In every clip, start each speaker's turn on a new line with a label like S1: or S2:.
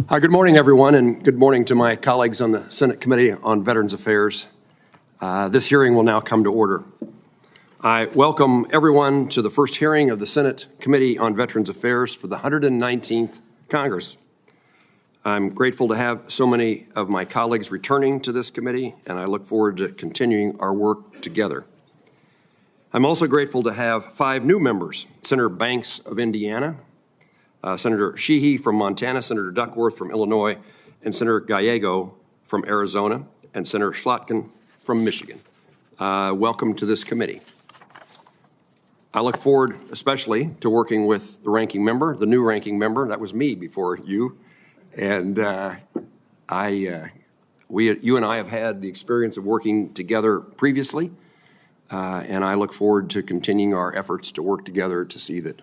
S1: Good morning, everyone, and good morning to my colleagues on the Senate Committee on Veterans Affairs. This hearing will now come to order. I welcome everyone to the first hearing of the Senate Committee on Veterans Affairs for the 119th Congress. I'm grateful to have so many of my colleagues returning to this committee, and I look forward to continuing our work together. I'm also grateful to have 5 new members: Senator Banks of Indiana, Senator Sheehy from Montana, Senator Duckworth from Illinois, and Senator Gallego from Arizona, and Senator Schlotkin from Michigan. Welcome to this committee. I look forward especially to working with the ranking member, the new ranking member. That was me before you. And you and I have had the experience of working together previously, and I look forward to continuing our efforts to work together to see that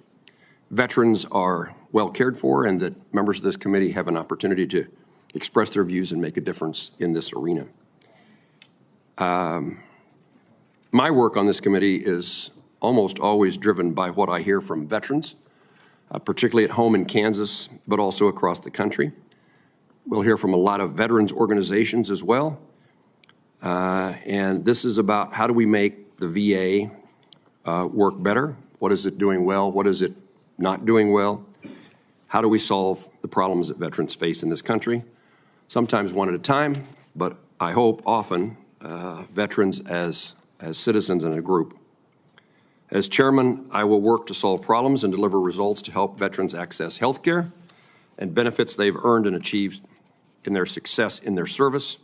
S1: veterans are well cared for and that members of this committee have an opportunity to express their views and make a difference in this arena. My work on this committee is almost always driven by what I hear from veterans, particularly at home in Kansas, but also across the country. We'll hear from a lot of veterans organizations as well. And this is about how do we make the VA work better? What is it doing well? What is it not doing well? How do we solve the problems that veterans face in this country? Sometimes one at a time, but I hope often veterans as citizens in a group. As chairman, I will work to solve problems and deliver results to help veterans access health care and benefits they've earned and achieved in their success in their service.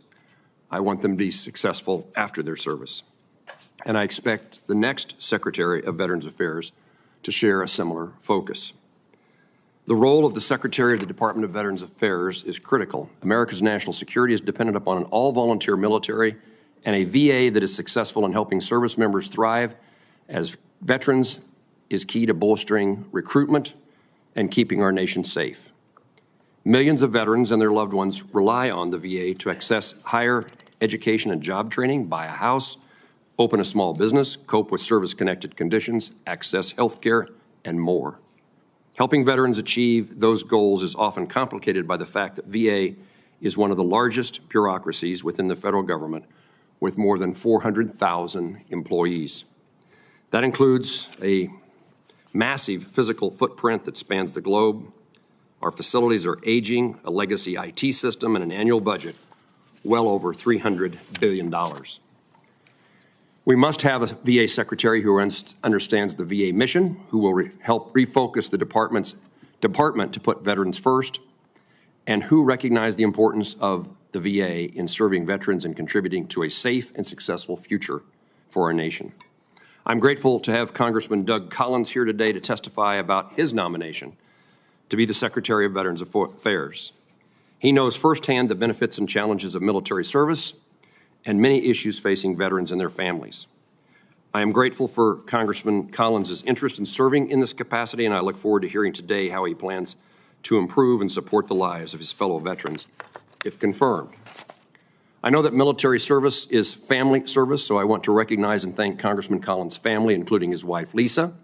S1: I want them to be successful after their service. And I expect the next Secretary of Veterans Affairs to share a similar focus. The role of the Secretary of the Department of Veterans Affairs is critical. America's national security is dependent upon an all-volunteer military and a VA that is successful in helping service members thrive as veterans is key to bolstering recruitment and keeping our nation safe. Millions of veterans and their loved ones rely on the VA to access higher education and job training, buy a house, open a small business, cope with service-connected conditions, access health care, and more. Helping veterans achieve those goals is often complicated by the fact that VA is one of the largest bureaucracies within the federal government with more than 400,000 employees. That includes a massive physical footprint that spans the globe. Our facilities are aging, a legacy IT system, and an annual budget well over $300 billion. We must have a VA secretary who understands the VA mission, who will help refocus the department to put veterans first, and who recognize the importance of the VA in serving veterans and contributing to a safe and successful future for our nation. I'm grateful to have Congressman Doug Colins here today to testify about his nomination to be the Secretary of Veterans Affairs. He knows firsthand the benefits and challenges of military service and many issues facing veterans and their families. I am grateful for Congressman Collins' interest in serving in this capacity, and I look forward to hearing today how he plans to improve and support the lives of his fellow veterans, if confirmed. I know that military service is family service, so I want to recognize and thank Congressman Collins' family, including his wife, Lisa,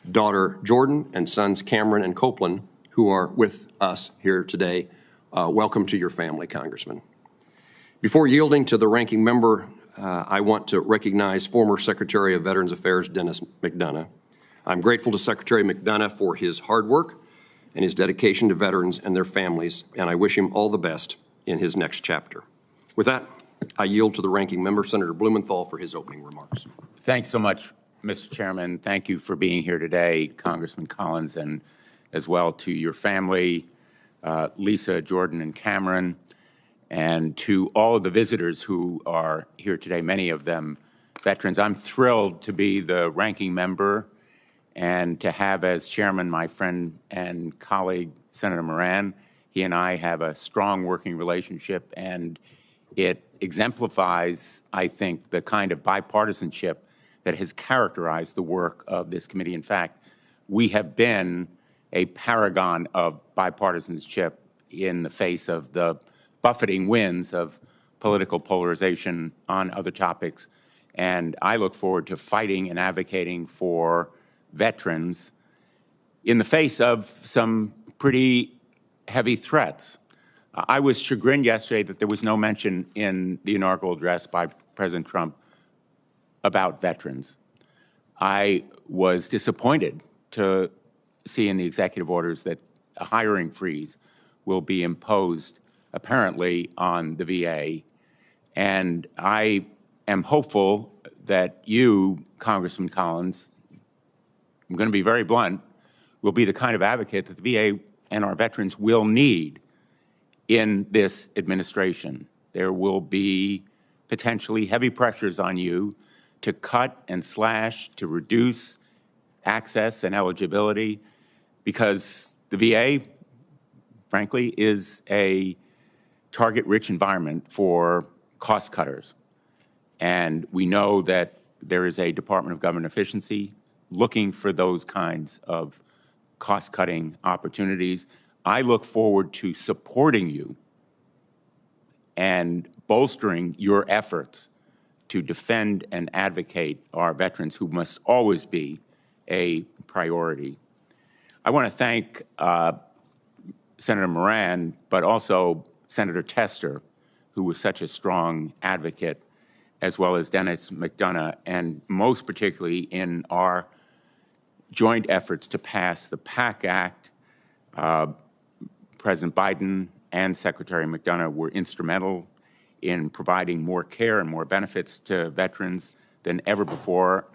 S1: daughter, Jordan, and sons, Cameron and Copeland, who are with us here today. Welcome to your family, Congressman. Before yielding to the ranking member, I want to recognize former Secretary of Veterans Affairs, Dennis McDonough. I'm grateful to Secretary McDonough for his hard work and his dedication to veterans and their families, and I wish him all the best in his next chapter. With that, I yield to the ranking member, Senator Blumenthal, for his opening remarks.
S2: Thanks so much, Mr. Chairman. Thank you for being here today, Congressman Collins, and as well to your family, Lisa, Jordan, and Cameron, and to all of the visitors who are here today, many of them veterans. I'm thrilled to be the ranking member and to have as chairman my friend and colleague, Senator Moran. He and I have a strong working relationship, and it exemplifies, I think, the kind of bipartisanship that has characterized the work of this committee. In fact, we have been a paragon of bipartisanship in the face of the buffeting winds of political polarization on other topics. And I look forward to fighting and advocating for veterans in the face of some pretty heavy threats. I was chagrined yesterday that there was no mention in the inaugural address by President Trump about veterans. I was disappointed to see in the executive orders that a hiring freeze will be imposed apparently on the VA. And I am hopeful that you, Congressman Collins, I'm going to be very blunt, will be the kind of advocate that the VA and our veterans will need in this administration. There will be potentially heavy pressures on you to cut and slash, to reduce access and eligibility, because the VA, frankly, is a target-rich environment for cost cutters. And we know that there is a Department of Government Efficiency looking for those kinds of cost-cutting opportunities. I look forward to supporting you and bolstering your efforts to defend and advocate our veterans, who must always be a priority. I want to thank Senator Moran, but also Senator Tester, who was such a strong advocate, as well as Dennis McDonough, and most particularly in our joint efforts to pass the PAC Act. President Biden and Secretary McDonough were instrumental in providing more care and more benefits to veterans than ever before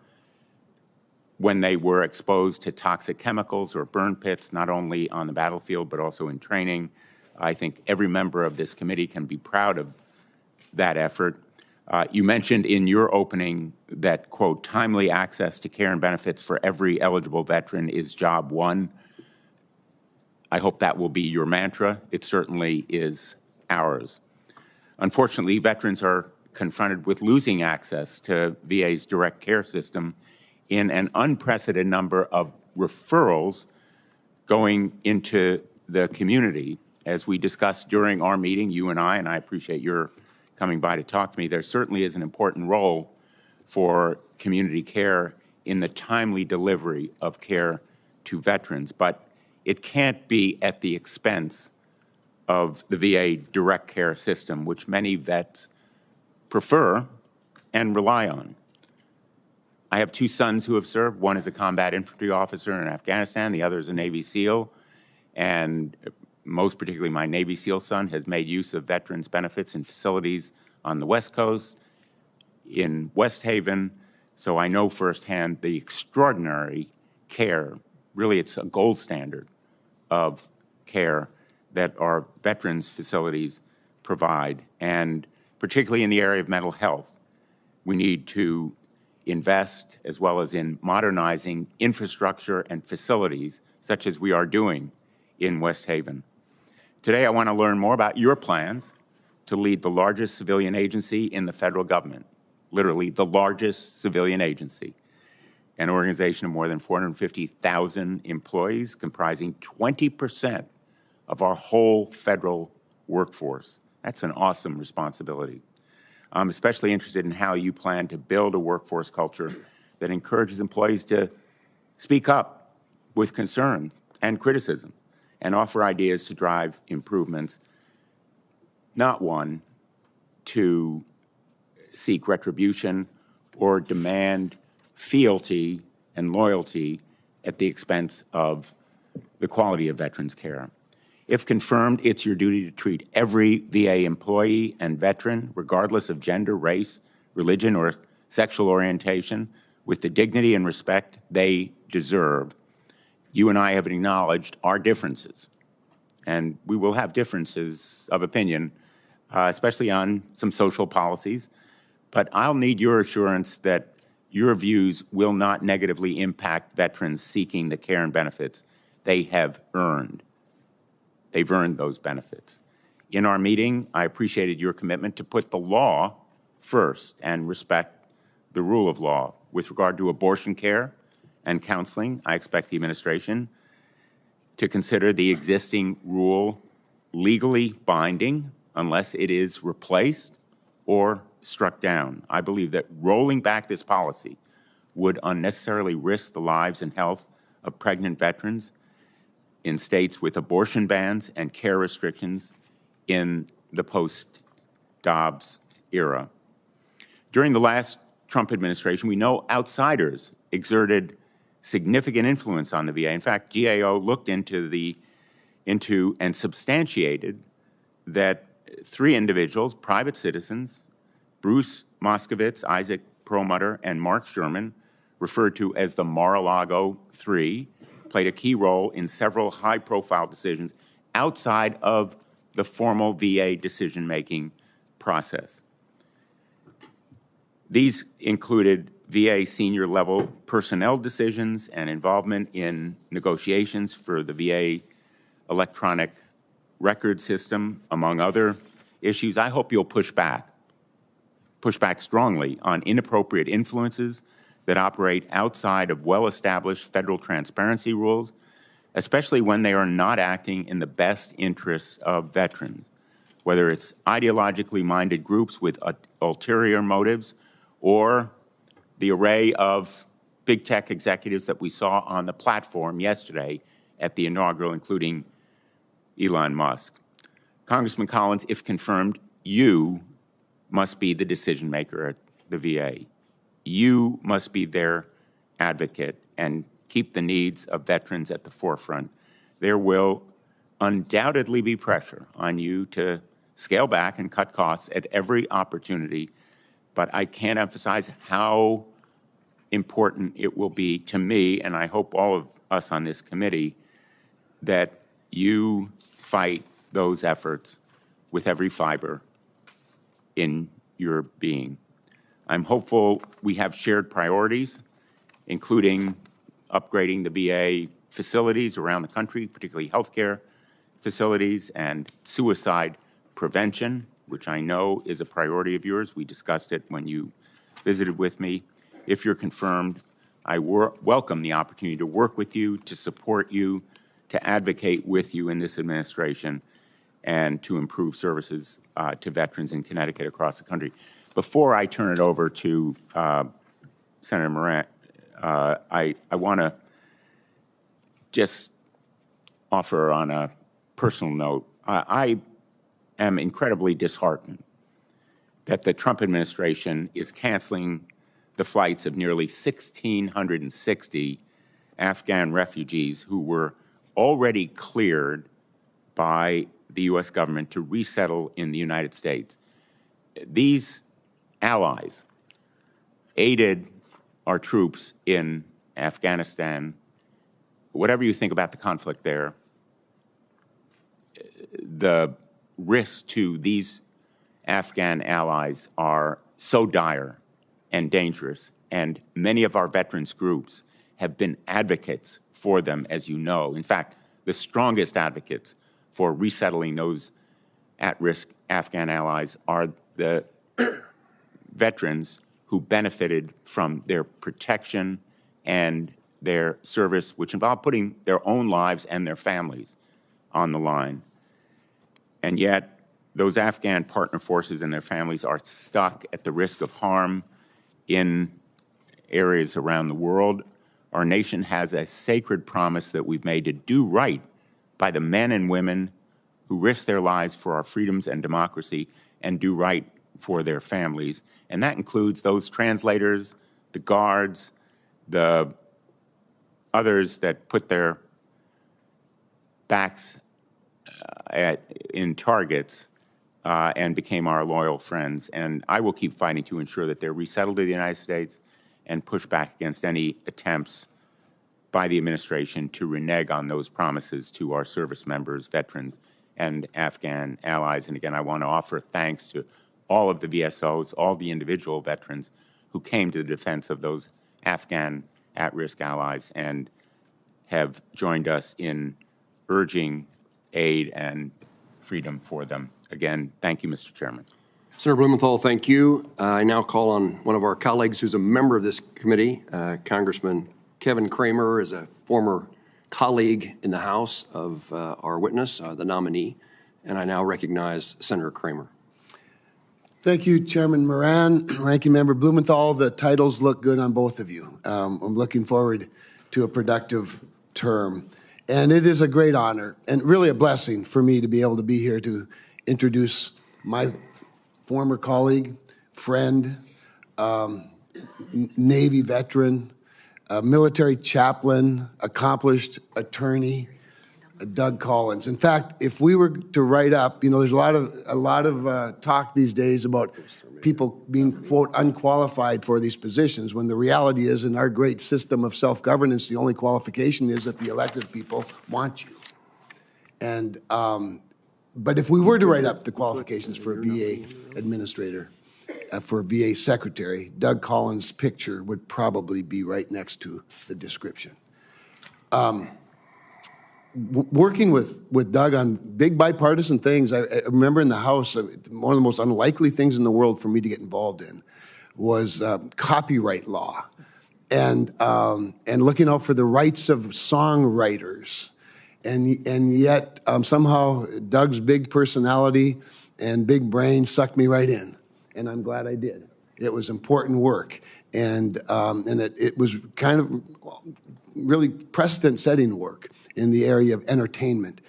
S2: when they were exposed to toxic chemicals or burn pits, not only on the battlefield, but also in training. I think every member of this committee can be proud of that effort. You mentioned in your opening that, quote, timely access to care and benefits for every eligible veteran is job one. I hope that will be your mantra. It certainly is ours. Unfortunately, veterans are confronted with losing access to VA's direct care system in an unprecedented number of referrals going into the community. As we discussed during our meeting, you and I appreciate your coming by to talk to me, there certainly is an important role for community care in the timely delivery of care to veterans, but it can't be at the expense of the VA direct care system, which many vets prefer and rely on. I have two sons who have served. One is a combat infantry officer in Afghanistan, the other is a Navy SEAL, and most particularly my Navy SEAL son has made use of veterans benefits in facilities on the West Coast, in West Haven, so I know firsthand the extraordinary care, really it's a gold standard of care that our veterans facilities provide, and particularly in the area of mental health. We need to invest, as well as in modernizing infrastructure and facilities, such as we are doing in West Haven. Today, I want to learn more about your plans to lead the largest civilian agency in the federal government, literally the largest civilian agency, an organization of more than 450,000 employees comprising 20% of our whole federal workforce. That's an awesome responsibility. I'm especially interested in how you plan to build a workforce culture that encourages employees to speak up with concern and criticism and offer ideas to drive improvements, not one to seek retribution or demand fealty and loyalty at the expense of the quality of veterans' care. If confirmed, it's your duty to treat every VA employee and veteran, regardless of gender, race, religion, or sexual orientation, with the dignity and respect they deserve. You and I have acknowledged our differences, and we will have differences of opinion, especially on some social policies, but I'll need your assurance that your views will not negatively impact veterans seeking the care and benefits they have earned. They've earned those benefits. In our meeting, I appreciated your commitment to put the law first and respect the rule of law. With regard to abortion care and counseling, I expect the administration to consider the existing rule legally binding unless it is replaced or struck down. I believe that rolling back this policy would unnecessarily risk the lives and health of pregnant veterans in states with abortion bans and care restrictions in the post-Dobbs era. During the last Trump administration, we know outsiders exerted significant influence on the VA. In fact, GAO looked into and substantiated that 3 individuals, private citizens, Bruce Moskowitz, Isaac Perlmutter, and Mark Sherman, referred to as the Mar-a-Lago 3, played a key role in several high-profile decisions outside of the formal VA decision-making process. These included VA senior-level personnel decisions and involvement in negotiations for the VA electronic record system, among other issues. I hope you'll push back strongly on inappropriate influences that operate outside of well-established federal transparency rules, especially when they are not acting in the best interests of veterans, whether it's ideologically minded groups with ulterior motives or the array of big tech executives that we saw on the platform yesterday at the inaugural, including Elon Musk. Congressman Collins, if confirmed, you must be the decision maker at the VA. You must be their advocate and keep the needs of veterans at the forefront. There will undoubtedly be pressure on you to scale back and cut costs at every opportunity, but I can't emphasize how important it will be to me, and I hope all of us on this committee, that you fight those efforts with every fiber in your being. I'm hopeful we have shared priorities, including upgrading the VA facilities around the country, particularly healthcare facilities, and suicide prevention, which I know is a priority of yours. We discussed it when you visited with me. If you're confirmed, I welcome the opportunity to work with you, to support you, to advocate with you in this administration, and to improve services to veterans in Connecticut across the country. Before I turn it over to Senator Moran, I want to just offer on a personal note, I am incredibly disheartened that the Trump administration is canceling the flights of nearly 1,660 Afghan refugees who were already cleared by the U.S. government to resettle in the United States. These allies aided our troops in Afghanistan. Whatever you think about the conflict there, the risks to these Afghan allies are so dire and dangerous, and many of our veterans groups have been advocates for them, as you know. In fact, the strongest advocates for resettling those at-risk Afghan allies are the veterans who benefited from their protection and their service, which involved putting their own lives and their families on the line. And yet, those Afghan partner forces and their families are stuck at the risk of harm in areas around the world. Our nation has a sacred promise that we've made to do right by the men and women who risk their lives for our freedoms and democracy and do right for their families. And that includes those translators, the guards, the others that put their backs in targets and became our loyal friends. And I will keep fighting to ensure that they're resettled to the United States and push back against any attempts by the administration to renege on those promises to our service members, veterans, and Afghan allies. And again, I want to offer thanks to all of the VSOs, all the individual veterans who came to the defense of those Afghan at-risk allies and have joined us in urging aid and freedom for them. Again, thank you, Mr. Chairman.
S1: Senator Blumenthal, thank you. I now call on one of our colleagues who's a member of this committee, Congressman Kevin Cramer, is a former colleague in the House of our witness, the nominee, and I now recognize Senator Cramer.
S3: Thank you, Chairman Moran, Ranking Member Blumenthal. The titles look good on both of you. I'm looking forward to a productive term. And it is a great honor and really a blessing for me to be able to be here to introduce my former colleague, friend, Navy veteran, military chaplain, accomplished attorney, Doug Colins. In fact, if we were to write up, there's a lot of talk these days about people being, quote, unqualified for these positions, when the reality is, in our great system of self-governance, the only qualification is that the elected people want you. And, but if we were to write up the qualifications for a VA administrator, for a VA secretary, Doug Collins' picture would probably be right next to the description. Working with Doug on big bipartisan things, I remember in the House, one of the most unlikely things in the world for me to get involved in was copyright law and looking out for the rights of songwriters. And yet, somehow, Doug's big personality and big brain sucked me right in, and I'm glad I did. It was important work, and it was kind of really precedent-setting work in the area of entertainment.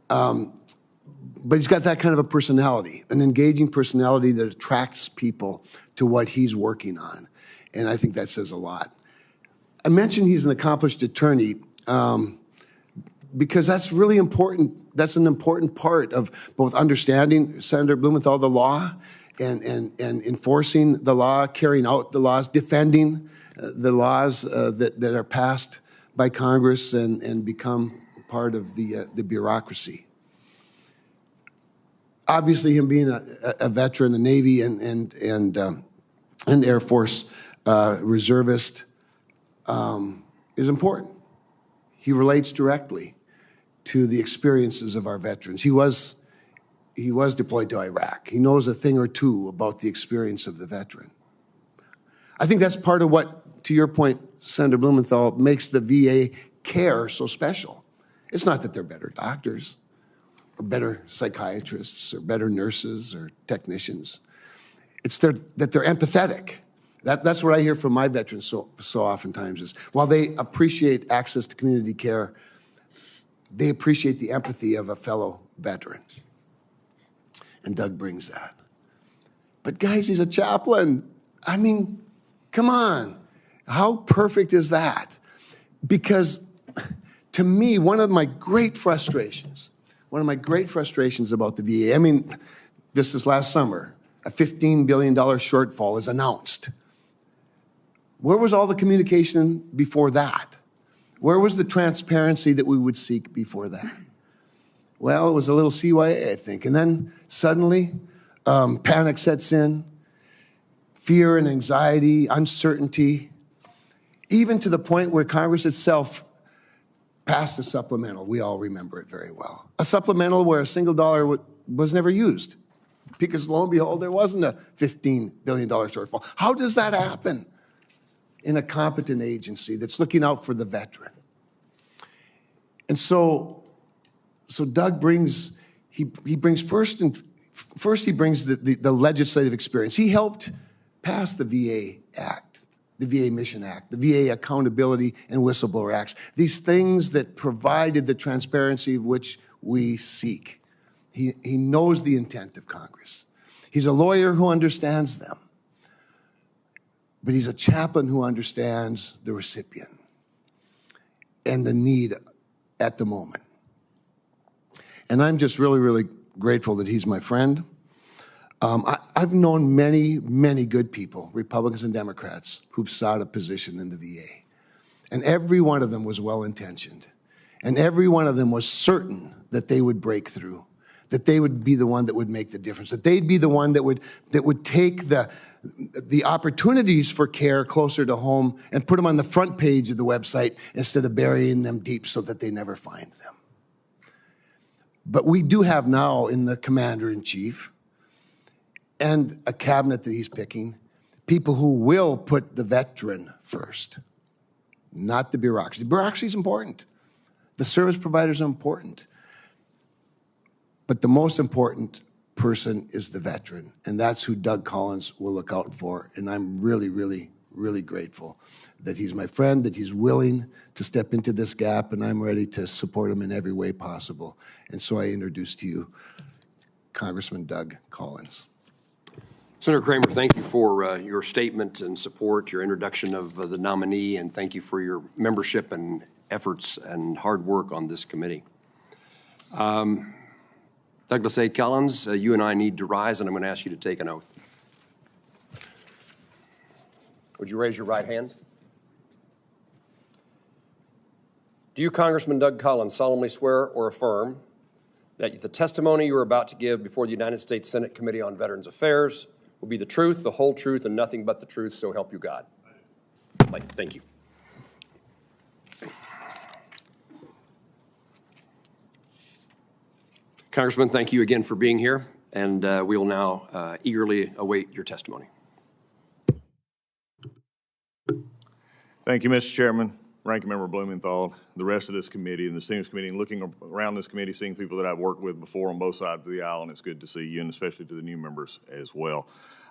S3: But he's got that kind of a personality, an engaging personality that attracts people to what he's working on, and I think that says a lot. I mentioned he's an accomplished attorney because that's really important. That's an important part of both understanding, Senator Blumenthal, the law and enforcing the law, carrying out the laws, defending the laws that are passed by Congress and become part of the bureaucracy. Obviously, him being a veteran, the Navy and Air Force reservist is important. He relates directly to the experiences of our veterans. He was deployed to Iraq. He knows a thing or two about the experience of the veteran. I think that's part of what, to your point, Senator Blumenthal, makes the VA care so special. It's not that they're better doctors or better psychiatrists or better nurses or technicians. It's that they're empathetic. That's what I hear from my veterans so oftentimes is, while they appreciate access to community care, they appreciate the empathy of a fellow veteran. And Doug brings that. But guys, he's a chaplain. I mean, come on. How perfect is that? Because to me, one of my great frustrations about the VA, I mean, just this last summer, a $15 billion shortfall is announced. Where was all the communication before that? Where was the transparency that we would seek before that? Well, it was a little CYA, I think. And then suddenly, panic sets in, fear and anxiety, uncertainty, even to the point where Congress itself passed a supplemental. We all remember it very well. A supplemental where a single dollar was never used, because lo and behold, there wasn't a $15 billion shortfall. How does that happen in a competent agency that's looking out for the veteran? And so Doug brings, he brings first he brings the legislative experience. He helped pass the VA Act, the VA Mission Act, the VA Accountability and Whistleblower Acts, these things that provided the transparency which we seek. He knows the intent of Congress. He's a lawyer who understands them, but he's a chaplain who understands the recipient and the need at the moment. And I'm just really, really grateful that he's my friend. I've known many, many good people, Republicans and Democrats, who've sought a position in the VA. And every one of them was well-intentioned. And every one of them was certain that they would break through, that they would be the one that would make the difference, that they'd be the one that would take the opportunities for care closer to home and put them on the front page of the website instead of burying them deep so that they never find them. But we do have now in the commander-in-chief and a cabinet that he's picking, people who will put the veteran first, not the bureaucracy. Bureaucracy is important. The service providers are important. But the most important person is the veteran, and that's who Doug Colins will look out for. And I'm really, really, really grateful that he's my friend, that he's willing to step into this gap, and I'm ready to support him in every way possible. And so I introduce to you Congressman Doug Colins.
S1: Senator Kramer, thank you for your statement and support, your introduction of the nominee, and thank you for your membership and efforts and hard work on this committee. Douglas A. Collins, you and I need to rise, and I'm going to ask you to take an oath. Would you raise your right hand? Do you, Congressman Doug Colins, solemnly swear or affirm that the testimony you are about to give before the United States Senate Committee on Veterans Affairs will be the truth, the whole truth, and nothing but the truth, so help you God? Thank you. Congressman, thank you again for being here, and we will now eagerly await your testimony.
S4: Thank you, Mr. Chairman, Ranking Member Blumenthal, the rest of this committee and the Seniors Committee, and looking around this committee, seeing people that I've worked with before on both sides of the aisle, and it's good to see you, and especially to the new members as well.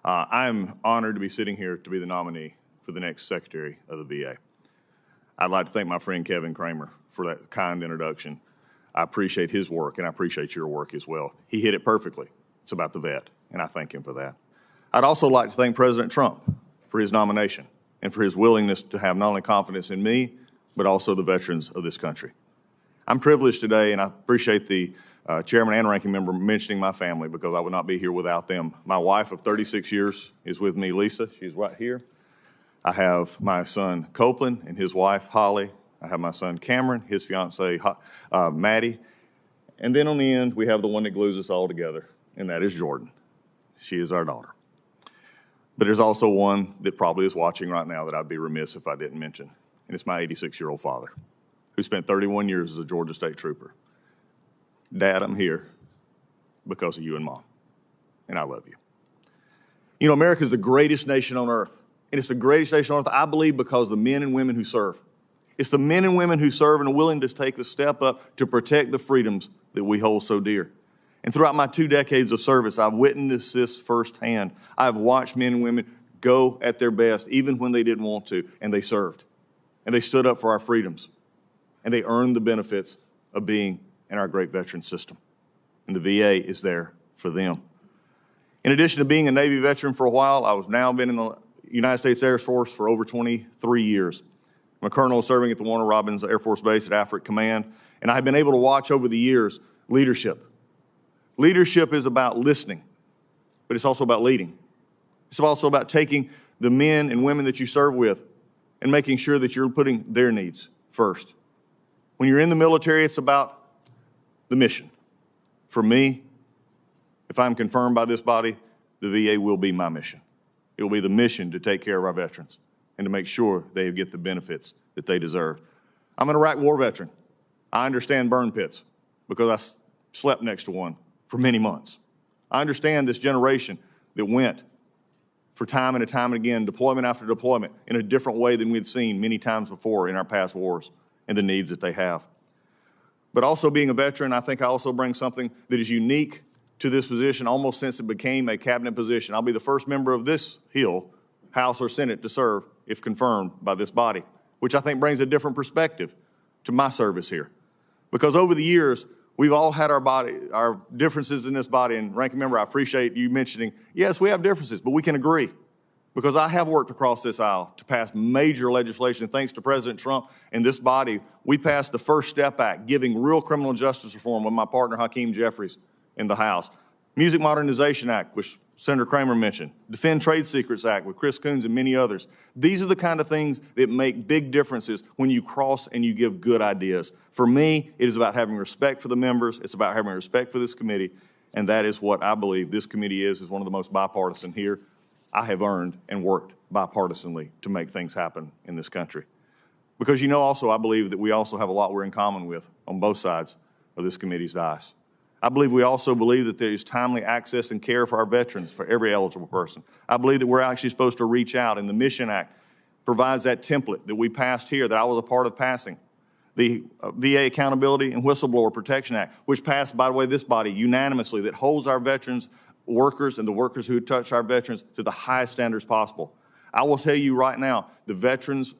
S4: I'm honored to be sitting here to be the nominee for the next Secretary of the VA. I'd like to thank my friend Kevin Kramer for that kind introduction. I appreciate his work, and I appreciate your work as well. He hit it perfectly. It's about the vet, and I thank him for that. I'd also like to thank President Trump for his nomination and for his willingness to have not only confidence in me, but also the veterans of this country. I'm privileged today, and I appreciate the Chairman and Ranking Member mentioning my family, because I would not be here without them. My wife of 36 years is with me, Lisa. She's right here. I have my son, Copeland, and his wife, Holly. I have my son, Cameron, his fiancee, Maddie. And then on the end, we have the one that glues us all together, and that is Jordan. She is our daughter. But there's also one that probably is watching right now that I'd be remiss if I didn't mention, and it's my 86-year-old father, who spent 31 years as a Georgia State Trooper. Dad, I'm here because of you and Mom, and I love you. You know, America is the greatest nation on earth, and it's the greatest nation on earth, I believe, because of the men and women who serve. It's the men and women who serve and are willing to take the step up to protect the freedoms that we hold so dear. And throughout my 2 decades of service, I've witnessed this firsthand. I've watched men and women go at their best, even when they didn't want to, and they served. And they stood up for our freedoms. And they earned the benefits of being in our great veteran system. And the VA is there for them. In addition to being a Navy veteran for a while, I've now been in the United States Air Force for over 23 years. I'm a colonel serving at the Warner Robins Air Force Base at Afric Command, and I've been able to watch over the years leadership. Leadership is about listening, but it's also about leading. It's also about taking the men and women that you serve with and making sure that you're putting their needs first. When you're in the military, it's about the mission. For me, if I'm confirmed by this body, the VA will be my mission. It will be the mission to take care of our veterans and to make sure they get the benefits that they deserve. I'm an Iraq War veteran. I understand burn pits because I slept next to one for many months. I understand this generation that went for time and time and again, deployment after deployment, in a different way than we'd seen many times before in our past wars, and the needs that they have. But also being a veteran, I think I also bring something that is unique to this position almost since it became a cabinet position. I'll be the first member of this Hill, House or Senate, to serve if confirmed by this body, which I think brings a different perspective to my service here. Because over the years, we've all had our differences in this body, and Ranking Member, I appreciate you mentioning, yes, we have differences, but we can agree. Because I have worked across this aisle to pass major legislation. Thanks to President Trump and this body, we passed the First Step Act, giving real criminal justice reform with my partner Hakeem Jeffries in the House. Music Modernization Act, which Senator Kramer mentioned. Defend Trade Secrets Act with Chris Coons and many others. These are the kind of things that make big differences when you cross and you give good ideas. For me, it is about having respect for the members. It's about having respect for this committee. And that is what I believe this committee is one of the most bipartisan here. I have earned and worked bipartisanly to make things happen in this country. Because you know also, I believe that we also have a lot we're in common with on both sides of this committee's dais. I believe we also believe that there is timely access and care for our veterans, for every eligible person. I believe that we're actually supposed to reach out, and the Mission Act provides that template that we passed here, that I was a part of passing. The VA Accountability and Whistleblower Protection Act, which passed, by the way, this body unanimously, that holds our veterans, workers, and the workers who touch our veterans to the highest standards possible. I will tell you right now, the veterans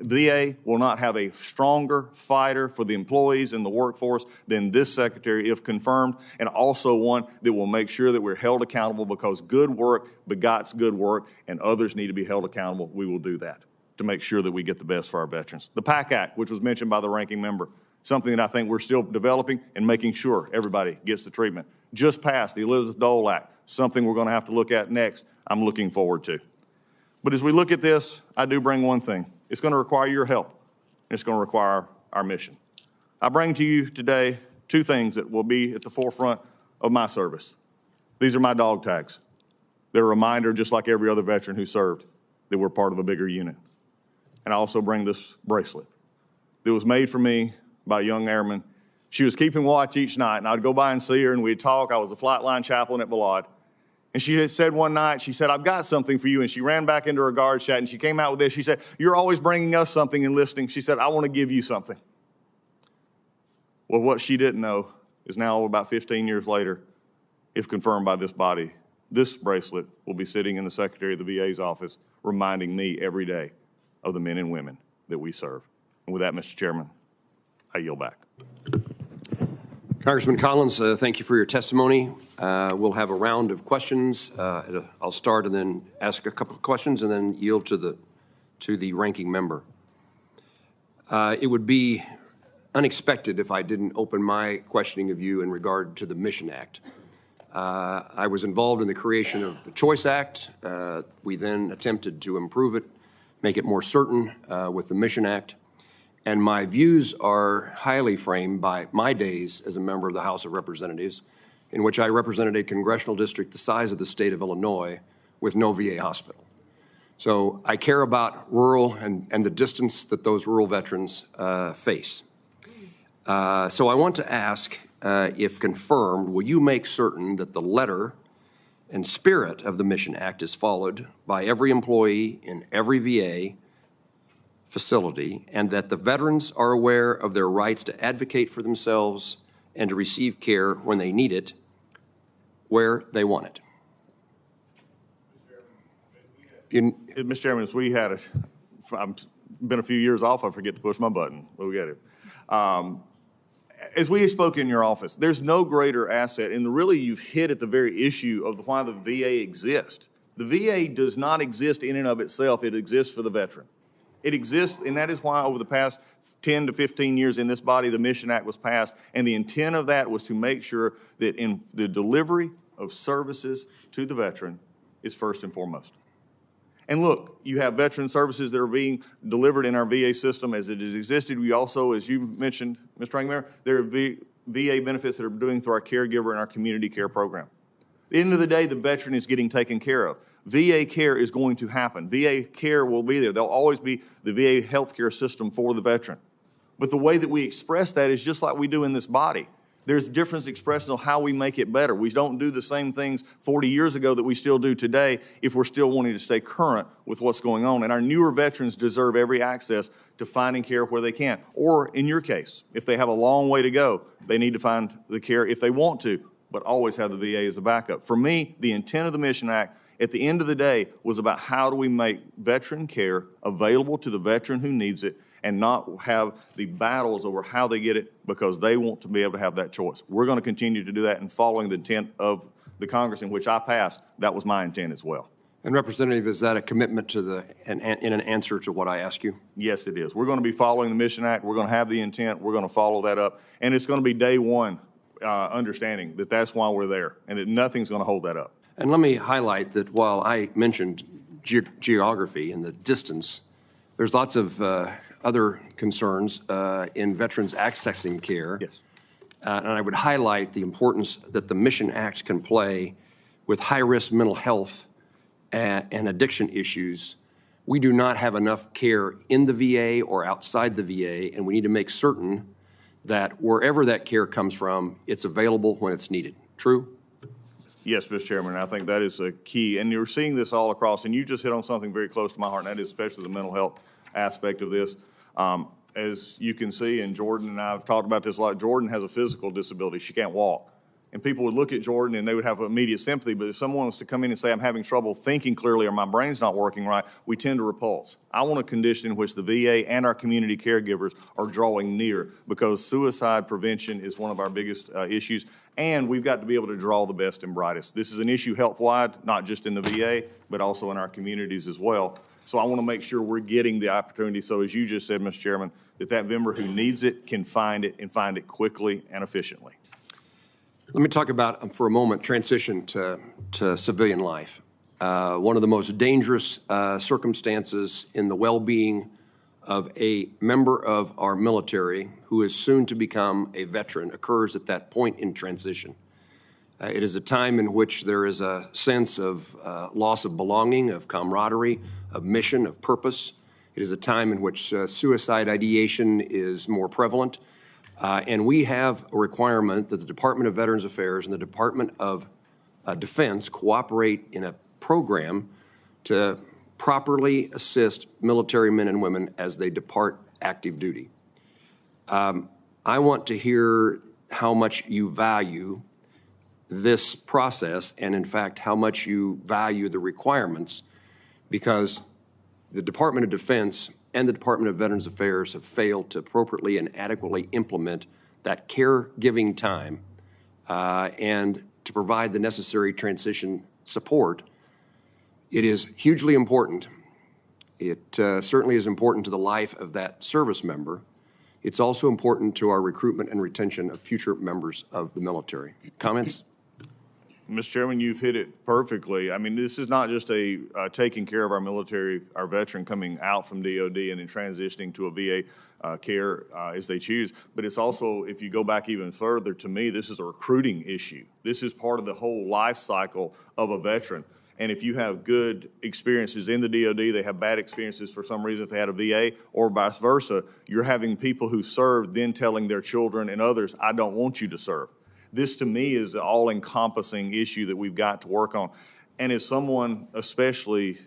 S4: VA will not have a stronger fighter for the employees in the workforce than this secretary, if confirmed, and also one that will make sure that we're held accountable, because good work begots good work, and others need to be held accountable. We will do that to make sure that we get the best for our veterans. The PAC Act, which was mentioned by the ranking member, something that I think we're still developing and making sure everybody gets the treatment. Just passed the Elizabeth Dole Act, something we're going to have to look at next. I'm looking forward to. But as we look at this, I do bring one thing. It's going to require your help, and it's going to require our mission. I bring to you today two things that will be at the forefront of my service. These are my dog tags. They're a reminder, just like every other veteran who served, that we're part of a bigger unit. And I also bring this bracelet that was made for me by a young airman. She was keeping watch each night, and I'd go by and see her, and we'd talk. I was a flight line chaplain at Balad. And she had said one night, she said, "I've got something for you." And she ran back into her guard chat, and she came out with this. She said, "You're always bringing us something and listening." She said, "I want to give you something." Well, what she didn't know is now, about 15 years later, if confirmed by this body, this bracelet will be sitting in the Secretary of the VA's office, reminding me every day of the men and women that we serve. And with that, Mr. Chairman, I yield back.
S1: Congressman Collins, thank you for your testimony. We'll have a round of questions. I'll start and then ask a couple of questions and then yield to the ranking member. It would be unexpected if I didn't open my questioning of you in regard to the Mission Act. I was involved in the creation of the Choice Act. We then attempted to improve it, make it more certain with the Mission Act. And my views are highly framed by my days as a member of the House of Representatives, in which I represented a congressional district the size of the state of Illinois with no VA hospital. So I care about rural and the distance that those rural veterans face. So I want to ask, if confirmed, will you make certain that the letter and spirit of the Mission Act is followed by every employee in every VA facility, and that the veterans are aware of their rights to advocate for themselves and to receive care when they need it, where they want it?
S4: Mr. Chairman, as we had I've been a few years off, I forget to push my button, but we got it. As we spoke in your office, there's no greater asset, and really you've hit at the very issue of why the VA exists. The VA does not exist in and of itself, it exists for the veteran. It exists, and that is why over the past 10 to 15 years in this body, the Mission Act was passed, and the intent of that was to make sure that in the delivery of services to the veteran is first and foremost. And look, you have veteran services that are being delivered in our VA system as it has existed. We also, as you mentioned, Mr. Ranking Member, there are VA benefits that are doing through our caregiver and our community care program. At the end of the day, the veteran is getting taken care of. VA care is going to happen. VA care will be there. There'll always be the VA healthcare system for the veteran. But the way that we express that is just like we do in this body. There's different expressions of how we make it better. We don't do the same things 40 years ago that we still do today if we're still wanting to stay current with what's going on. And our newer veterans deserve every access to finding care where they can. Or in your case, if they have a long way to go, they need to find the care if they want to, but always have the VA as a backup. For me, the intent of the Mission Act at the end of the day was about how do we make veteran care available to the veteran who needs it and not have the battles over how they get it because they want to be able to have that choice. We're going to continue to do that, and following the intent of the Congress in which I passed, that was my intent as well.
S1: And Representative, is that a commitment to in an answer to what I ask you?
S4: Yes, it is. We're going to be following the Mission Act. We're going to have the intent. We're going to follow that up. And it's going to be day one understanding that that's why we're there and that nothing's going to hold that up.
S1: And let me highlight that while I mentioned geography and the distance, there's lots of other concerns in veterans accessing care.
S4: Yes.
S1: And I would highlight the importance that the Mission Act can play with high-risk mental health and addiction issues. We do not have enough care in the VA or outside the VA, and we need to make certain that wherever that care comes from, it's available when it's needed. True?
S4: Yes, Mr. Chairman, I think that is a key. And you're seeing this all across, and you just hit on something very close to my heart, and that is especially the mental health aspect of this. As you can see, and Jordan and I have talked about this a lot, Jordan has a physical disability. She can't walk. and people would look at Jordan and they would have immediate sympathy. But if someone was to come in and say, I'm having trouble thinking clearly or my brain's not working right, we tend to repulse. I want a condition in which the VA and our community caregivers are drawing near, because suicide prevention is one of our biggest issues, and we've got to be able to draw the best and brightest. This is an issue health-wide, not just in the VA, but also in our communities as well. So I want to make sure we're getting the opportunity, so as you just said, Mr. Chairman, that member who needs it can find it and find it quickly and efficiently.
S1: Let me talk about, for a moment, transition to civilian life. One of the most dangerous circumstances in the well-being of a member of our military who is soon to become a veteran occurs at that point in transition. It is a time in which there is a sense of loss of belonging, of camaraderie, of mission, of purpose. It is a time in which suicide ideation is more prevalent. And we have a requirement that the Department of Veterans Affairs and the Department of Defense cooperate in a program to properly assist military men and women as they depart active duty. I want to hear how much you value this process and, in fact, how much you value the requirements, because the Department of Defense and the Department of Veterans Affairs have failed to appropriately and adequately implement that caregiving time and to provide the necessary transition support. It is hugely important. It certainly is important to the life of that service member. It's also important to our recruitment and retention of future members of the military. Comments?
S4: Mr. Chairman, you've hit it perfectly. I mean, this is not just a taking care of our military, our veteran coming out from DOD and then transitioning to a VA care as they choose, but it's also, if you go back even further, to me, this is a recruiting issue. This is part of the whole life cycle of a veteran. And if you have good experiences in the DOD, they have bad experiences for some reason if they had a VA, or vice versa, you're having people who served then telling their children and others, I don't want you to serve. This, to me, is an all-encompassing issue that we've got to work on. And as someone, especially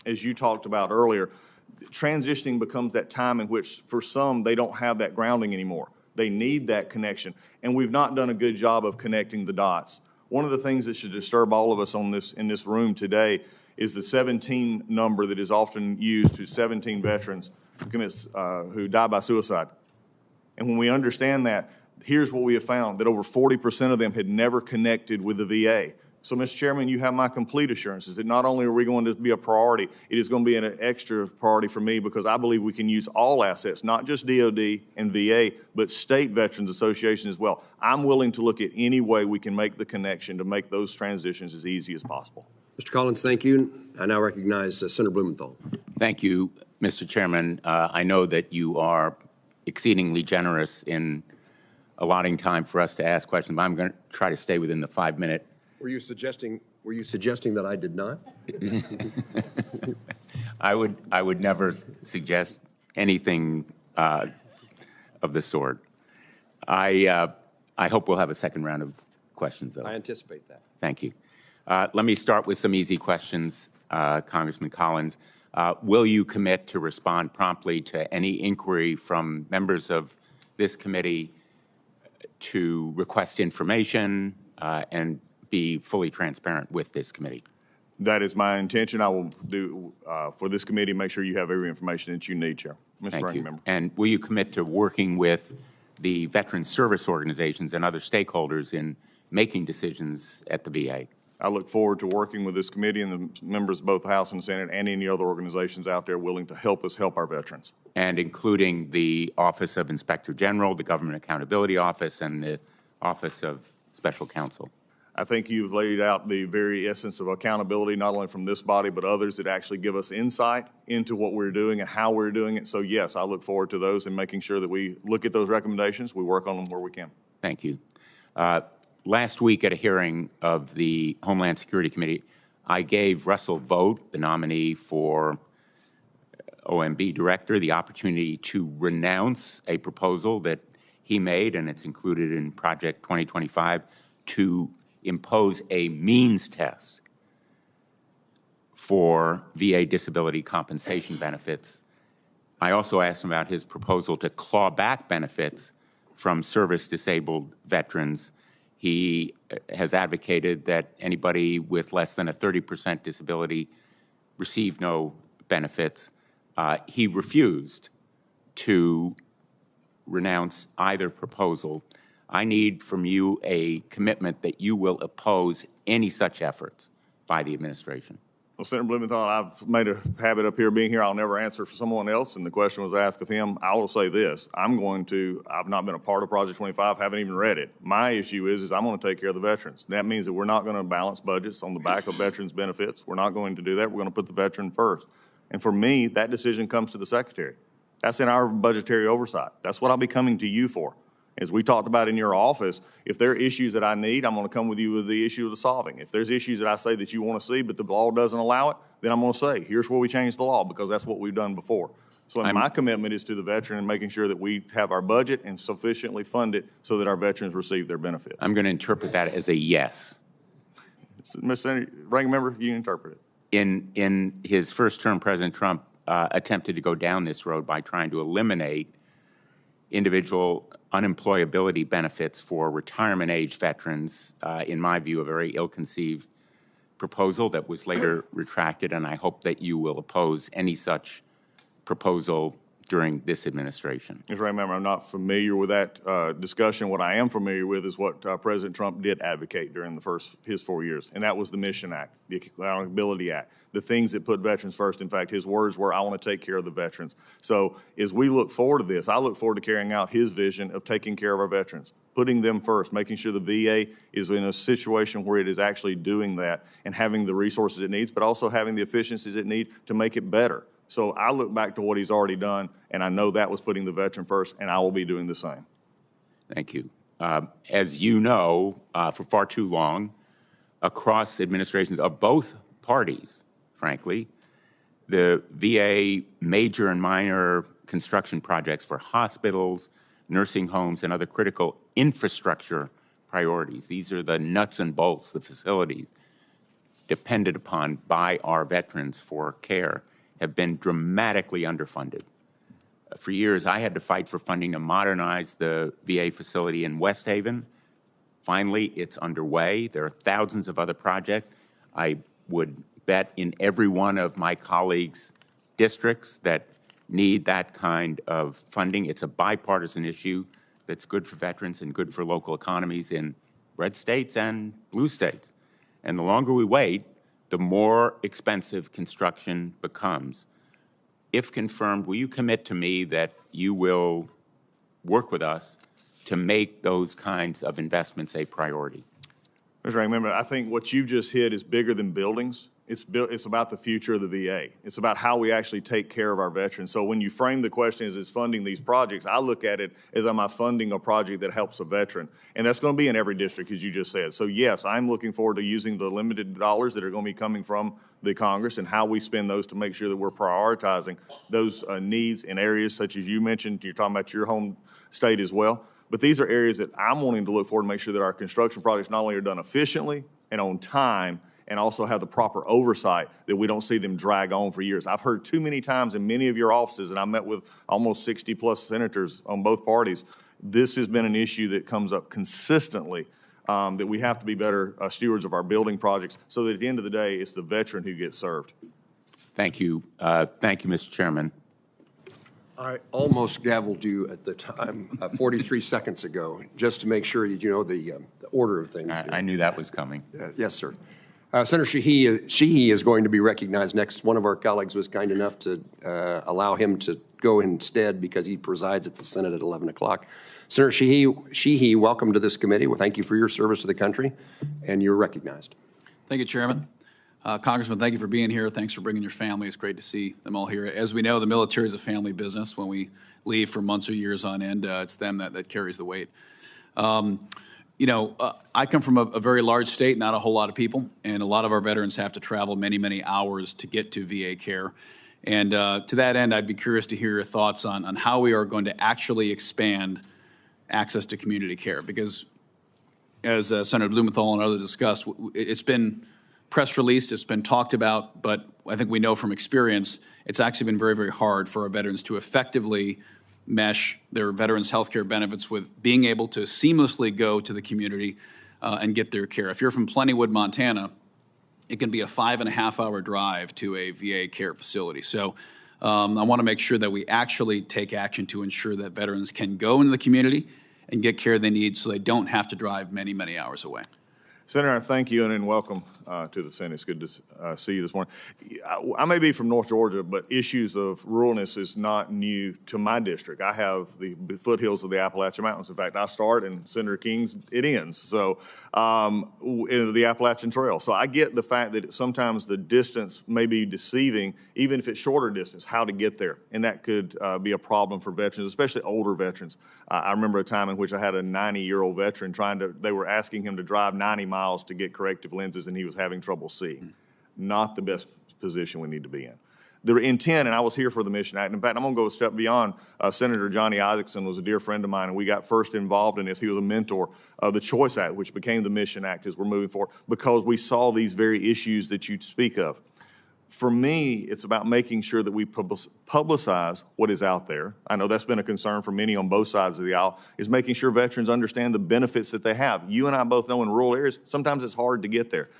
S4: as you talked about earlier, transitioning becomes that time in which, for some, they don't have that grounding anymore. They need that connection. And we've not done a good job of connecting the dots. One of the things that should disturb all of us in this room today is the 17 number that is often used to 17 veterans who die by suicide. And when we understand that, here's what we have found, that over 40% of them had never connected with the VA. So, Mr. Chairman, you have my complete assurances that not only are we going to be a priority, it is going to be an extra priority for me, because I believe we can use all assets, not just DOD and VA, but state veterans associations as well. I'm willing to look at any way we can make the connection to make those transitions as easy as possible.
S1: Mr. Colins, thank you. I now recognize Senator Blumenthal.
S2: Thank you, Mr. Chairman. I know that you are exceedingly generous in allotting time for us to ask questions, but I'm going to try to stay within the 5-minute.
S1: Were you suggesting that I did not?
S2: I would never suggest anything of the sort. I hope we'll have a second round of questions, though.
S1: I anticipate that.
S2: Thank you. Let me start with some easy questions, Congressman Collins. Will you commit to respond promptly to any inquiry from members of this committee to request information and be fully transparent with this committee?
S4: That is my intention. I will do for this committee, make sure you have every information that you need, Chair. Mr. Ranking Member.
S2: And will you commit to working with the veteran service organizations and other stakeholders in making decisions at the VA?
S4: I look forward to working with this committee and the members of both the House and Senate and any other organizations out there willing to help us help our veterans.
S2: And including the Office of Inspector General, the Government Accountability Office, and the Office of Special Counsel.
S4: I think you've laid out the very essence of accountability, not only from this body, but others that actually give us insight into what we're doing and how we're doing it. So yes, I look forward to those and making sure that we look at those recommendations, we work on them where we can.
S2: Thank you. Last week at a hearing of the Homeland Security Committee, I gave Russell Vogt, the nominee for OMB Director, the opportunity to renounce a proposal that he made, and it's included in Project 2025, to impose a means test for VA disability compensation benefits. I also asked him about his proposal to claw back benefits from service-disabled veterans. He has advocated that anybody with less than a 30% disability receive no benefits. He refused to renounce either proposal. I need from you a commitment that you will oppose any such efforts by the administration.
S4: Well, Senator Blumenthal, I've made a habit up here being here. I'll never answer for someone else, and the question was asked of him. I will say this. I've not been a part of Project 25, haven't even read it. My issue is I'm going to take care of the veterans. That means that we're not going to balance budgets on the back of veterans' benefits. We're not going to do that. We're going to put the veteran first. And for me, that decision comes to the Secretary. That's in our budgetary oversight. That's what I'll be coming to you for. As we talked about in your office, if there are issues that I need, I'm going to come with you with the issue of the solving. If there's issues that I say that you want to see but the law doesn't allow it, then I'm going to say, here's where we change the law, because that's what we've done before. So my commitment is to the veteran and making sure that we have our budget and sufficiently fund it so that our veterans receive their benefits.
S2: I'm going to interpret that as a yes.
S4: Mr. Senator, ranking member, you interpret it.
S2: In his first term, President Trump attempted to go down this road by trying to eliminate individual unemployability benefits for retirement age veterans, in my view, a very ill-conceived proposal that was later retracted, and I hope that you will oppose any such proposal during this administration.
S4: Mr. Ranking Member, I'm not familiar with that discussion. What I am familiar with is what President Trump did advocate during his 4 years, and that was the Mission Act, the Accountability Act, the things that put veterans first. In fact, his words were, I want to take care of the veterans. So as we look forward to this, I look forward to carrying out his vision of taking care of our veterans, putting them first, making sure the VA is in a situation where it is actually doing that and having the resources it needs, but also having the efficiencies it needs to make it better. So I look back to what he's already done, and I know that was putting the veteran first, and I will be doing the same.
S2: Thank you. As you know, for far too long, across administrations of both parties, frankly, the VA major and minor construction projects for hospitals, nursing homes, and other critical infrastructure priorities. These are the nuts and bolts, the facilities depended upon by our veterans for care, have been dramatically underfunded. For years, I had to fight for funding to modernize the VA facility in West Haven. Finally, it's underway. There are thousands of other projects. I would bet in every one of my colleagues' districts that need that kind of funding. It's a bipartisan issue that's good for veterans and good for local economies in red states and blue states. And the longer we wait, the more expensive construction becomes. If confirmed, will you commit to me that you will work with us to make those kinds of investments a priority?
S4: Mr. Ranking Member, I think what you just hit is bigger than buildings. It's about the future of the VA. It's about how we actually take care of our veterans. So when you frame the question as funding these projects, I look at it as am I funding a project that helps a veteran? And that's going to be in every district, as you just said. So yes, I'm looking forward to using the limited dollars that are going to be coming from the Congress and how we spend those to make sure that we're prioritizing those needs in areas such as you mentioned. You're talking about your home state as well. But these are areas that I'm wanting to look forward to make sure that our construction projects not only are done efficiently and on time, and also have the proper oversight that we don't see them drag on for years. I've heard too many times in many of your offices, and I met with almost 60 plus senators on both parties, this has been an issue that comes up consistently, that we have to be better stewards of our building projects so that at the end of the day, it's the veteran who gets served.
S2: Thank you. Thank you, Mr. Chairman.
S1: I almost gavelled you at the time, 43 seconds ago, just to make sure that you know the order of things.
S2: I knew that was coming.
S1: Yes, sir. Senator Sheehy is going to be recognized next. One of our colleagues was kind enough to allow him to go instead because he presides at the Senate at 11 o'clock. Senator Sheehy, welcome to this committee. Well, thank you for your service to the country, and you're recognized.
S5: Thank you, Chairman. Congressman, thank you for being here. Thanks for bringing your family. It's great to see them all here. As we know, the military is a family business. When we leave for months or years on end, it's them that carries the weight. You know, I come from a very large state, not a whole lot of people, and a lot of our veterans have to travel many, many hours to get to VA care. And to that end, I'd be curious to hear your thoughts on how we are going to actually expand access to community care. Because as Senator Blumenthal and others discussed, it's been press released, it's been talked about, but I think we know from experience, it's actually been very, very hard for our veterans to effectively mesh their veterans' health care benefits with being able to seamlessly go to the community and get their care. If you're from Plentywood, Montana, it can be a 5.5-hour drive to a VA care facility. So I want to make sure that we actually take action to ensure that veterans can go into the community and get care they need so they don't have to drive many, many hours away.
S4: Senator, thank you and welcome to the Senate. It's good to see you this morning. I may be from North Georgia, but issues of ruralness is not new to my district. I have the foothills of the Appalachian Mountains. In fact, I start and Senator King's, it ends. So the Appalachian Trail. So I get the fact that sometimes the distance may be deceiving, even if it's shorter distance, how to get there. And that could be a problem for veterans, especially older veterans. I remember a time in which I had a 90-year-old veteran they were asking him to drive 90 miles to get corrective lenses, and he was having trouble seeing. Not the best position we need to be in. The intent, and I was here for the Mission Act. In fact, I'm going to go a step beyond. Senator Johnny Isaacson was a dear friend of mine, and we got first involved in this. He was a mentor of the Choice Act, which became the Mission Act as we're moving forward, because we saw these very issues that you speak of. For me, it's about making sure that we publicize what is out there. I know that's been a concern for many on both sides of the aisle, is making sure veterans understand the benefits that they have. You and I both know in rural areas, sometimes it's hard to get there.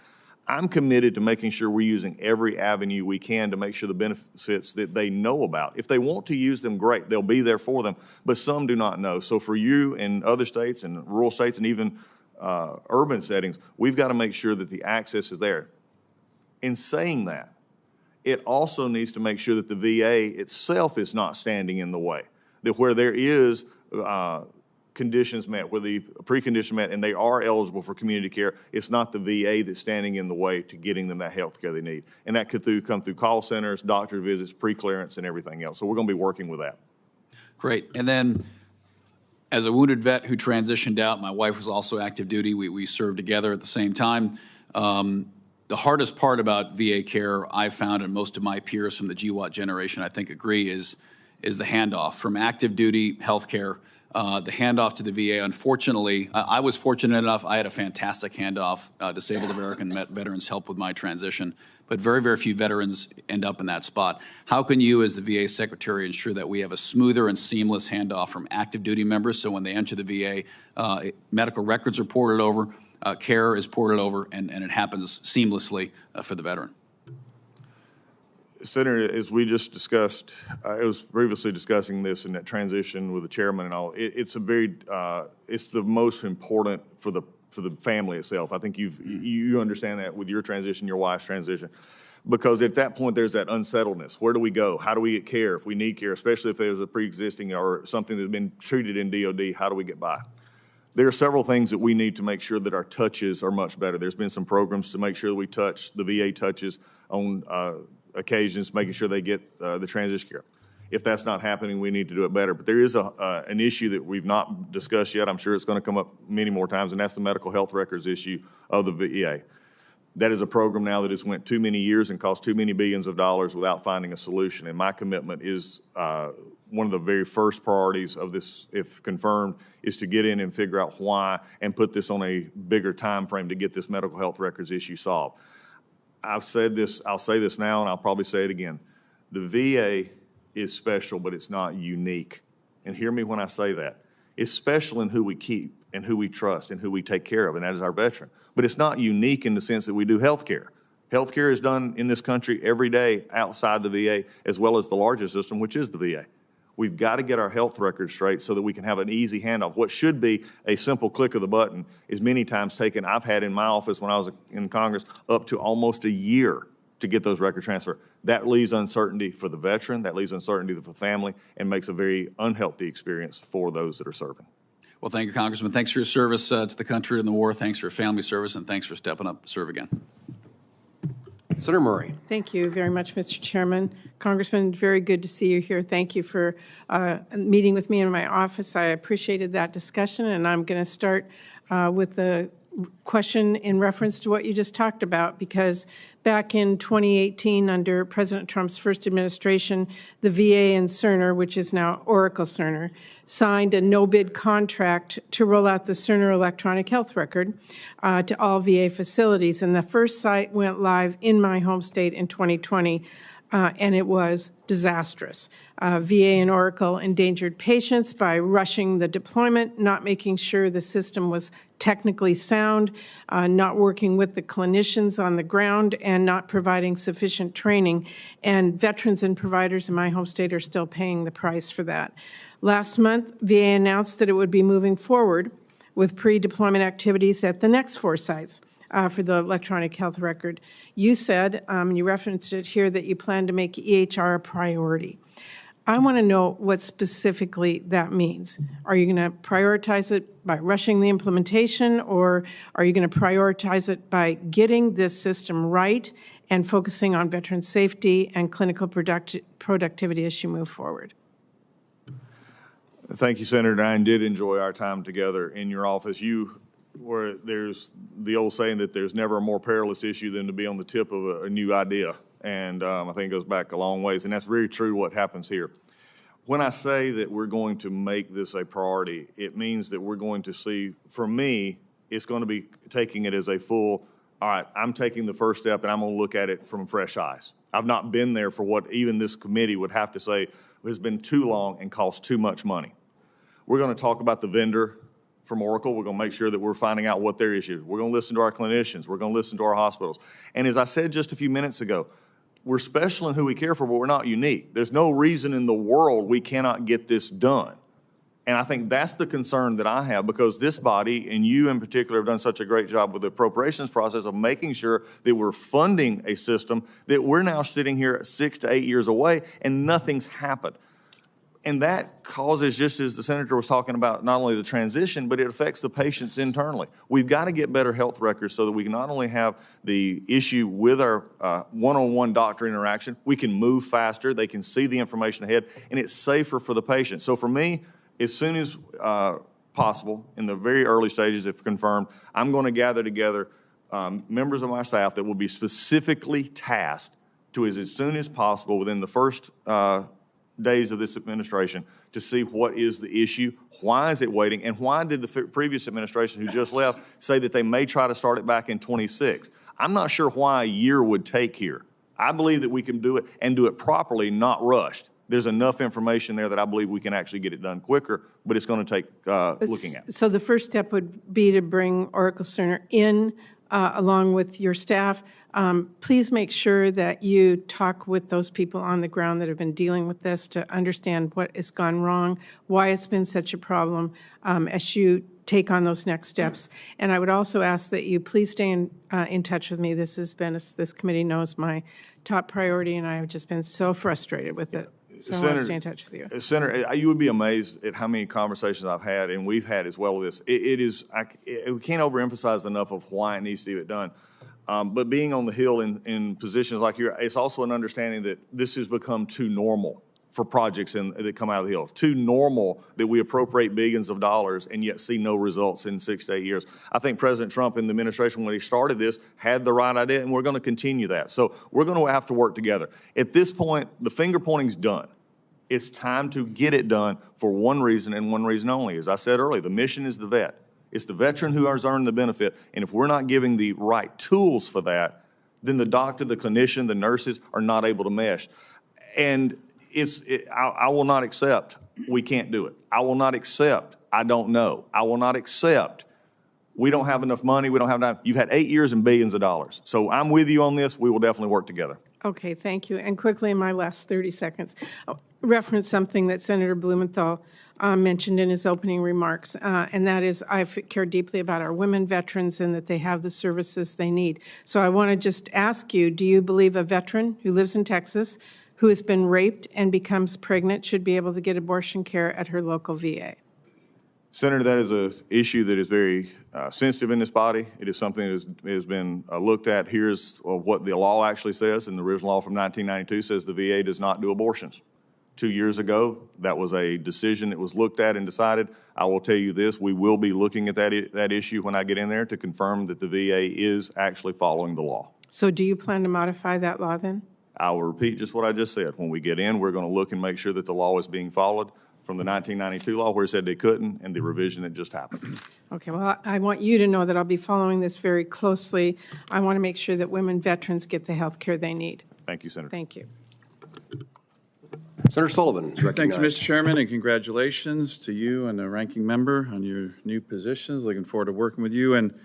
S4: I'm committed to making sure we're using every avenue we can to make sure the benefits that they know about. If they want to use them, great, they'll be there for them, but some do not know. So for you in other states and rural states and even urban settings, we've got to make sure that the access is there. In saying that, it also needs to make sure that the VA itself is not standing in the way, that where there is conditions met, where the precondition met, and they are eligible for community care, it's not the VA that's standing in the way to getting them that health care they need. And that could come through call centers, doctor visits, pre-clearance, and everything else. So we're going to be working with that.
S5: Great. And then as a wounded vet who transitioned out, my wife was also active duty. We served together at the same time. The hardest part about VA care, I've found, and most of my peers from the GWAT generation, I think, agree, is the handoff from active duty health care, the handoff to the VA. Unfortunately, I was fortunate enough. I had a fantastic handoff. Disabled American veterans helped with my transition, but very, very few veterans end up in that spot. How can you, as the VA Secretary, ensure that we have a smoother and seamless handoff from active duty members so when they enter the VA, medical records are ported over, care is ported over, and it happens seamlessly for the veteran?
S4: Senator, as we just discussed, I was previously discussing this in that transition with the chairman and all. It's a very, it's the most important for the family itself. I think you understand that with your transition, your wife's transition, because at that point there's that unsettledness. Where do we go? How do we get care if we need care, especially if there's a pre-existing or something that's been treated in DOD? How do we get by? There are several things that we need to make sure that our touches are much better. There's been some programs to make sure that we touch, the VA touches on occasions, making sure they get the transition care. If that's not happening, we need to do it better. But there is an issue that we've not discussed yet. I'm sure it's going to come up many more times, and that's the medical health records issue of the VA. That is a program now that has went too many years and cost too many billions of dollars without finding a solution. And my commitment is one of the very first priorities of this, if confirmed, is to get in and figure out why and put this on a bigger time frame to get this medical health records issue solved. I've said this, I'll say this now, and I'll probably say it again. The VA is special, but it's not unique. And hear me when I say that. It's special in who we keep and who we trust and who we take care of, and that is our veteran. But it's not unique in the sense that we do health care. Health care is done in this country every day outside the VA, as well as the largest system, which is the VA. We've got to get our health records straight so that we can have an easy handoff. What should be a simple click of the button is many times taken. I've had in my office when I was in Congress up to almost a year to get those record transfer. That leaves uncertainty for the veteran, that leaves uncertainty for the family, and makes a very unhealthy experience for those that are serving.
S5: Well, thank you, Congressman. Thanks for your service to the country in the war. Thanks for your family service, and thanks for stepping up to serve again.
S1: Senator Murray.
S6: Thank you very much, Mr. Chairman. Congressman, very good to see you here. Thank you for meeting with me in my office. I appreciated that discussion, and I'm going to start with the question in reference to what you just talked about, because back in 2018, under President Trump's first administration, the VA and Cerner, which is now Oracle Cerner, signed a no-bid contract to roll out the Cerner electronic health record to all VA facilities. And the first site went live in my home state in 2020, and it was disastrous. VA and Oracle endangered patients by rushing the deployment, not making sure the system was technically sound, not working with the clinicians on the ground, and not providing sufficient training. And veterans and providers in my home state are still paying the price for that. Last month, VA announced that it would be moving forward with pre-deployment activities at the next 4 sites for the electronic health record. You said, you referenced it here, that you plan to make EHR a priority. I want to know what specifically that means. Are you going to prioritize it by rushing the implementation, or are you going to prioritize it by getting this system right and focusing on veteran safety and clinical productivity as you move forward?
S4: Thank you, Senator. I did enjoy our time together in your office. There's the old saying that there's never a more perilous issue than to be on the tip of a new idea. And I think it goes back a long ways, and that's very true what happens here. When I say that we're going to make this a priority, it means that we're going to see, for me, it's going to be taking it as a full, all right, I'm taking the first step and I'm going to look at it from fresh eyes. I've not been there for what even this committee would have to say has been too long and cost too much money. We're going to talk about the vendor from Oracle. We're going to make sure that we're finding out what their issue is. We're going to listen to our clinicians. We're going to listen to our hospitals. And as I said just a few minutes ago, we're special in who we care for, but we're not unique. There's no reason in the world we cannot get this done. And I think that's the concern that I have, because this body, and you in particular, have done such a great job with the appropriations process of making sure that we're funding a system that we're now sitting here 6 to 8 years away and nothing's happened. And that causes, just as the senator was talking about, not only the transition, but it affects the patients internally. We've got to get better health records so that we can not only have the issue with our one-on-one doctor interaction, we can move faster, they can see the information ahead, and it's safer for the patient. So for me, as soon as possible, in the very early stages, if confirmed, I'm going to gather together members of my staff that will be specifically tasked to, as soon as possible, within the first days of this administration, to see what is the issue, why is it waiting, and why did the previous administration who just left say that they may try to start it back in 26. I'm not sure why a year would take here. I believe that we can do it and do it properly, not rushed. There's enough information there that I believe we can actually get it done quicker, but it's going to take looking at.
S6: So the first step would be to bring Oracle Cerner in along with your staff. Please make sure that you talk with those people on the ground that have been dealing with this to understand what has gone wrong, why it's been such a problem, as you take on those next steps. And I would also ask that you please stay in touch with me. This has been, this committee knows, my top priority, and I have just been so frustrated with it. So I want to stay in touch with you.
S4: Senator, you would be amazed at how many conversations I've had, and we've had as well with this. We can't overemphasize enough of why it needs to get done. But being on the Hill in positions like yours, it's also an understanding that this has become too normal for projects that come out of the Hill. Too normal that we appropriate billions of dollars and yet see no results in 6 to 8 years. I think President Trump in the administration, when he started this, had the right idea, and we're going to continue that. So we're going to have to work together. At this point, the finger pointing's done. It's time to get it done for one reason and one reason only. As I said earlier, the mission is the vet. It's the veteran who has earned the benefit, and if we're not giving the right tools for that, then the doctor, the clinician, the nurses are not able to mesh. And I will not accept we can't do it. I will not accept I don't know. I will not accept we don't have enough money, we don't have enough. You've had 8 years and billions of dollars. So I'm with you on this. We will definitely work together.
S6: Okay, thank you. And quickly, in my last 30 seconds, I'll reference something that Senator Blumenthal mentioned in his opening remarks, and that is I care deeply about our women veterans and that they have the services they need. So I want to just ask you, do you believe a veteran who lives in Texas who has been raped and becomes pregnant should be able to get abortion care at her local VA?
S4: Senator, that is an issue that is very sensitive in this body. It is something that has been looked at. Here's what the law actually says, and the original law from 1992 says the VA does not do abortions. 2 years ago, that was a decision that was looked at and decided. I will tell you this, we will be looking at that issue when I get in there to confirm that the VA is actually following the law.
S6: So do you plan to modify that law then?
S4: I will repeat just what I just said. When we get in, we're going to look and make sure that the law is being followed from the 1992 law where it said they couldn't and the revision that just happened.
S6: Okay, well, I want you to know that I'll be following this very closely. I want to make sure that women veterans get the health care they need.
S4: Thank you, Senator.
S6: Thank you.
S1: Senator Sullivan is
S7: Thank
S1: recognized.
S7: you, Mr. Chairman, and congratulations to you and the ranking member on your new positions. Looking forward to working with you. And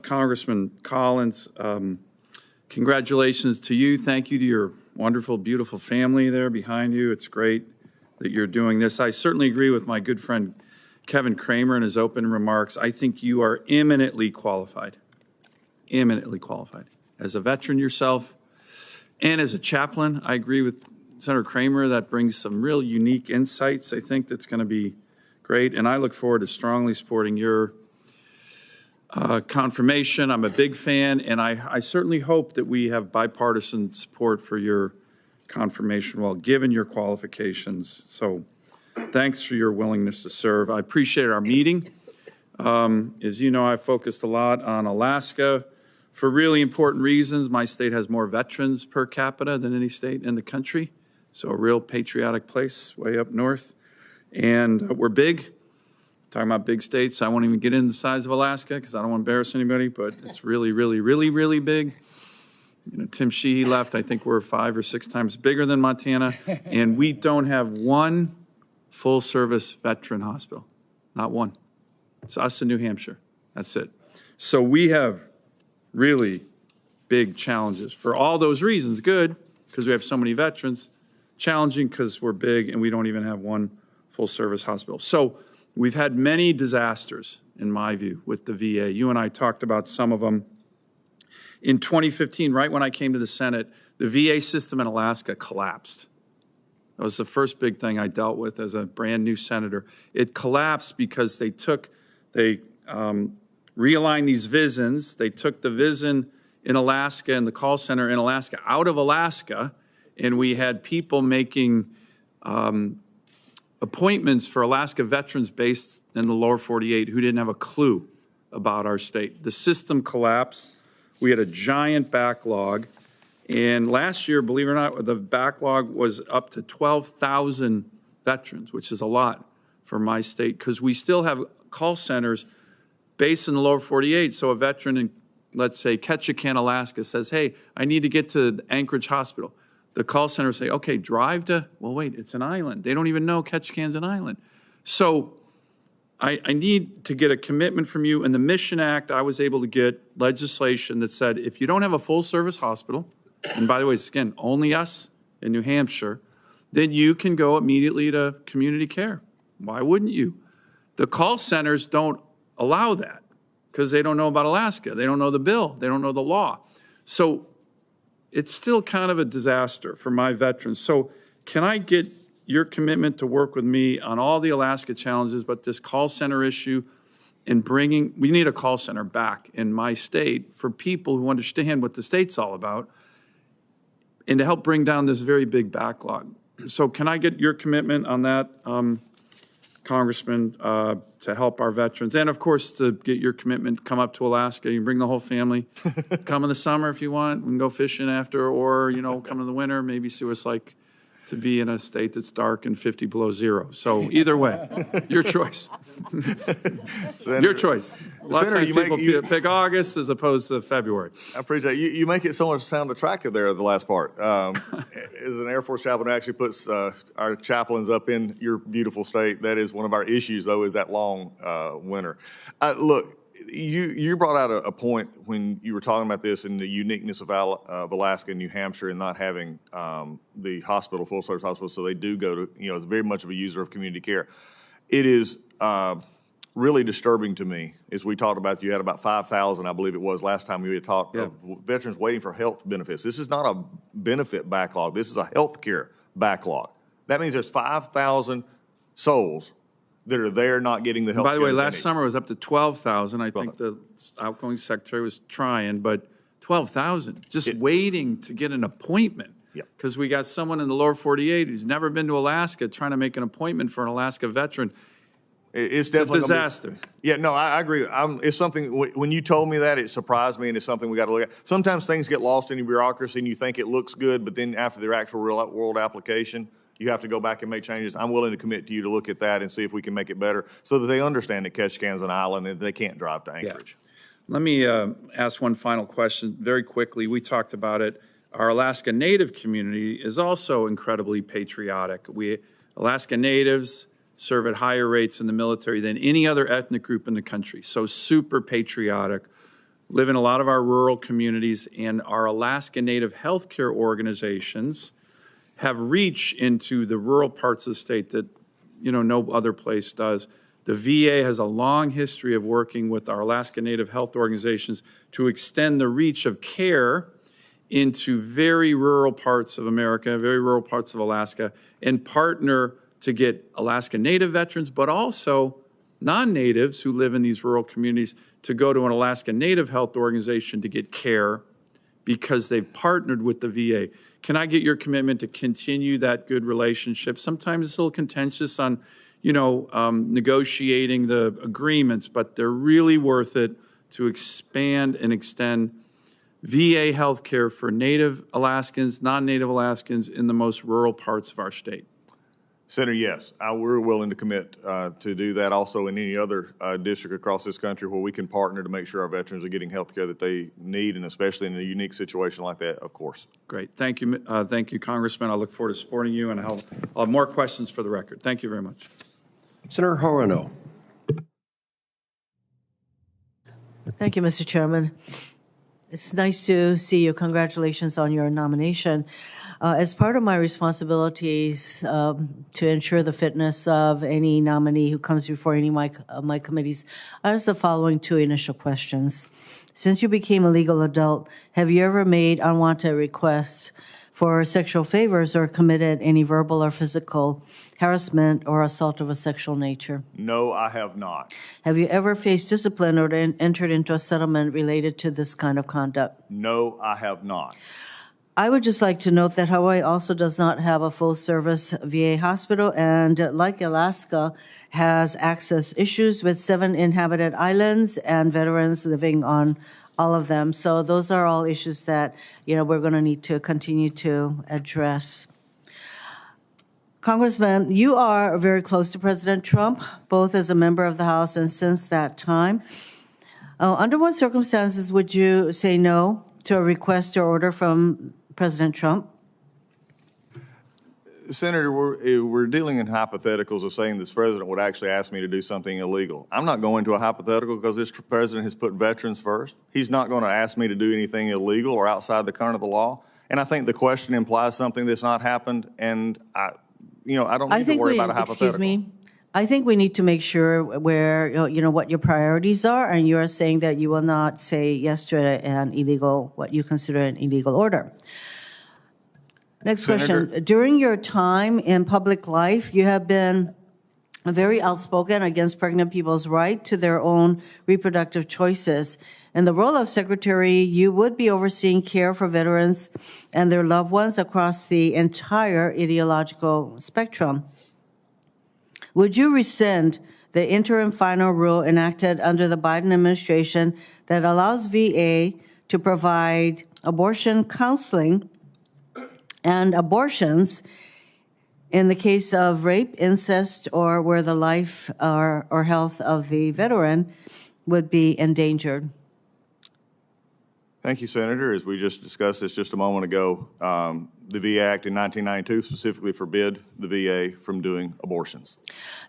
S7: Congressman Collins, congratulations to you. Thank you to your wonderful, beautiful family there behind you. It's great that you're doing this. I certainly agree with my good friend Kevin Kramer in his open remarks. I think you are eminently qualified as a veteran yourself and as a chaplain. I agree with Senator Kramer. That brings some real unique insights. I think that's going to be great, and I look forward to strongly supporting your confirmation. I'm a big fan, and I certainly hope that we have bipartisan support for your confirmation, well, given your qualifications. So thanks for your willingness to serve. I appreciate our meeting. As you know, I focused a lot on Alaska for really important reasons. My state has more veterans per capita than any state in the country. So a real patriotic place way up north. And we're big. Talking about big states, I won't even get into the size of Alaska because I don't want to embarrass anybody, but it's really, really, really, really big. You know, Tim Sheehy left. I think we're 5 or 6 times bigger than Montana. And we don't have one full-service veteran hospital. Not one. It's us in New Hampshire. That's it. So we have really big challenges. For all those reasons, good, because we have so many veterans. Challenging because we're big and we don't even have one full-service hospital. So we've had many disasters, in my view, with the VA. You and I talked about some of them. In 2015, right when I came to the Senate, the VA system in Alaska collapsed. That was the first big thing I dealt with as a brand new senator. It collapsed because they realigned these VISNs. They took the VISN in Alaska and the call center in Alaska out of Alaska, and we had people making appointments for Alaska veterans based in the lower 48 who didn't have a clue about our state. The system collapsed. We had a giant backlog. And last year, believe it or not, the backlog was up to 12,000 veterans, which is a lot for my state, because we still have call centers based in the lower 48. So a veteran in, let's say, Ketchikan, Alaska says, hey, I need to get to Anchorage Hospital. The call center say, okay, drive to, well, wait, it's an island. They don't even know Ketchikan's an island. So I need to get a commitment from you. In the Mission Act, I was able to get legislation that said if you don't have a full-service hospital, and by the way, it's, again, only us in New Hampshire, then you can go immediately to community care. Why wouldn't you? The call centers don't allow that because they don't know about Alaska. They don't know the bill. They don't know the law. So it's still kind of a disaster for my veterans. So can I get your commitment to work with me on all the Alaska challenges, but this call center issue and bringing, we need a call center back in my state for people who understand what the state's all about and to help bring down this very big backlog. So can I get your commitment on that, Congressman, to help our veterans? And of course, to get your commitment, come up to Alaska. You can bring the whole family. Come in the summer if you want. We can go fishing after, or, you know, come in the winter, maybe see what it's like to be in a state that's dark and 50 below zero. So either way, your choice. Your choice. A lot of times people pick August as opposed to February.
S4: I appreciate it. You make it so much sound attractive there, the last part. As an Air Force chaplain who actually puts our chaplains up in your beautiful state, that is one of our issues, though, is that long winter. Look, you brought out a point when you were talking about this and the uniqueness of Alaska and New Hampshire and not having the hospital, full-service hospital, so they do go to, you know, it's very much of a user of community care. It is really disturbing to me, as we talked about, you had about 5,000, I believe it was, last time we had talked, of veterans waiting for health benefits. This is not a benefit backlog. This is a health care backlog. That means there's 5,000 souls that are there not getting the health care.
S7: By the way, last summer it was up to 12,000. I think the outgoing secretary was trying, but 12,000, just waiting to get an appointment. Because we got someone in the lower 48 who's never been to Alaska trying to make an appointment for an Alaska veteran.
S4: It's definitely
S7: a disaster.
S4: Yeah, no, I agree. It's something, when you told me that, it surprised me, and it's something we got to look at. Sometimes things get lost in your bureaucracy, and you think it looks good, but then after their actual real-world application, you have to go back and make changes. I'm willing to commit to you to look at that and see if we can make it better so that they understand that Ketchikan's an island and they can't drive to Anchorage.
S7: Yeah. Let me ask one final question very quickly. We talked about it. Our Alaska Native community is also incredibly patriotic. Alaska Natives serve at higher rates in the military than any other ethnic group in the country. So super patriotic, live in a lot of our rural communities, and our Alaska Native healthcare organizations have reach into the rural parts of the state that, no other place does. The VA has a long history of working with our Alaska Native health organizations to extend the reach of care into very rural parts of America, very rural parts of Alaska, and partner to get Alaska Native veterans, but also non-natives who live in these rural communities to go to an Alaska Native health organization to get care because they've partnered with the VA. Can I get your commitment to continue that good relationship? Sometimes it's a little contentious on, negotiating the agreements, but they're really worth it to expand and extend VA health care for Native Alaskans, non-Native Alaskans in the most rural parts of our state.
S4: Senator, yes, we're willing to commit to do that also in any other district across this country where we can partner to make sure our veterans are getting health care that they need, and especially in a unique situation like that, of course.
S7: Great. Thank you, Congressman. I look forward to supporting you, and I'll have more questions for the record. Thank you very much.
S1: Senator Horano.
S8: Thank you, Mr. Chairman. It's nice to see you. Congratulations on your nomination. As part of my responsibilities to ensure the fitness of any nominee who comes before any of my committees, I ask the following two initial questions. Since you became a legal adult, have you ever made unwanted requests for sexual favors or committed any verbal or physical harassment or assault of a sexual nature?
S4: No, I have not.
S8: Have you ever faced discipline or entered into a settlement related to this kind of conduct?
S4: No, I have not.
S8: I would just like to note that Hawaii also does not have a full-service VA hospital, and like Alaska, has access issues with 7 inhabited islands and veterans living on all of them. So those are all issues that, we're going to need to continue to address. Congressman, you are very close to President Trump, both as a member of the House and since that time. Under what circumstances would you say no to a request or order from President Trump?
S4: Senator, we're dealing in hypotheticals of saying this president would actually ask me to do something illegal. I'm not going to a hypothetical because this president has put veterans first. He's not going to ask me to do anything illegal or outside the current of the law. And I think the question implies something that's not happened, and I don't need to worry about a hypothetical.
S8: Excuse me. I think we need to make sure where, what your priorities are, and you are saying that you will not say yes to an illegal, what you consider an illegal order. Next
S4: Senator,
S8: question. During your time in public life, you have been very outspoken against pregnant people's right to their own reproductive choices. In the role of secretary, you would be overseeing care for veterans and their loved ones across the entire ideological spectrum. Would you rescind the interim final rule enacted under the Biden administration that allows VA to provide abortion counseling and abortions in the case of rape, incest, or where the life or health of the veteran would be endangered?
S4: Thank you, Senator. As we just discussed this just a moment ago, the VA Act in 1992 specifically forbid the VA from doing abortions.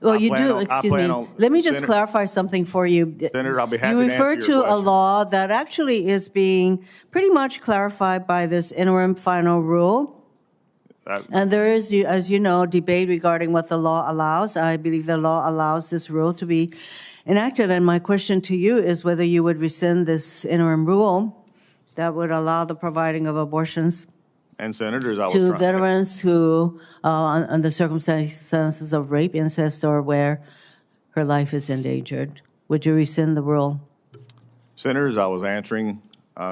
S8: Well, you do, excuse me. Let me just clarify something for you.
S4: Senator, I'll be happy
S8: to
S4: answer your
S8: question. You refer to a law that actually is being pretty much clarified by this interim final rule. And there is, as you know, debate regarding what the law allows. I believe the law allows this rule to be enacted. And my question to you is whether you would rescind this interim rule that would allow the providing of abortions
S4: and senators,
S8: to veterans who, under circumstances of rape, incest, or where her life is endangered. Would you rescind the rule?
S4: Senators, I was answering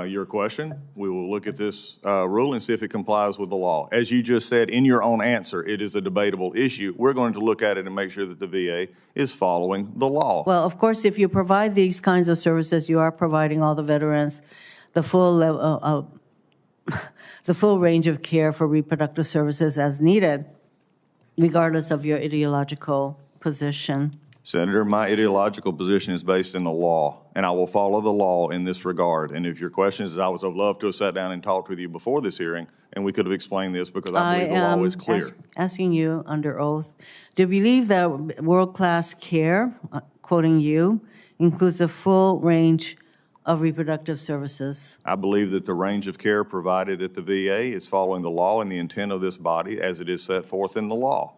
S4: your question. We will look at this rule and see if it complies with the law. As you just said in your own answer, it is a debatable issue. We're going to look at it and make sure that the VA is following the law.
S8: Well, of course, if you provide these kinds of services, you are providing all the veterans the full level the full range of care for reproductive services as needed, regardless of your ideological position.
S4: Senator, my ideological position is based in the law, and I will follow the law in this regard. And if your question is, I would have loved to have sat down and talked with you before this hearing, and we could have explained this because I believe the law is clear.
S8: Asking you under oath, do you believe that world-class care, quoting you, includes a full range of reproductive services?
S4: I believe that the range of care provided at the VA is following the law and the intent of this body as it is set forth in the law.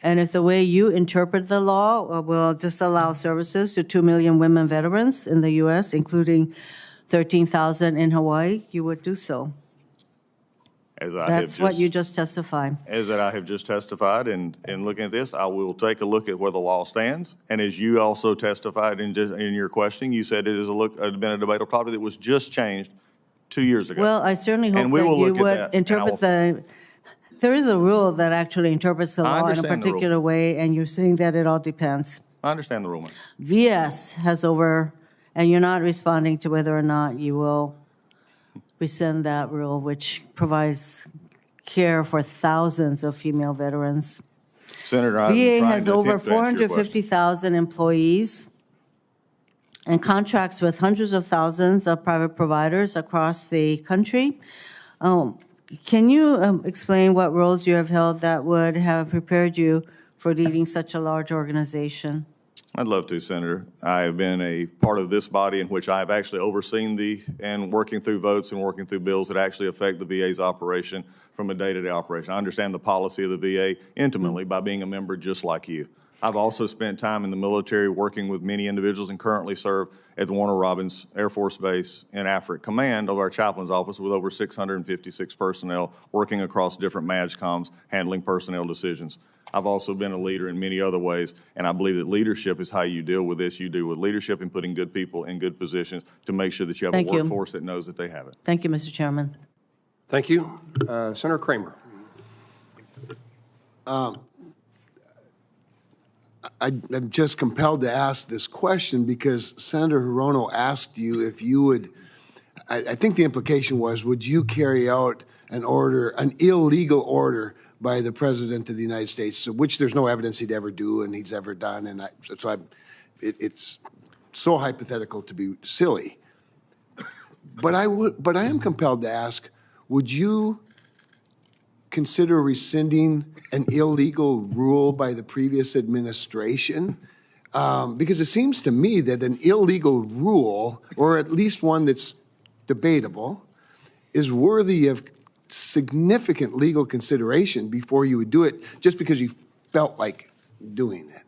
S8: And if the way you interpret the law will disallow services to 2 million women veterans in the U.S., including 13,000 in Hawaii, you would do so. That's what you just testified.
S4: As I have just testified, and looking at this, I will take a look at where the law stands. And as you also testified in your questioning, you said it has been a debatable topic that was just changed 2 years ago.
S8: Well, I certainly hope that you would interpret there is a rule that actually interprets the law in a particular way, and you're saying that it all depends.
S4: I understand the rule.
S8: VS has and you're not responding to whether or not you will rescind that rule, which provides care for thousands of female veterans.
S4: Senator, I'm
S8: VA
S4: trying
S8: has
S4: to
S8: over
S4: attempt to answer your question.
S8: 450,000 employees and contracts with hundreds of thousands of private providers across the country. Can you explain what roles you have held that would have prepared you for leading such a large organization?
S4: I'd love to, Senator. I have been a part of this body in which I have actually overseen and working through votes and working through bills that actually affect the VA's operation from a day-to-day operation. I understand the policy of the VA intimately by being a member just like you. I've also spent time in the military working with many individuals and currently serve at the Warner Robins Air Force Base in Africa Command of our chaplain's office with over 656 personnel working across different MAGCOMs, handling personnel decisions. I've also been a leader in many other ways, and I believe that leadership is how you deal with this. You deal with leadership and putting good people in good positions to make sure that you have a workforce that knows that they have it.
S8: Thank you, Mr. Chairman.
S1: Thank you. Senator Kramer.
S3: I'm just compelled to ask this question because Senator Hirono asked you if you would, I think the implication was, would you carry out an illegal order by the President of the United States, which there's no evidence he'd ever do and he's ever done, and it's so hypothetical to be silly. But I am compelled to ask, would you consider rescinding an illegal rule by the previous administration? Because it seems to me that an illegal rule, or at least one that's debatable, is worthy of significant legal consideration before you would do it just because you felt like doing it.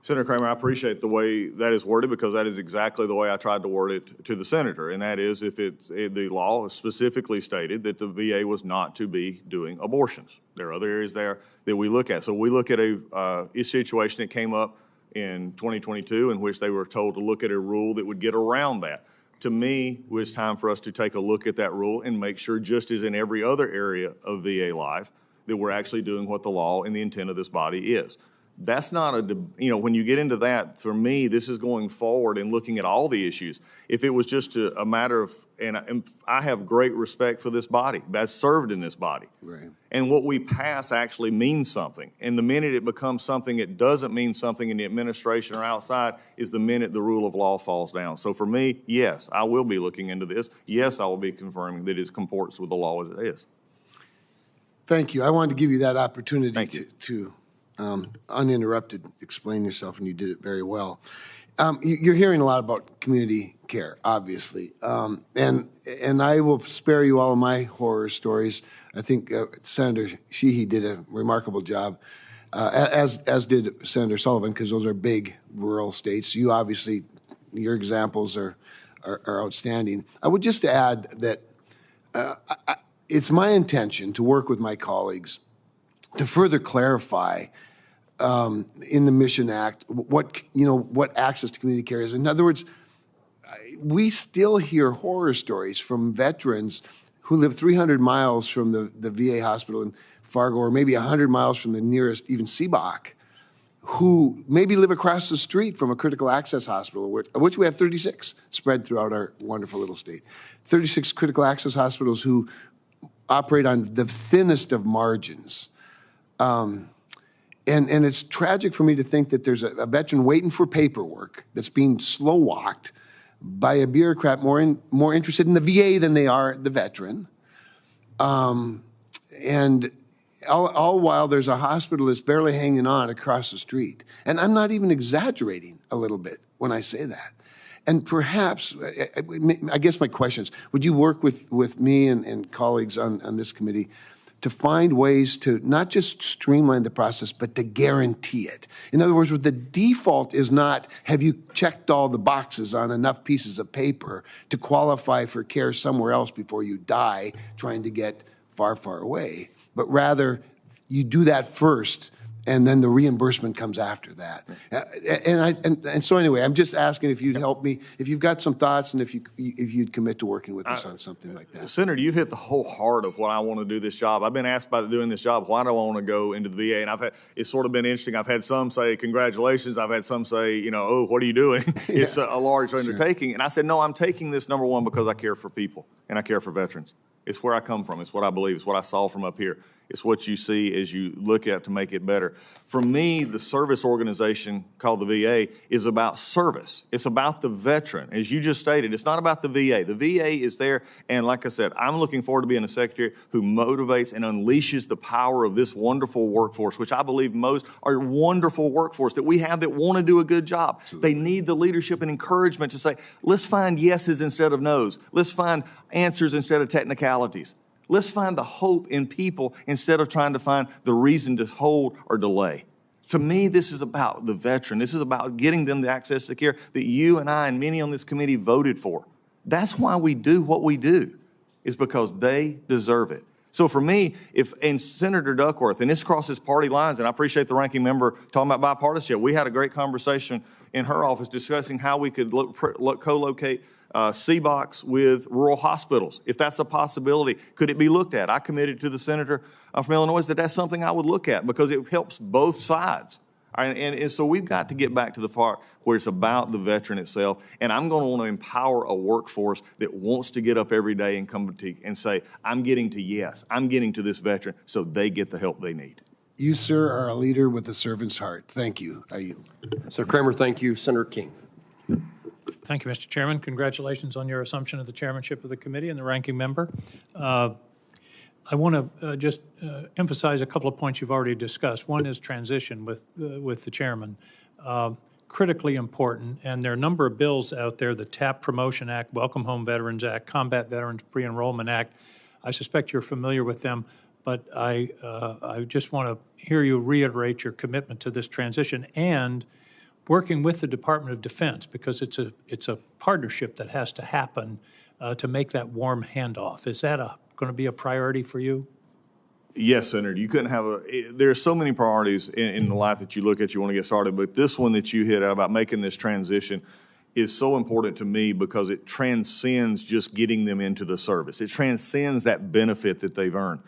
S4: Senator Kramer, I appreciate the way that is worded because that is exactly the way I tried to word it to the senator, and that is if the law specifically stated that the VA was not to be doing abortions. There are other areas there that we look at. So we look at a situation that came up in 2022 in which they were told to look at a rule that would get around that. To me, it was time for us to take a look at that rule and make sure, just as in every other area of VA life, that we're actually doing what the law and the intent of this body is. That's not when you get into that, for me, this is going forward and looking at all the issues. If it was just a matter of, and I have great respect for this body that's served in this body.
S3: Right.
S4: And what we pass actually means something. And the minute it becomes something it doesn't mean something in the administration or outside is the minute the rule of law falls down. So for me, yes, I will be looking into this. Yes, I will be confirming that it comports with the law as it is.
S3: Thank you. I wanted to give you that opportunity to uninterrupted explain yourself, and you did it very well. You're hearing a lot about community care, obviously, and I will spare you all of my horror stories. I think Senator Sheehy did a remarkable job, as did Senator Sullivan, because those are big rural states. You obviously, your examples are outstanding. I would just add that it's my intention to work with my colleagues to further clarify in the Mission Act what access to community care is. In other words, we still hear horror stories from veterans who live 300 miles from the VA hospital in Fargo, or maybe 100 miles from the nearest, even CBOC, who maybe live across the street from a critical access hospital, which we have 36 spread throughout our wonderful little state. 36 critical access hospitals who operate on the thinnest of margins. And it's tragic for me to think that there's a veteran waiting for paperwork that's being slow-walked by a bureaucrat more interested in the VA than they are the veteran. And all while there's a hospital that's barely hanging on across the street. And I'm not even exaggerating a little bit when I say that. And perhaps, I guess my question is, would you work with me and colleagues on this committee to find ways to not just streamline the process, but to guarantee it? In other words, the default is not, have you checked all the boxes on enough pieces of paper to qualify for care somewhere else before you die trying to get far, far away, but rather you do that first and then the reimbursement comes after that. And so anyway, I'm just asking if you'd help me, if you've got some thoughts and if you'd commit to working with us on something like that.
S4: Senator, you've hit the whole heart of what I want to do this job. I've been asked about doing this job, why do I want to go into the VA? And it's sort of been interesting. I've had some say, congratulations. I've had some say, oh, what are you doing? It's a large undertaking. And I said, no, I'm taking this, number one, because I care for people and I care for veterans. It's where I come from. It's what I believe. It's what I saw from up here. It's what you see as you look at to make it better. For me, the service organization called the VA is about service. It's about the veteran. As you just stated, it's not about the VA. The VA is there, and like I said, I'm looking forward to being a secretary who motivates and unleashes the power of this wonderful workforce, which I believe most are wonderful workforce that we have that want to do a good job. Absolutely. They need the leadership and encouragement to say, let's find yeses instead of nos. Let's find answers instead of technicalities. Let's find the hope in people instead of trying to find the reason to hold or delay. To me, this is about the veteran. This is about getting them the access to care that you and I and many on this committee voted for. That's why we do what we do, is because they deserve it. So for me, and Senator Duckworth, and this crosses party lines, and I appreciate the ranking member talking about bipartisanship. We had a great conversation in her office discussing how we could co-locate CBOCs with rural hospitals. If that's a possibility, could it be looked at? I committed to the senator from Illinois that that's something I would look at because it helps both sides. And so we've got to get back to the part where it's about the veteran itself. And I'm going to want to empower a workforce that wants to get up every day and come to and say, I'm getting to this veteran so they get the help they need.
S3: You, sir, are a leader with a servant's heart. Thank you.
S1: Senator Kramer, thank you. Senator King.
S9: Thank you, Mr. Chairman. Congratulations on your assumption of the chairmanship of the committee and the ranking member. I want to just emphasize a couple of points you've already discussed. One is transition with the chairman. Critically important, and there are a number of bills out there, the TAP Promotion Act, Welcome Home Veterans Act, Combat Veterans Pre-Enrollment Act. I suspect you're familiar with them, but I just want to hear you reiterate your commitment to this transition and working with the Department of Defense, because it's a partnership that has to happen to make that warm handoff. Is that going to be a priority for you?
S4: Yes, Senator. You couldn't have there are so many priorities in the life that you look at, you want to get started, but this one that you hit about making this transition is so important to me because it transcends just getting them into the service. It transcends that benefit that they've earned.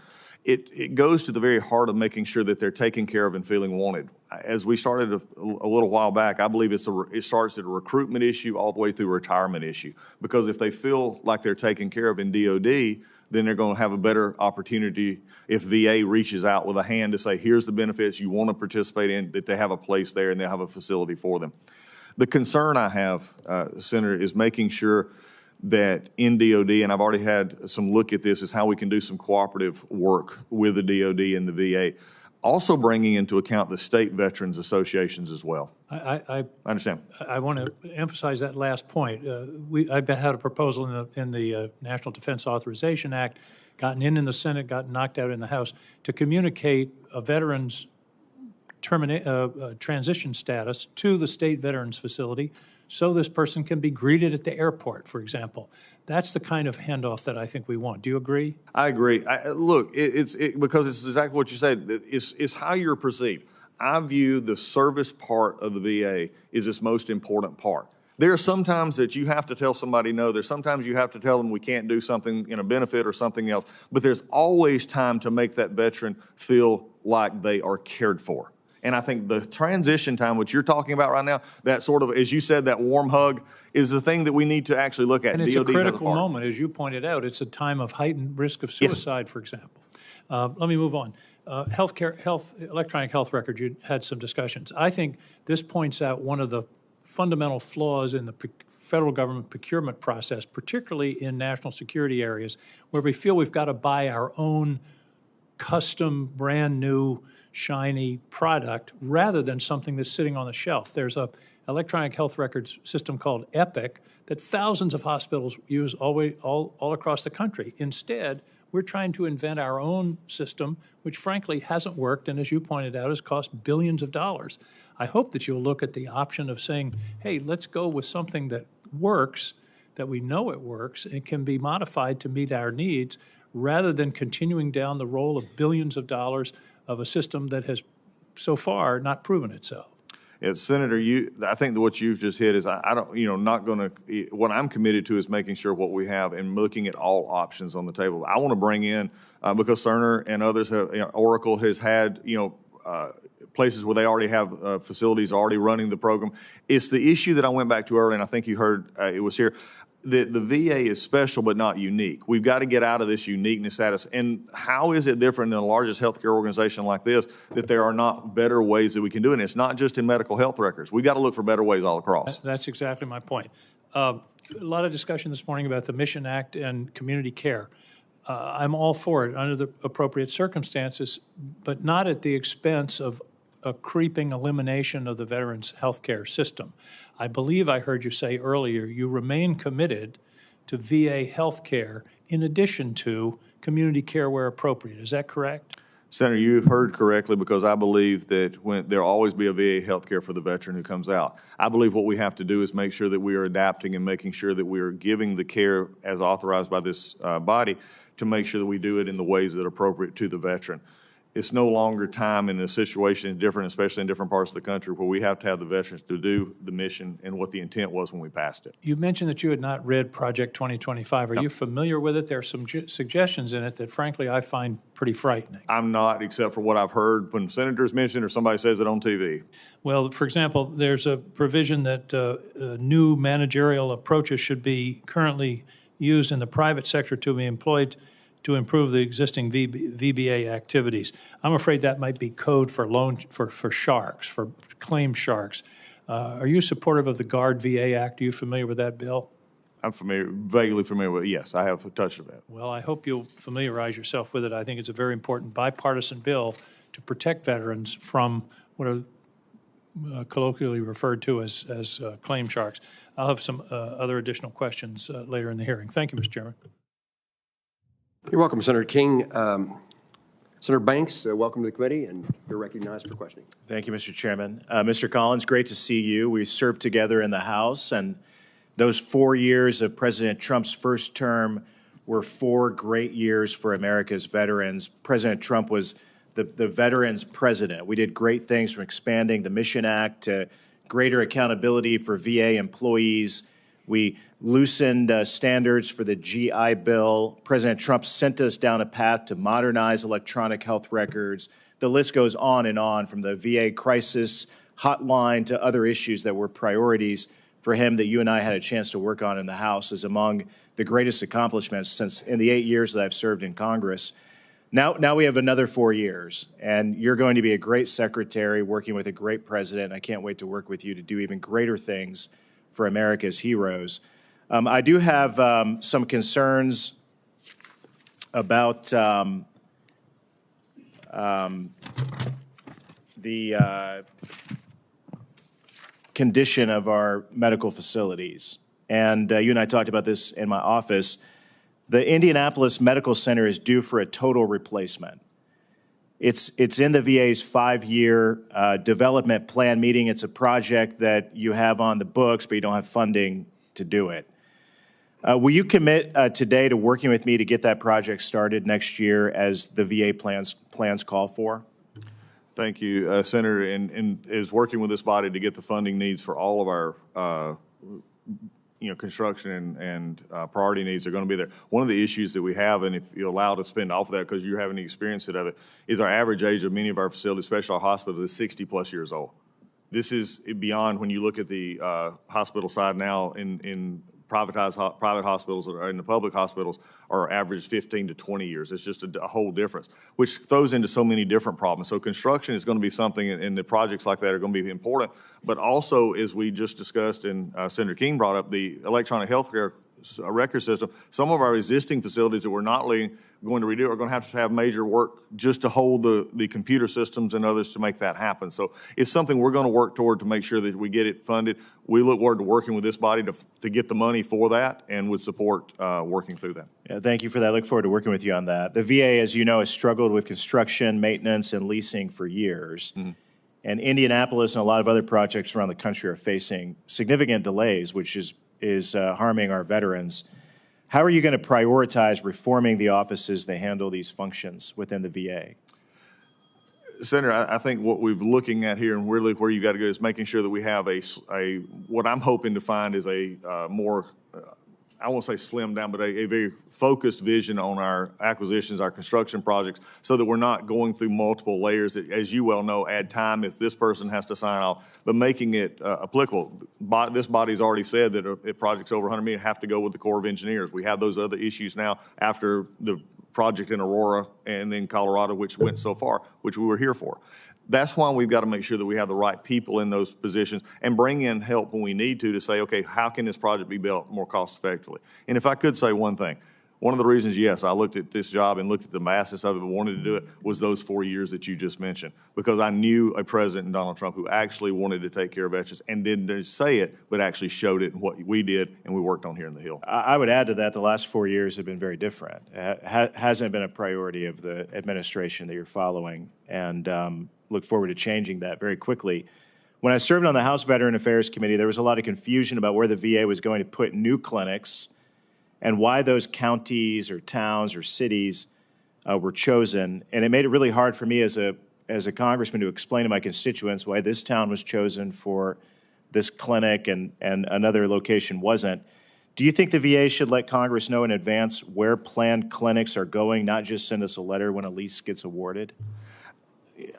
S4: It goes to the very heart of making sure that they're taken care of and feeling wanted. As we started a little while back, I believe it starts at a recruitment issue all the way through a retirement issue. Because if they feel like they're taken care of in DOD, then they're going to have a better opportunity if VA reaches out with a hand to say, here's the benefits you want to participate in, that they have a place there and they have a facility for them. The concern I have, Senator, is making sure that in DOD, and I've already had some look at this, is how we can do some cooperative work with the DOD and the VA. Also bringing into account the state veterans associations as well.
S9: I
S4: understand.
S9: I want to emphasize that last point. I've had a proposal in the National Defense Authorization Act, gotten in the Senate, got knocked out in the House, to communicate a veteran's transition status to the state veterans facility so this person can be greeted at the airport, for example. That's the kind of handoff that I think we want. Do you agree?
S4: I agree. Look, because it's exactly what you said. It's how you're perceived. I view the service part of the VA is its most important part. There are some times that you have to tell somebody no. There's sometimes you have to tell them we can't do something in a benefit or something else. But there's always time to make that veteran feel like they are cared for. And I think the transition time, which you're talking about right now, that sort of, as you said, that warm hug, is the thing that we need to actually look at.
S9: And it's a critical moment, as you pointed out. It's a time of heightened risk of suicide, for example. Let me move on. Electronic health records, you had some discussions. I think this points out one of the fundamental flaws in the federal government procurement process, particularly in national security areas, where we feel we've got to buy our own custom, brand-new, shiny product rather than something that's sitting on the shelf. There's a electronic health records system called Epic that thousands of hospitals use all across the country. Instead, we're trying to invent our own system, which frankly hasn't worked, and as you pointed out, has cost billions of dollars. I hope that you'll look at the option of saying, hey, let's go with something that works, that we know it works, and can be modified to meet our needs, rather than continuing down the road of billions of dollars of a system that has so far not proven itself.
S4: Yeah, Senator, I think that what you've just hit is I don't, not going to, what I'm committed to is making sure what we have and looking at all options on the table. I want to bring in, because Cerner and others have, Oracle has had, places where they already have facilities already running the program. It's the issue that I went back to earlier, and I think you heard it was here. The VA is special but not unique. We've got to get out of this uniqueness status. And how is it different than the largest healthcare organization like this that there are not better ways that we can do it? And it's not just in medical health records. We've got to look for better ways all across.
S9: That's exactly my point. A lot of discussion this morning about the Mission Act and community care. I'm all for it under the appropriate circumstances, but not at the expense of a creeping elimination of the veterans' health care system. I believe I heard you say earlier you remain committed to VA health care in addition to community care where appropriate. Is that correct?
S4: Senator, you've heard correctly, because I believe that there'll always be a VA health care for the veteran who comes out. I believe what we have to do is make sure that we are adapting and making sure that we are giving the care as authorized by this body to make sure that we do it in the ways that are appropriate to the veteran. It's no longer time in a situation different, especially in different parts of the country, where we have to have the veterans to do the mission and what the intent was when we passed it.
S9: You mentioned that you had not read Project 2025. Are you familiar with it? There are some suggestions in it that frankly I find pretty frightening.
S4: I'm not, except for what I've heard when senators mention or somebody says it on TV.
S9: Well, for example, there's a provision that new managerial approaches should be currently used in the private sector to be employed to improve the existing VBA activities. I'm afraid that might be code for for sharks, for claim sharks. Are you supportive of the Guard VA Act? Are you familiar with that bill?
S4: I'm vaguely familiar with it. Yes, I have touched on it.
S9: Well, I hope you'll familiarize yourself with it. I think it's a very important bipartisan bill to protect veterans from what are colloquially referred to as claim sharks. I'll have some other additional questions later in the hearing. Thank you, Mr. Chairman.
S1: You're welcome, Senator King. Senator Banks, welcome to the committee, and you're recognized for questioning.
S10: Thank you, Mr. Chairman. Mr. Collins, great to see you. We served together in the House, and those 4 years of President Trump's first term were 4 great years for America's veterans. President Trump was the veterans president. We did great things, from expanding the Mission Act to greater accountability for VA employees. We loosened standards for the GI Bill. President Trump sent us down a path to modernize electronic health records. The list goes on and on, from the VA crisis hotline to other issues that were priorities for him that you and I had a chance to work on in the House, is among the greatest accomplishments since in the 8 years that I've served in Congress. Now we have another 4 years, and you're going to be a great secretary working with a great president. I can't wait to work with you to do even greater things for America's heroes. I do have some concerns about the condition of our medical facilities. And you and I talked about this in my office. The Indianapolis Medical Center is due for a total replacement. It's in the VA's 5-year development plan meeting. It's a project that you have on the books, but you don't have funding to do it. Will you commit today to working with me to get that project started next year as the VA plans call for?
S4: Thank you, Senator, and is working with this body to get the funding needs for all of our construction and priority needs are going to be there. One of the issues that we have, and if you're allowed to spend off of that because you have any experience of it, is our average age of many of our facilities, especially our hospitals, is 60+ years old. This is beyond when you look at the hospital side now in private hospitals or in the public hospitals are average 15 to 20 years. It's just a whole difference, which throws into so many different problems. So construction is going to be something, and the projects like that are going to be important. But also, as we just discussed and Senator King brought up, the electronic healthcare record system, some of our existing facilities that we're not going to redo are going to have major work just to hold the computer systems and others to make that happen. So it's something we're going to work toward to make sure that we get it funded. We look forward to working with this body to get the money for that and would support working through that.
S10: Yeah, thank you for that. I look forward to working with you on that. The VA, as you know, has struggled with construction, maintenance, and leasing for years. Mm-hmm. And Indianapolis and a lot of other projects around the country are facing significant delays, which is harming our veterans. How are you going to prioritize reforming the offices that handle these functions within the VA?
S4: Senator, I think what we're looking at here and really where you got to go is making sure that we have what I'm hoping to find is a more, I won't say slimmed down, but a very focused vision on our acquisitions, our construction projects, so that we're not going through multiple layers that, as you well know, add time if this person has to sign off, but making it applicable. This body's already said that if projects over 100 million have to go with the Corps of Engineers. We have those other issues now after the project in Aurora and then Colorado, which went so far, which we were here for. That's why we've got to make sure that we have the right people in those positions and bring in help when we need to say, okay, how can this project be built more cost effectively? And if I could say one thing, one of the reasons, yes, I looked at this job and looked at the masses of it and wanted to do it was those 4 years that you just mentioned, because I knew a president, Donald Trump, who actually wanted to take care of veterans and didn't just say it, but actually showed it in what we did and we worked on here in the Hill.
S10: I would add to that, the last 4 years have been very different. It hasn't been a priority of the administration that you're following, and look forward to changing that very quickly. When I served on the House Veteran Affairs Committee, there was a lot of confusion about where the VA was going to put new clinics and why those counties or towns or cities were chosen. And it made it really hard for me as a congressman to explain to my constituents why this town was chosen for this clinic and another location wasn't. Do you think the VA should let Congress know in advance where planned clinics are going, not just send us a letter when a lease gets awarded?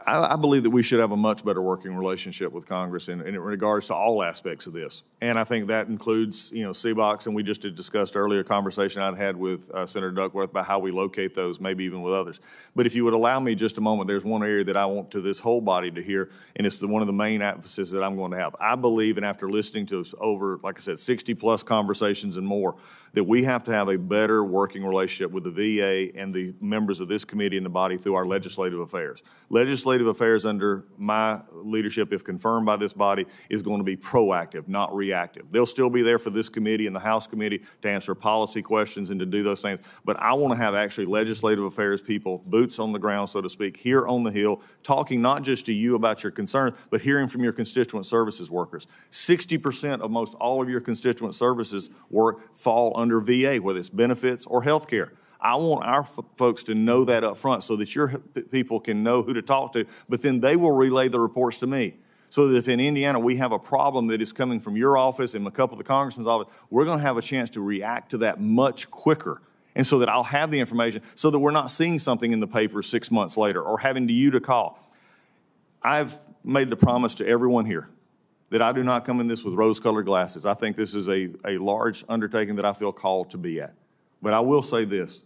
S4: I believe that we should have a much better working relationship with Congress in regards to all aspects of this. And I think that includes, CBOX, and we just discussed earlier a conversation I'd had with Senator Duckworth about how we locate those, maybe even with others. But if you would allow me just a moment, there's one area that I want to this whole body to hear, and it's one of the main emphasis that I'm going to have. I believe, and after listening to over, like I said, 60-plus conversations and more, that we have to have a better working relationship with the VA and the members of this committee and the body through our legislative affairs. Legislative affairs under my leadership, if confirmed by this body, is going to be proactive, not reactive. They'll still be there for this committee and the House committee to answer policy questions and to do those things. But I want to have actually legislative affairs people, boots on the ground, so to speak, here on the Hill, talking not just to you about your concerns, but hearing from your constituent services workers. 60% of most all of your constituent services work fall under VA, whether it's benefits or health care. I want our folks to know that up front so that your people can know who to talk to, but then they will relay the reports to me. So that if in Indiana we have a problem that is coming from your office and a couple of the congressman's office, we're going to have a chance to react to that much quicker. And so that I'll have the information so that we're not seeing something in the paper 6 months later or having you to call. I've made the promise to everyone here that I do not come in this with rose-colored glasses. I think this is a large undertaking that I feel called to be at. But I will say this,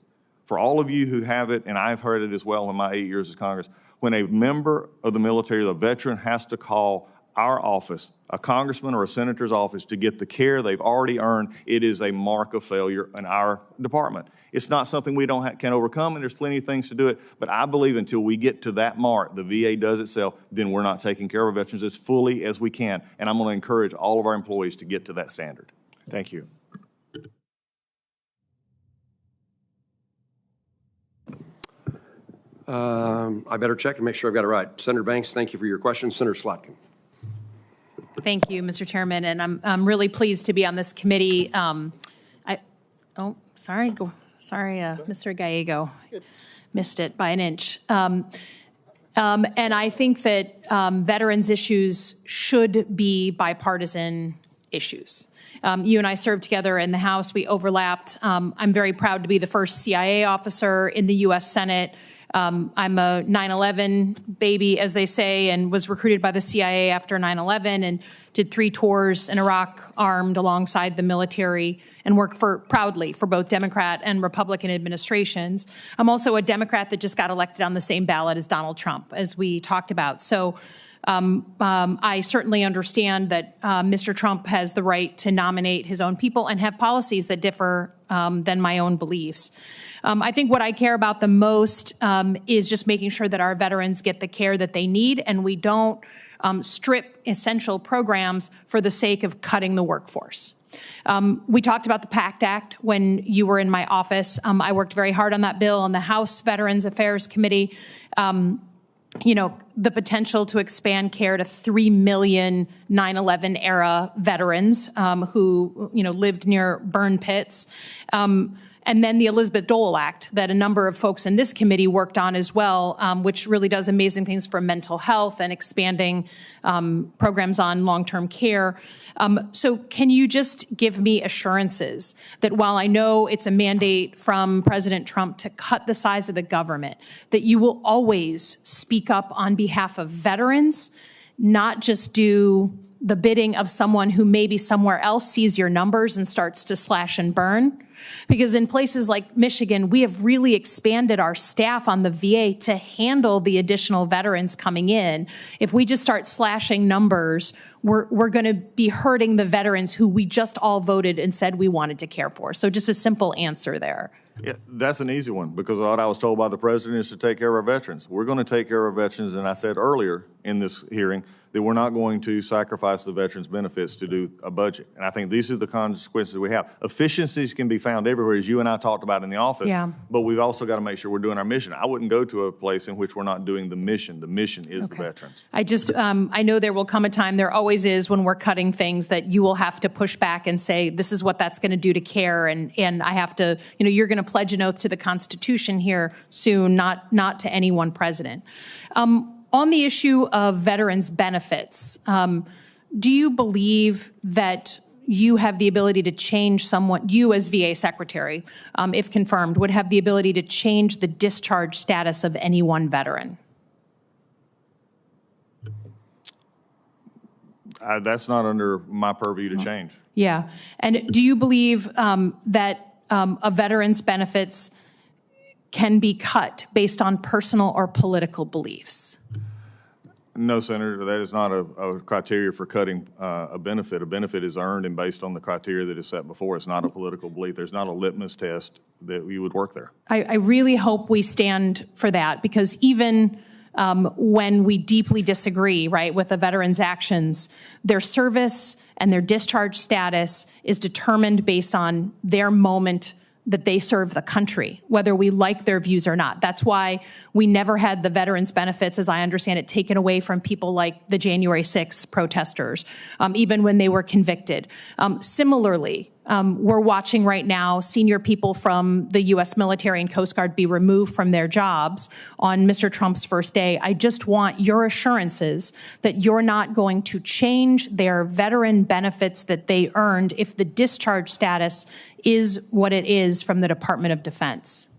S4: for all of you who have it, and I've heard it as well in my 8 years as Congress, when a member of the military, the veteran, has to call our office, a congressman or a senator's office, to get the care they've already earned, it is a mark of failure in our department. It's not something we can overcome, and there's plenty of things to do it, but I believe until we get to that mark, the VA does itself, then we're not taking care of our veterans as fully as we can, and I'm going to encourage all of our employees to get to that standard.
S10: Thank you.
S1: I better check and make sure I've got it right. Senator Banks, thank you for your question. Senator Slotkin.
S11: Thank you, Mr. Chairman, and I'm really pleased to be on this committee. Mr. Gallego, missed it by an inch. And I think that veterans issues should be bipartisan issues. You and I served together in the House. We overlapped. I'm very proud to be the first CIA officer in the U.S. Senate. I'm a 9/11 baby, as they say, and was recruited by the CIA after 9/11 and did 3 tours in Iraq armed alongside the military and worked proudly for both Democrat and Republican administrations. I'm also a Democrat that just got elected on the same ballot as Donald Trump, as we talked about. So I certainly understand that Mr. Trump has the right to nominate his own people and have policies that differ than my own beliefs. I think what I care about the most is just making sure that our veterans get the care that they need and we don't strip essential programs for the sake of cutting the workforce. We talked about the PACT Act when you were in my office. I worked very hard on that bill on the House Veterans Affairs Committee. You know, the potential to expand care to 3 million 9/11 era veterans who, you know, lived near burn pits. And then the Elizabeth Dole Act that a number of folks in this committee worked on as well, which really does amazing things for mental health and expanding programs on long-term care. So can you just give me assurances that while I know it's a mandate from President Trump to cut the size of the government, that you will always speak up on behalf of veterans, not just do the bidding of someone who maybe somewhere else sees your numbers and starts to slash and burn? Because in places like Michigan, we have really expanded our staff on the VA to handle the additional veterans coming in. If we just start slashing numbers, we're going to be hurting the veterans who we just all voted and said we wanted to care for. So just a simple answer there.
S4: Yeah, that's an easy one, because what I was told by the president is to take care of our veterans. We're going to take care of our veterans, and I said earlier in this hearing that we're not going to sacrifice the veterans' benefits to do a budget. And I think these are the consequences we have. Efficiencies can be found everywhere, as you and I talked about in the office, but we've also got to make sure we're doing our mission. I wouldn't go to a place in which we're not doing the mission. The mission is the veterans.
S11: I just, I know there will come a time, there always is when we're cutting things, that you will have to push back and say, this is what that's going to do to care. And I have to, you know, you're going to pledge an oath to the Constitution here soon, not to any one president. On the issue of veterans' benefits, do you believe that you have the ability to change someone, you as VA Secretary, if confirmed, would have the ability to change the discharge status of any one veteran?
S4: That's not under my purview to change.
S11: Yeah. And do you believe that a veteran's benefits can be cut based on personal or political beliefs?
S4: No, Senator, that is not a criteria for cutting a benefit. A benefit is earned and based on the criteria that is set before. It's not a political belief. There's not a litmus test that you would work there.
S11: I really hope we stand for that, because even when we deeply disagree, right, with a veteran's actions, their service and their discharge status is determined based on their moment that they serve the country, whether we like their views or not. That's why we never had the veterans' benefits, as I understand it, taken away from people like the January 6th protesters, even when they were convicted. Similarly, we're watching right now senior people from the U.S. military and Coast Guard be removed from their jobs on Mr. Trump's first day. I just want your assurances that you're not going to change their veteran benefits that they earned if the discharge status is what it is from the Department of Defense.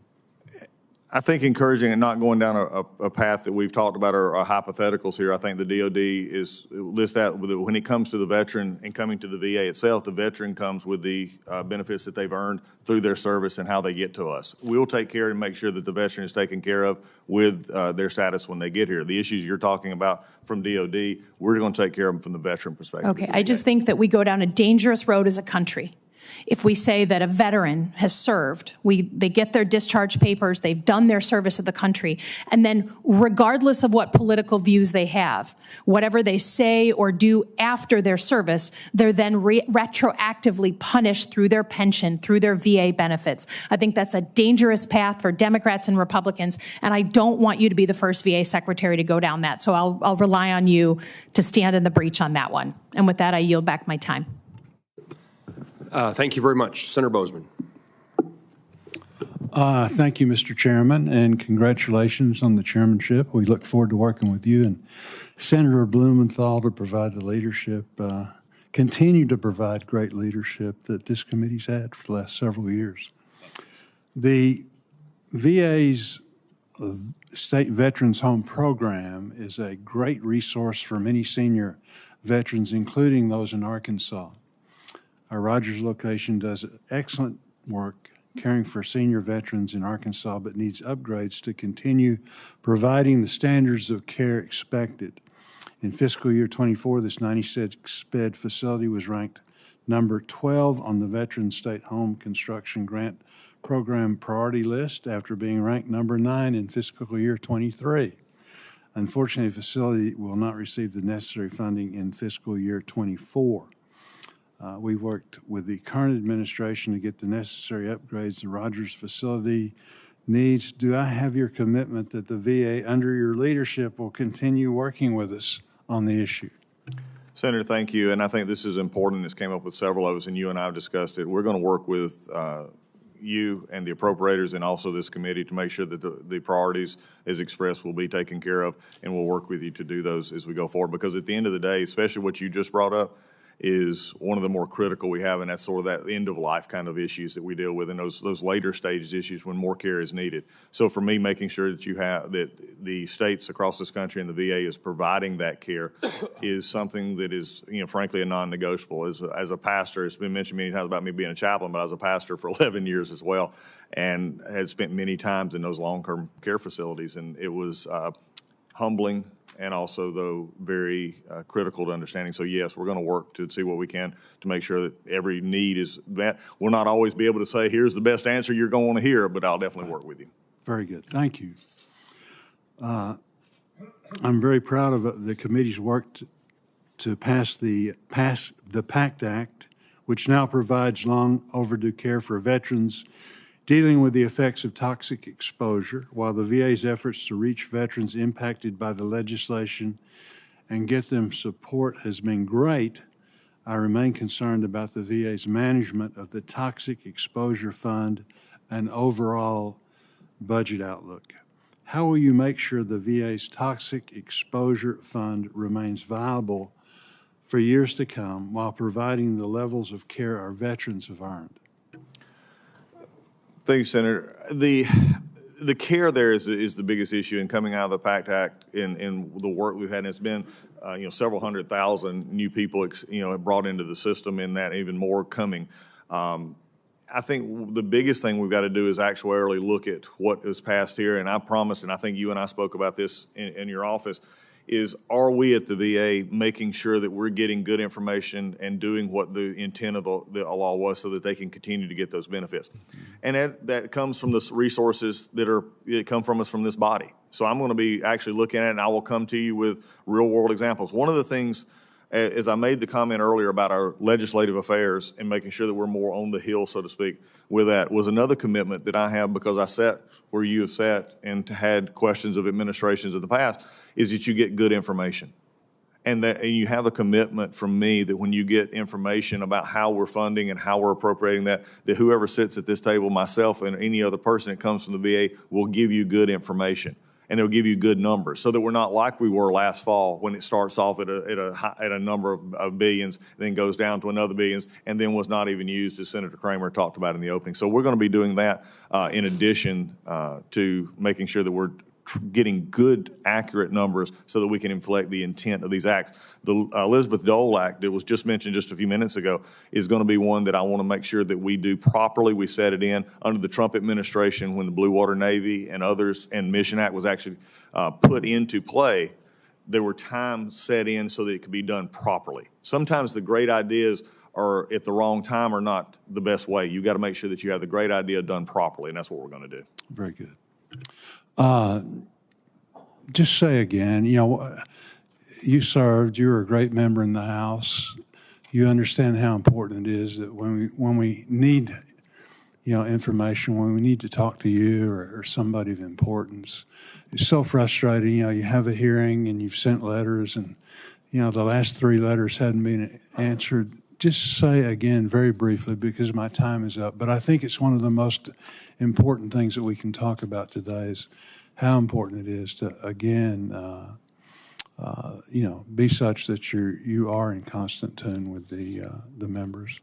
S4: I think encouraging and not going down a path that we've talked about are hypotheticals here. I think the DOD is list out when it comes to the veteran and coming to the VA itself, the veteran comes with the benefits that they've earned through their service and how they get to us. We'll take care and make sure that the veteran is taken care of with their status when they get here. The issues you're talking about from DOD, we're going to take care of them from the veteran perspective.
S11: Okay, I just think that we go down a dangerous road as a country if we say that a veteran has served, they get their discharge papers, they've done their service of the country, and then regardless of what political views they have, whatever they say or do after their service, they're then retroactively punished through their pension, through their VA benefits. I think that's a dangerous path for Democrats and Republicans, and I don't want you to be the first VA secretary to go down that, so I'll rely on you to stand in the breach on that one. And with that, I yield back my time.
S1: Thank you very much. Senator Bozeman.
S12: Thank you, Mr. Chairman, and congratulations on the chairmanship. We look forward to working with you and Senator Blumenthal to provide the leadership, continue to provide great leadership that this committee's had for the last several years. The VA's the State Veterans Home Program is a great resource for many senior veterans, including those in Arkansas. Our Rogers location does excellent work caring for senior veterans in Arkansas, but needs upgrades to continue providing the standards of care expected. In fiscal year 24, this 96-bed facility was ranked number 12 on the Veterans State Home Construction Grant Program priority list after being ranked number 9 in fiscal year 23. Unfortunately, the facility will not receive the necessary funding in fiscal year 24. We've worked with the current administration to get the necessary upgrades the Rogers facility needs. Do I have your commitment that the VA, under your leadership, will continue working with us on the issue?
S4: Senator, thank you. And I think this is important. This came up with several of us, and you and I have discussed it. We're going to work with you and the appropriators and also this committee to make sure that the priorities as expressed will be taken care of, and we'll work with you to do those as we go forward. Because at the end of the day, especially what you just brought up, is one of the more critical we have, and that's sort of that end of life kind of issues that we deal with, and those later stages issues when more care is needed. So for me, making sure that that the states across this country and the VA is providing that care is something that is, frankly, a non-negotiable. As a pastor, it's been mentioned many times about me being a chaplain, but I was a pastor for 11 years as well, and had spent many times in those long-term care facilities, and it was humbling, and also, though, very critical to understanding. So, yes, we're going to work to see what we can to make sure that every need is met. We'll not always be able to say, here's the best answer you're going to want to hear, but I'll definitely work with you.
S12: Very good. Thank you. I'm very proud of the committee's work to pass the PACT Act, which now provides long overdue care for veterans dealing with the effects of toxic exposure, while the VA's efforts to reach veterans impacted by the legislation and get them support has been great. I remain concerned about the VA's management of the Toxic Exposure Fund and overall budget outlook. How will you make sure the VA's Toxic Exposure Fund remains viable for years to come while providing the levels of care our veterans have earned?
S4: Thank you, Senator. The care there is the biggest issue in coming out of the PACT Act in the work we've had. And it's been several 100,000 new people brought into the system, and that even more coming. I think the biggest thing we've got to do is actuarially look at what is passed here. And I promised, and I think you and I spoke about this in your office, is are we at the VA making sure that we're getting good information and doing what the intent of the law was so that they can continue to get those benefits? And that comes from the resources that come from us from this body. So I'm going to be actually looking at it, and I will come to you with real-world examples. One of the things, as I made the comment earlier about our legislative affairs and making sure that we're more on the hill, so to speak, with that, was another commitment that I have because I sat where you have sat and had questions of administrations in the past, is that you get good information. And you have a commitment from me that when you get information about how we're funding and how we're appropriating that whoever sits at this table, myself and any other person that comes from the VA, will give you good information. And they'll give you good numbers so that we're not like we were last fall when it starts off at a number of billions, then goes down to another billions, and then was not even used, as Senator Kramer talked about in the opening. So we're going to be doing that in addition to making sure that we're getting good, accurate numbers so that we can inflect the intent of these acts. The Elizabeth Dole Act that was just mentioned just a few minutes ago is going to be one that I want to make sure that we do properly. We set it in under the Trump administration when the Blue Water Navy and others and Mission Act was actually put into play. There were times set in so that it could be done properly. Sometimes the great ideas are at the wrong time or not the best way. You've got to make sure that you have the great idea done properly, and that's what we're going to do.
S12: Very good. Just say again, you served, you were a great member in the House. You understand how important it is that when we need, information, when we need to talk to you or somebody of importance, it's so frustrating. You have a hearing and you've sent letters and, the last 3 letters hadn't been answered. Just say again very briefly, because my time is up, but I think it's one of the most important things that we can talk about today is how important it is to, again, be such that you are in constant tune with the members.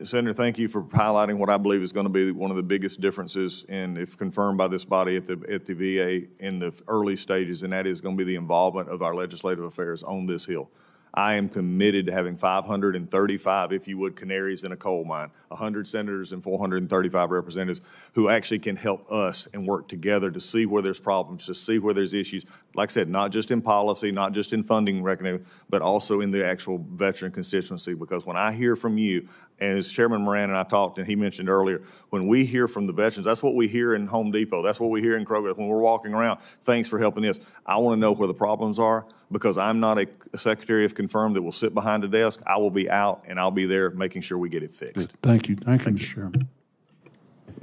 S4: Senator, thank you for highlighting what I believe is going to be one of the biggest differences, and if confirmed by this body at the VA in the early stages, and that is going to be the involvement of our legislative affairs on this Hill. I am committed to having 535, if you would, canaries in a coal mine, 100 senators and 435 representatives who actually can help us and work together to see where there's problems, to see where there's issues. Like I said, not just in policy, not just in funding recognition, but also in the actual veteran constituency. Because when I hear from you, and as Chairman Moran and I talked, and he mentioned earlier, when we hear from the veterans, that's what we hear in Home Depot. That's what we hear in Kroger. When we're walking around, thanks for helping us. I want to know where the problems are, because I'm not a secretary, if confirmed, that will sit behind a desk. I will be out, and I'll be there making sure we get it fixed.
S12: Thank you. Thank you, Mr. Chairman.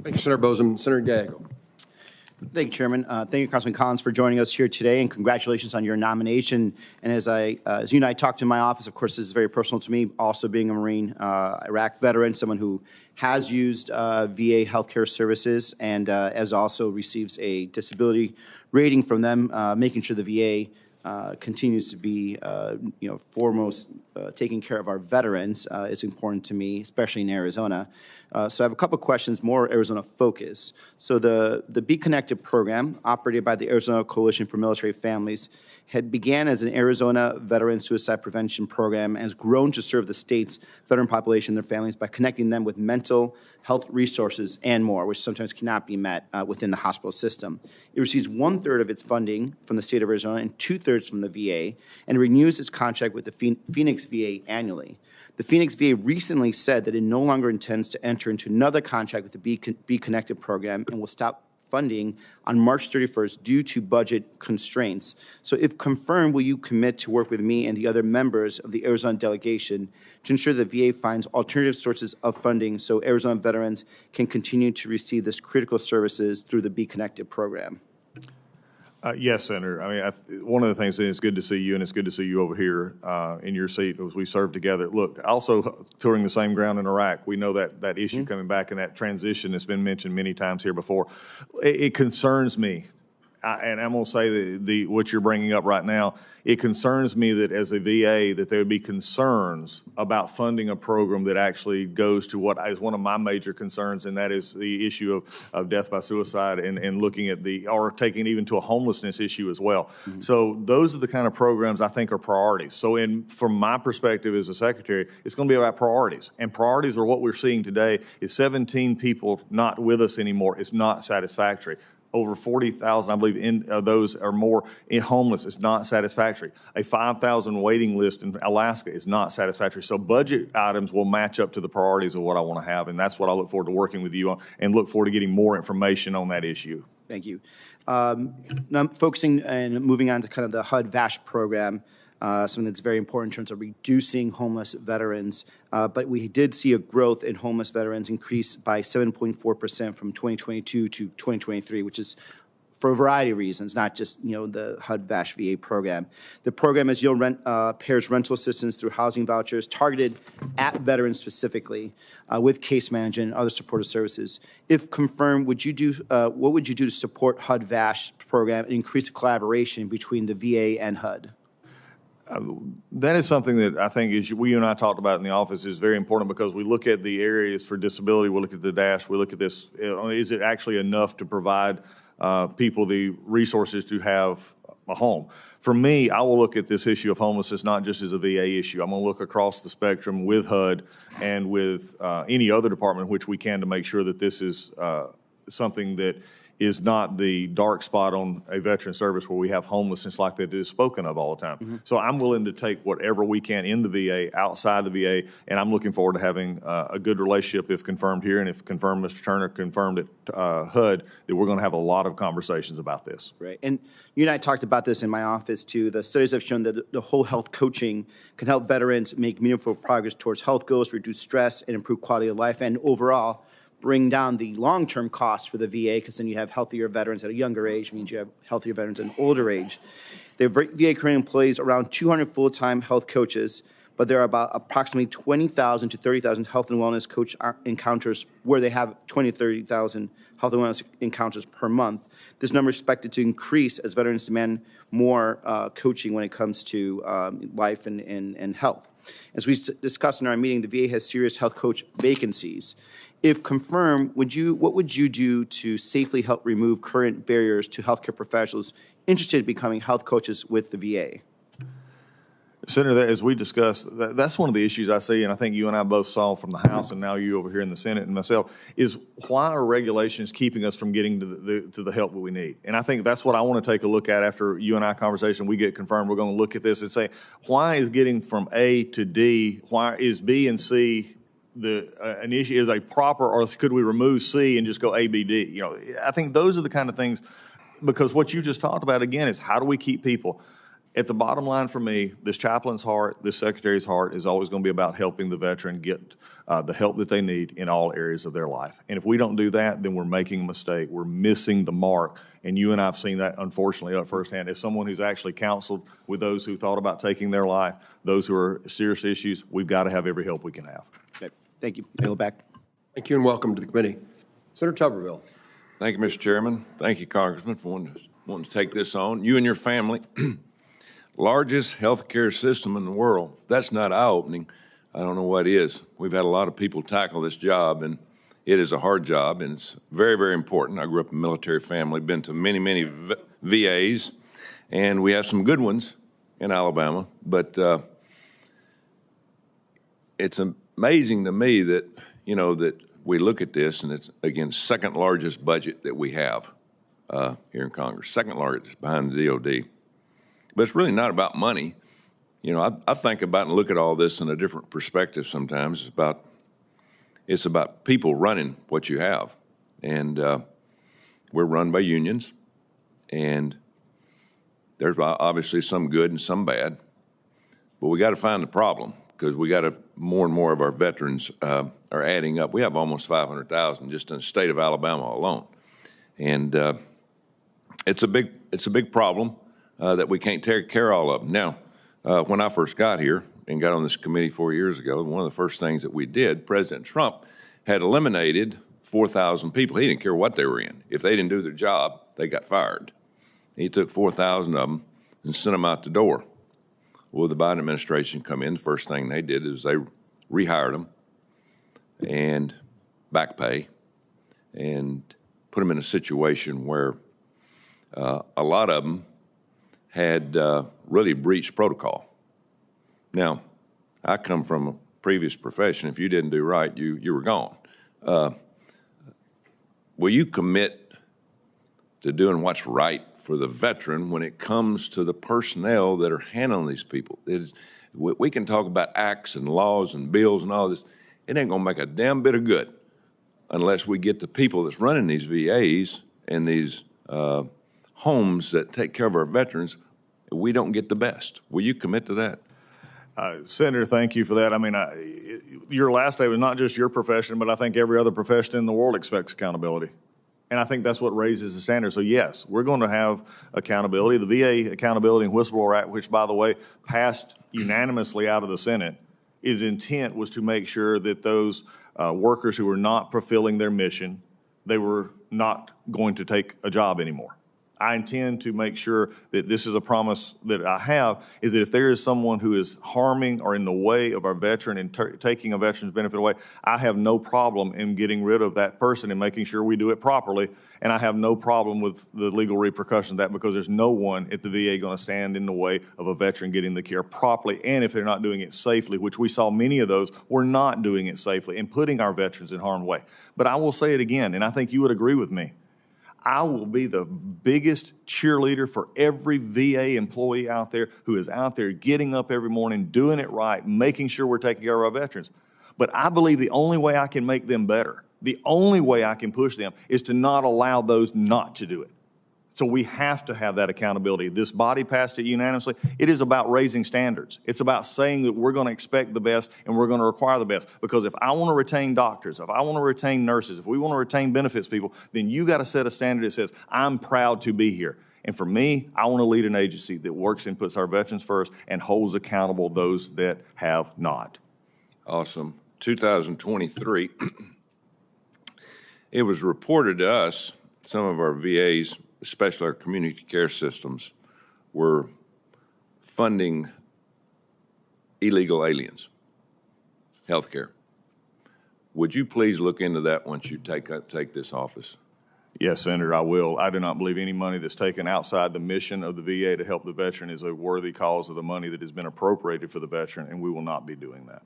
S1: Thank you, Senator Bosom. Senator Gallego.
S13: Thank you, Chairman. Thank you, Congressman Collins, for joining us here today, and congratulations on your nomination. And as you and I talked in my office, of course, this is very personal to me, also being a Marine, Iraq veteran, someone who has used VA healthcare services and as also receives a disability rating from them, making sure the VA continues to be, foremost taking care of our veterans is important to me, especially in Arizona. So I have a couple of questions, more Arizona focus. So the Be Connected program, operated by the Arizona Coalition for Military Families, had began as an Arizona veteran suicide prevention program and has grown to serve the state's veteran population and their families by connecting them with mental health resources and more, which sometimes cannot be met within the hospital system. It receives 1/3 of its funding from the state of Arizona and 2/3 from the VA, and renews its contract with the Phoenix VA annually. The Phoenix VA recently said that it no longer intends to enter into another contract with the Be Connected program and will stop funding on March 31st due to budget constraints. So if confirmed, will you commit to work with me and the other members of the Arizona delegation to ensure the VA finds alternative sources of funding so Arizona veterans can continue to receive this critical services through the Be Connected program?
S4: Yes, Senator. I mean, one of the things, and it's good to see you, and it's good to see you over here in your seat as we serve together. Look, also touring the same ground in Iraq, we know that issue coming back and that transition that's been mentioned many times here before. It concerns me. And I'm going to say what you're bringing up right now, it concerns me that as a VA that there would be concerns about funding a program that actually goes to what is one of my major concerns, and that is the issue of death by suicide and looking at or taking it even to a homelessness issue as well. Mm-hmm. So those are the kind of programs I think are priorities. So from my perspective as a secretary, it's going to be about priorities. And priorities are what we're seeing today is 17 people not with us anymore. It's not satisfactory. Over 40,000, I believe, those are more homeless. It's not satisfactory. A 5,000 waiting list in Alaska is not satisfactory. So budget items will match up to the priorities of what I want to have, and that's what I look forward to working with you on, and look forward to getting more information on that issue.
S13: Thank you. Now I'm focusing and moving on to kind of the HUD-VASH program. Something that's very important in terms of reducing homeless veterans. But we did see a growth in homeless veterans increase by 7.4% from 2022 to 2023, which is for a variety of reasons, not just the HUD-VASH VA program. The program, as you'll pairs rental assistance through housing vouchers targeted at veterans specifically with case management and other supportive services. If confirmed, what would you do to support HUD-VASH program and increase the collaboration between the VA and HUD?
S4: That is something that I think you and I talked about in the office is very important, because we look at the areas for disability, we look at the DASH, we look at this, is it actually enough to provide people the resources to have a home? For me, I will look at this issue of homelessness not just as a VA issue. I'm going to look across the spectrum with HUD and with any other department which we can to make sure that this is something that is not the dark spot on a veteran service where we have homelessness like that is spoken of all the time. Mm-hmm. So I'm willing to take whatever we can in the VA, outside the VA, and I'm looking forward to having a good relationship if confirmed here, and if confirmed, Mr. Turner confirmed at HUD, that we're going to have a lot of conversations about this.
S13: Right, and you and I talked about this in my office too. The studies have shown that the whole health coaching can help veterans make meaningful progress towards health goals, reduce stress, and improve quality of life, and overall, bring down the long-term costs for the VA, because then you have healthier veterans at a younger age, means you have healthier veterans at an older age. The VA currently employs around 200 full-time health coaches, but there are about approximately 20,000 to 30,000 health and wellness coach encounters where they have 20 to 30,000 health and wellness encounters per month. This number is expected to increase as veterans demand more coaching when it comes to life and health. As we discussed in our meeting, the VA has serious health coach vacancies. If confirmed, what would you do to safely help remove current barriers to healthcare professionals interested in becoming health coaches with the VA?
S4: Senator, as we discussed, that's one of the issues I see, and I think you and I both saw from the House, and now you over here in the Senate and myself, is why are regulations keeping us from getting to the help that we need? And I think that's what I want to take a look at after you and I conversation. We get confirmed. We're going to look at this and say, why is getting from A to D? Why is B and C an issue? Is a proper, or could we remove C and just go A, B, D? You know, I think those are the kind of things, because what you just talked about again is how do we keep people. At the bottom line for me, this chaplain's heart, this secretary's heart is always going to be about helping the veteran get the help that they need in all areas of their life. And if we don't do that, then we're making a mistake. We're missing the mark. And you and I have seen that, unfortunately, up firsthand. As someone who's actually counseled with those who thought about taking their life, those who are serious issues, we've got to have every help we can have.
S13: Okay. Thank you. I go back.
S1: Thank you and welcome to the committee. Senator Tuberville.
S14: Thank you, Mr. Chairman. Thank you, Congressman, for wanting to take this on. You and your family. Largest healthcare system in the world. If that's not eye-opening, I don't know what is. We've had a lot of people tackle this job, and it is a hard job, and it's very, very important. I grew up in a military family, been to many, many VAs, and we have some good ones in Alabama, but it's amazing to me that, you know, that we look at this, and it's, again, second largest budget that we have here in Congress, second largest behind the DOD. But it's really not about money. You know, I think about and look at all this in a different perspective sometimes. It's about people running what you have. And we're run by unions, and there's obviously some good and some bad. But we got to find the problem, because we got to, more and more of our veterans are adding up. We have almost 500,000 just in the state of Alabama alone. And it's a big problem. That we can't take care of all of them. Now, when I first got here and got on this committee 4 years ago, one of the first things that we did, President Trump had eliminated 4,000 people. He didn't care what they were in. If they didn't do their job, they got fired. He took 4,000 of them and sent them out the door. Well, the Biden administration come in, the first thing they did is they rehired them and back pay and put them in a situation where a lot of them had really breached protocol. Now, I come from a previous profession. If you didn't do right, you were gone. Will you commit to doing what's right for the veteran when it comes to the personnel that are handling these people? We can talk about acts and laws and bills and all this. It ain't gonna make a damn bit of good unless we get the people that's running these VAs and these homes that take care of our veterans. We don't get the best. Will you commit to that?
S4: Senator, thank you for that. I mean, your last day was not just your profession, but I think every other profession in the world expects accountability. And I think that's what raises the standard. So yes, we're going to have accountability. The VA Accountability and Whistleblower Act, which by the way, passed unanimously out of the Senate, its intent was to make sure that those workers who were not fulfilling their mission, they were not going to take a job anymore. I intend to make sure that this is a promise that I have, is that if there is someone who is harming or in the way of our veteran and taking a veteran's benefit away, I have no problem in getting rid of that person and making sure we do it properly. And I have no problem with the legal repercussions of that, because there's no one at the VA going to stand in the way of a veteran getting the care properly. And if they're not doing it safely, which we saw many of those were not doing it safely and putting our veterans in harm's way. But I will say it again, and I think you would agree with me. I will be the biggest cheerleader for every VA employee out there who is out there getting up every morning, doing it right, making sure we're taking care of our veterans. But I believe the only way I can make them better, the only way I can push them, is to not allow those not to do it. So we have to have that accountability. This body passed it unanimously. It is about raising standards. It's about saying that we're going to expect the best and we're going to require the best. Because if I want to retain doctors, if I want to retain nurses, if we want to retain benefits people, then you got to set a standard that says, I'm proud to be here. And for me, I want to lead an agency that works and puts our veterans first and holds accountable those that have not.
S14: Awesome. 2023, it was reported to us, some of our VAs, especially our community care systems, were funding illegal aliens, healthcare. Would you please look into that once you take this office?
S4: Yes, Senator, I will. I do not believe any money that's taken outside the mission of the VA to help the veteran is a worthy cause of the money that has been appropriated for the veteran, and we will not be doing that.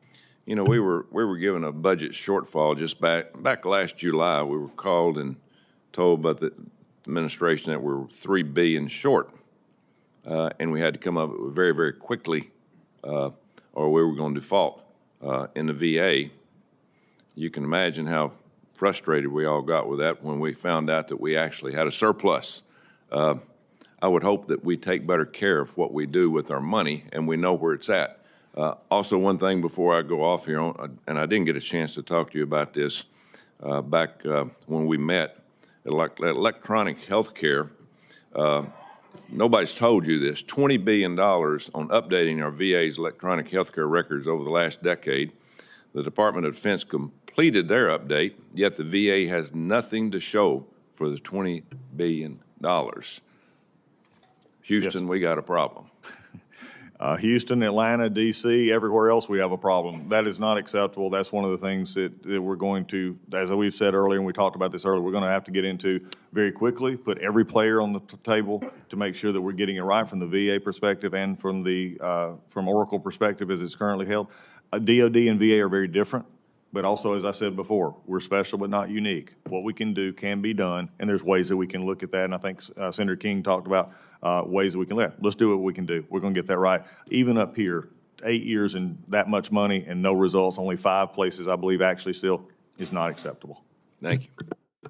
S14: You know, we were given a budget shortfall just back last July. We were called and told by the administration that we're $3 billion short, and we had to come up very, very quickly, or we were going to default in the VA. You can imagine how frustrated we all got with that when we found out that we actually had a surplus. I would hope that we take better care of what we do with our money and we know where it's at. Also, one thing before I go off here, and I didn't get a chance to talk to you about this back when we met, electronic health care. Nobody's told you this, $20 billion on updating our VA's electronic health care records over the last decade. The Department of Defense completed their update, yet the VA has nothing to show for the $20 billion. Houston, yes. We got a problem.
S4: Houston, Atlanta, D.C., everywhere else we have a problem. That is not acceptable. That's one of the things that we're going to, as we've said earlier, and we talked about this earlier, we're going to have to get into very quickly, put every player on the table to make sure that we're getting it right from the VA perspective and from the from Oracle perspective as it's currently held. DOD and VA are very different, but also, as I said before, we're special but not unique. What we can do can be done, and there's ways that we can look at that, and I think Senator King talked about ways that we can let's do what we can do. We're going to get that right. Even up here, 8 years and that much money and no results, only 5 places, I believe, actually still is not acceptable.
S14: Thank you.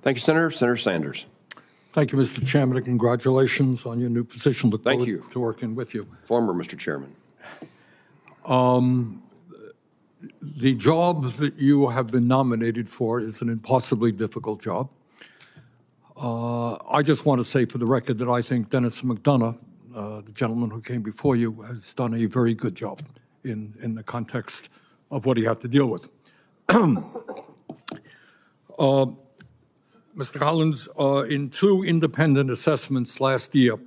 S1: Thank you, Senator. Senator Sanders.
S15: Thank you, Mr. Chairman, and congratulations on your new position. Look
S1: Thank
S15: forward
S1: you.
S15: to working with you.
S1: Former Mr. Chairman.
S15: The job that you have been nominated for is an impossibly difficult job. I just want to say for the record that I think Dennis McDonough, the gentleman who came before you, has done a very good job in the context of what he had to deal with. Mr. Collins, in 2 independent assessments last year,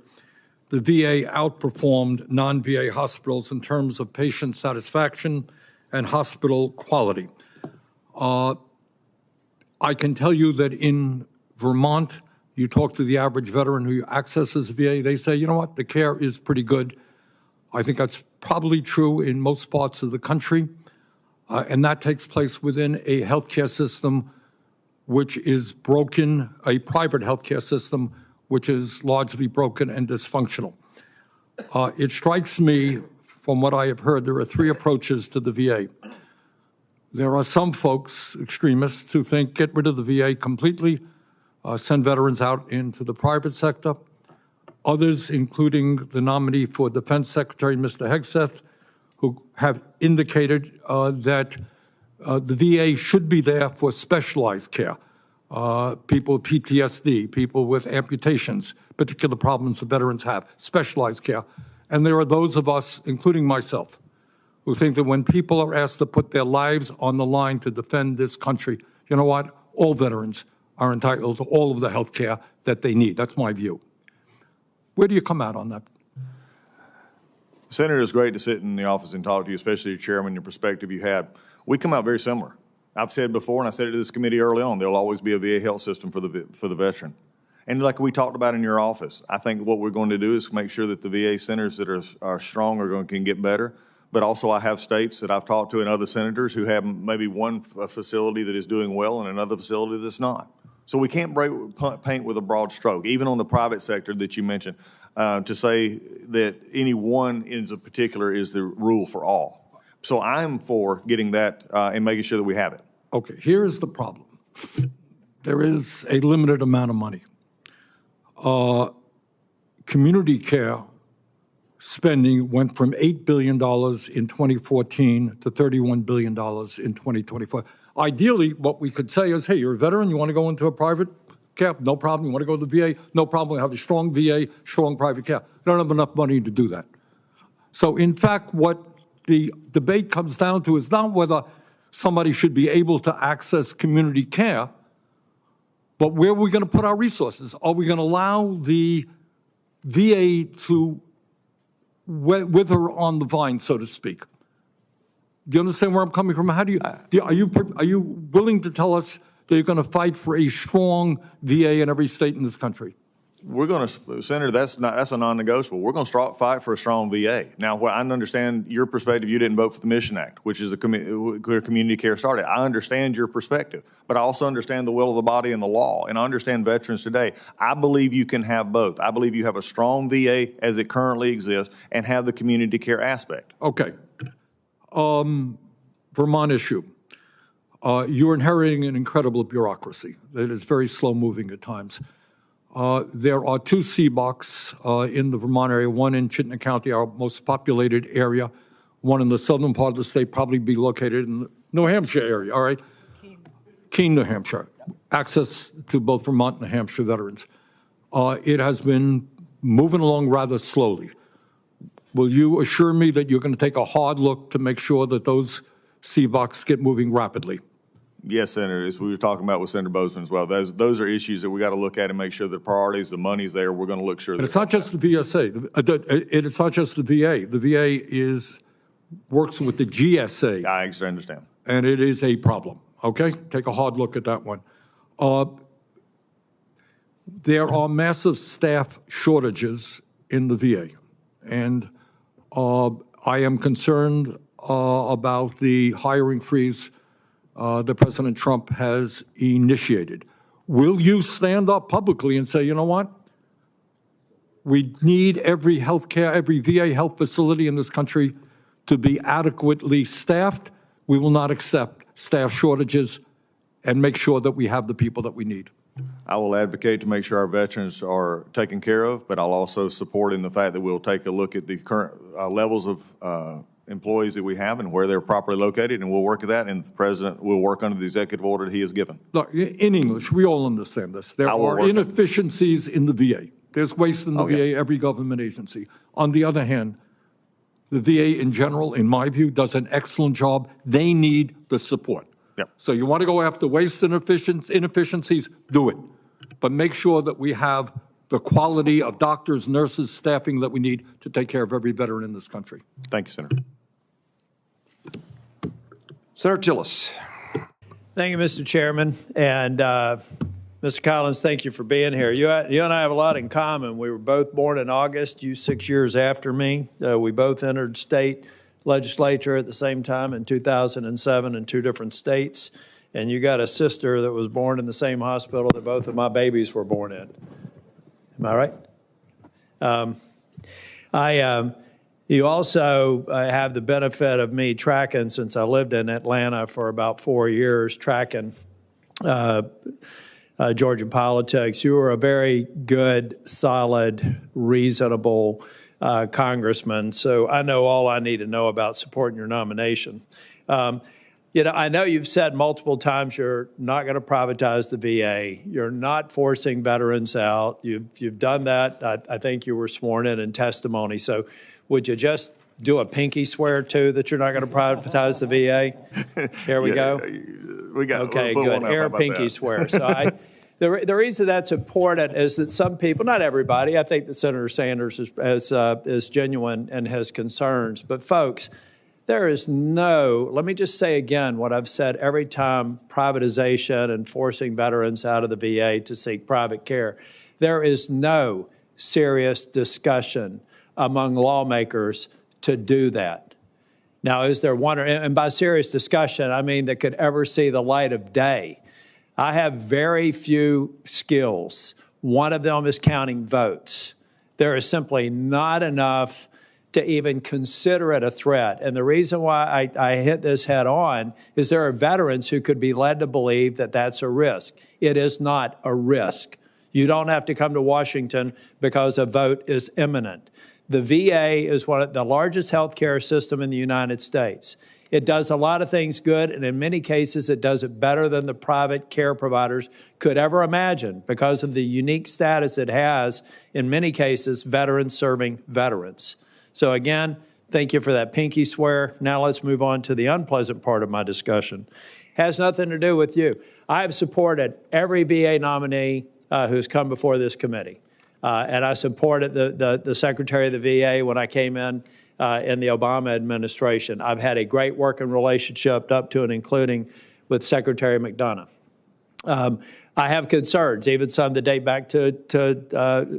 S15: the VA outperformed non-VA hospitals in terms of patient satisfaction and hospital quality. I can tell you that in Vermont, you talk to the average veteran who accesses VA, they say, you know what, the care is pretty good. I think that's probably true in most parts of the country, and that takes place within a healthcare system which is broken, a private healthcare system which is largely broken and dysfunctional. It strikes me, from what I have heard, there are 3 approaches to the VA. There are some folks, extremists, who think get rid of the VA completely, send veterans out into the private sector. Others, including the nominee for Defense Secretary, Mr. Hegseth, who have indicated that the VA should be there for specialized care. People with PTSD, people with amputations, particular problems the veterans have, specialized care. And there are those of us, including myself, who think that when people are asked to put their lives on the line to defend this country, you know what? All veterans are entitled to all of the health care that they need. That's my view. Where do you come out on that?
S4: Senator, it's great to sit in the office and talk to you, especially your chairman, your perspective you had. We come out very similar. I've said before, and I said it to this committee early on, there'll always be a VA health system for the veteran. And like we talked about in your office, I think what we're going to do is make sure that the VA centers that are strong can get better. But also I have states that I've talked to and other senators who have maybe one facility that is doing well and another facility that's not. So we can't paint with a broad stroke, even on the private sector that you mentioned, to say that any one in particular is the rule for all. So I'm for getting that and making sure that we have it.
S15: Okay, here's the problem. There is a limited amount of money. Community care spending went from $8 billion in 2014 to $31 billion in 2024. Ideally, what we could say is, hey, you're a veteran, you want to go into a private care? No problem. You want to go to the VA? No problem. We have a strong VA, strong private care. They don't have enough money to do that. So in fact, what the debate comes down to is not whether somebody should be able to access community care, but where are we going to put our resources? Are we going to allow the VA to wither on the vine, so to speak? Do you understand where I'm coming from? How are you willing to tell us that you're going to fight for a strong VA in every state in this country?
S4: We're going to, Senator, that's a non-negotiable. We're going to fight for a strong VA. Now, I understand your perspective. You didn't vote for the Mission Act, which is where community care started. I understand your perspective, but I also understand the will of the body and the law, and I understand veterans today. I believe you can have both. I believe you have a strong VA as it currently exists and have the community care aspect.
S15: Okay. Vermont issue. You're inheriting an incredible bureaucracy that is very slow-moving at times. There are 2 CBOCs in the Vermont area, one in Chittenden County, our most populated area, one in the southern part of the state, probably be located in the New Hampshire area, all right? Keene, New Hampshire. Access to both Vermont and New Hampshire veterans. It has been moving along rather slowly. Will you assure me that you're going to take a hard look to make sure that those CBOCs get moving rapidly?
S4: Yes, Senator, as we were talking about with Senator Bozeman as well. Those are issues that we got to look at and make sure the priorities, the money's there. We're going to look sure.
S15: But it's not just the VSA. It's not just the VA. The VA works with the GSA.
S4: I understand.
S15: And it is a problem. Okay, take a hard look at that one. There are massive staff shortages in the VA, and I am concerned about the hiring freeze that President Trump has initiated. Will you stand up publicly and say, you know what? We need every VA health facility in this country to be adequately staffed. We will not accept staff shortages, and make sure that we have the people that we need.
S4: I will advocate to make sure our veterans are taken care of, but I'll also support in the fact that we'll take a look at the current levels of employees that we have and where they're properly located, and we'll work at that, and the President will work under the executive order that he has given.
S15: Look, in English, we all understand this. There are inefficiencies in the VA. There's waste in the VA, every government agency. On the other hand, the VA in general, in my view, does an excellent job. They need the support.
S4: Yep.
S15: So you want to go after waste and inefficiencies, do it. But make sure that we have the quality of doctors, nurses, staffing that we need to take care of every veteran in this country.
S4: Thank you, Senator.
S1: Senator Tillis.
S16: Thank you, Mr. Chairman. And Mr. Collins, thank you for being here. You and I have a lot in common. We were both born in August, you 6 years after me. We both entered state legislature at the same time in 2007 in 2 different states. And you got a sister that was born in the same hospital that both of my babies were born in. Am I right? You also have the benefit of me tracking, since I lived in Atlanta for about 4 years, tracking Georgia politics. You were a very good, solid, reasonable congressman, so I know all I need to know about supporting your nomination. I know you've said multiple times you're not going to privatize the VA. You're not forcing veterans out. You've done that. I think you were sworn in testimony. So would you just do a pinky swear, too, that you're not going to privatize the VA? Here we go.
S4: We got
S16: okay, good. Air pinky swear. So the reason that's important is that some people, not everybody, I think that Senator Sanders is genuine and has concerns, but folks, there is let me just say again what I've said every time, privatization and forcing veterans out of the VA to seek private care. There is no serious discussion among lawmakers to do that. Now, is there one, and by serious discussion, I mean that could ever see the light of day? I have very few skills. One of them is counting votes. There is simply not enough to even consider it a threat. And the reason why I hit this head on is there are veterans who could be led to believe that that's a risk. It is not a risk. You don't have to come to Washington because a vote is imminent. The VA is one of the largest healthcare system in the United States. It does a lot of things good, and in many cases, it does it better than the private care providers could ever imagine because of the unique status it has, in many cases, veterans serving veterans. So again, thank you for that pinky swear. Now let's move on to the unpleasant part of my discussion. Has nothing to do with you. I have supported every VA nominee who's come before this committee. And I supported the Secretary of the VA when I came in the Obama administration. I've had a great working relationship up to and including with Secretary McDonough. I have concerns, even some that date back to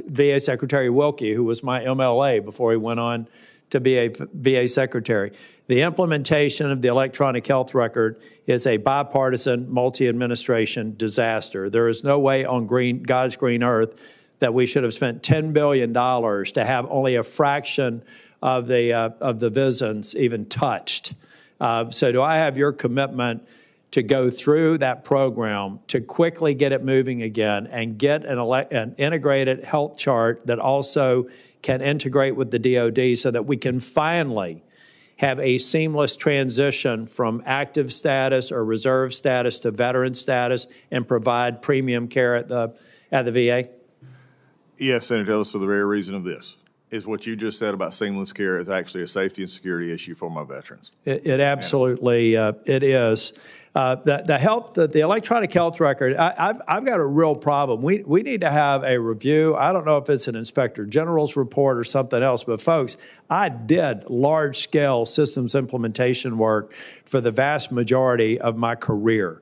S16: VA Secretary Wilkie, who was my MLA before he went on to be a VA Secretary. The implementation of the electronic health record is a bipartisan, multi-administration disaster. There is no way on God's green earth that we should have spent $10 billion to have only a fraction of the VISNs even touched. So do I have your commitment to go through that program to quickly get it moving again and get an integrated health chart that also can integrate with the DoD so that we can finally have a seamless transition from active status or reserve status to veteran status and provide premium care at the VA?
S4: Yes, Senator Ellis, for the very reason of this, is what you just said about seamless care is actually a safety and security issue for my veterans.
S16: It absolutely it is. The electronic health record, I've got a real problem. We need to have a review. I don't know if it's an Inspector General's report or something else, but folks, I did large-scale systems implementation work for the vast majority of my career.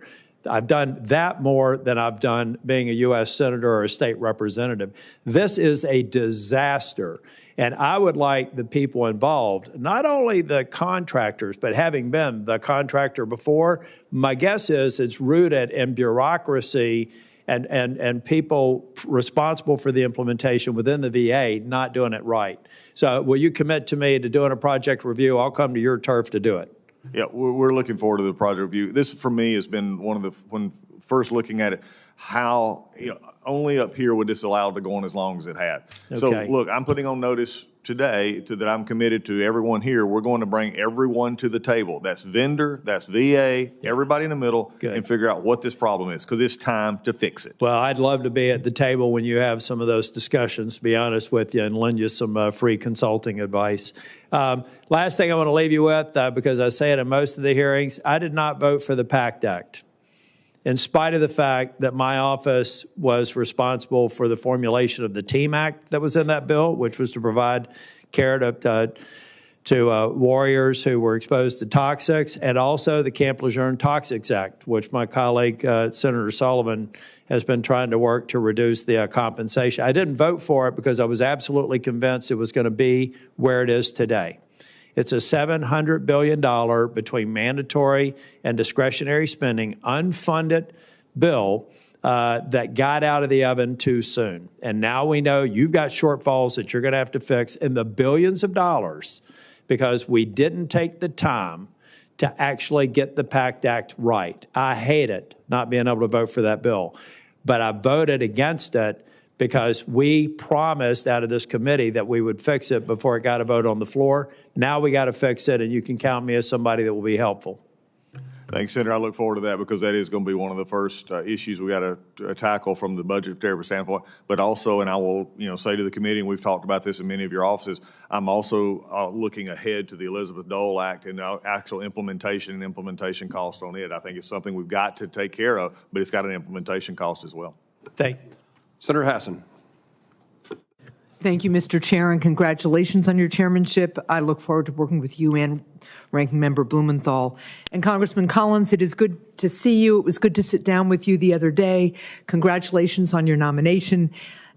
S16: I've done that more than I've done being a U.S. Senator or a state representative. This is a disaster. And I would like the people involved, not only the contractors, but having been the contractor before, my guess is it's rooted in bureaucracy and people responsible for the implementation within the VA not doing it right. So will you commit to me to doing a project review? I'll come to your turf to do it.
S4: Yeah, we're looking forward to the project review. This, for me, has been one of the, when first looking at it, how, only up here would this allow to go on as long as it had.
S16: Okay.
S4: So, look, I'm putting on notice today that I'm committed to everyone here. We're going to bring everyone to the table. That's vendor, that's VA, everybody in the middle, and figure out what this problem is, because it's time to fix it.
S16: Well, I'd love to be at the table when you have some of those discussions, to be honest with you, and lend you some free consulting advice. Last thing I want to leave you with, because I say it in most of the hearings, I did not vote for the PACT Act, in spite of the fact that my office was responsible for the formulation of the TEAM Act that was in that bill, which was to provide care to warriors who were exposed to toxics, and also the Camp Lejeune Toxics Act, which my colleague, Senator Sullivan, has been trying to work to reduce the compensation. I didn't vote for it because I was absolutely convinced it was going to be where it is today. It's a $700 billion between mandatory and discretionary spending, unfunded bill that got out of the oven too soon. And now we know you've got shortfalls that you're going to have to fix in the billions of dollars because we didn't take the time to actually get the PACT Act right. I hate it, not being able to vote for that bill. But I voted against it because we promised out of this committee that we would fix it before it got a vote on the floor. Now we got to fix it, and you can count me as somebody that will be helpful.
S4: Thanks, Senator. I look forward to that because that is going to be one of the first issues we got to tackle from the budgetary standpoint. But also, and I will, say to the committee, and we've talked about this in many of your offices, I'm also looking ahead to the Elizabeth Dole Act and actual implementation and implementation cost on it. I think it's something we've got to take care of, but it's got an implementation cost as well.
S16: Thank you.
S1: Senator Hassan.
S17: Thank you, Mr. Chair, and congratulations on your chairmanship. I look forward to working with you and Ranking Member Blumenthal. And Congressman Colins, it is good to see you. It was good to sit down with you the other day. Congratulations on your nomination.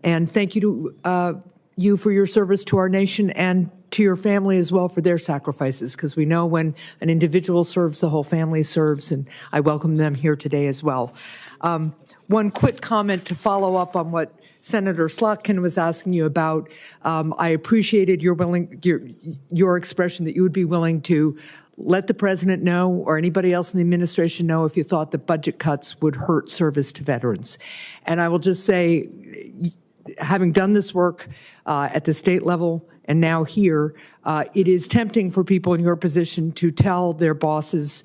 S17: And thank you to you for your service to our nation and to your family as well for their sacrifices, because we know when an individual serves, the whole family serves, and I welcome them here today as well. One quick comment to follow up on what Senator Slotkin was asking you about. I appreciated your expression that you would be willing to let the president know or anybody else in the administration know if you thought the budget cuts would hurt service to veterans. And I will just say, having done this work at the state level and now here, it is tempting for people in your position to tell their bosses,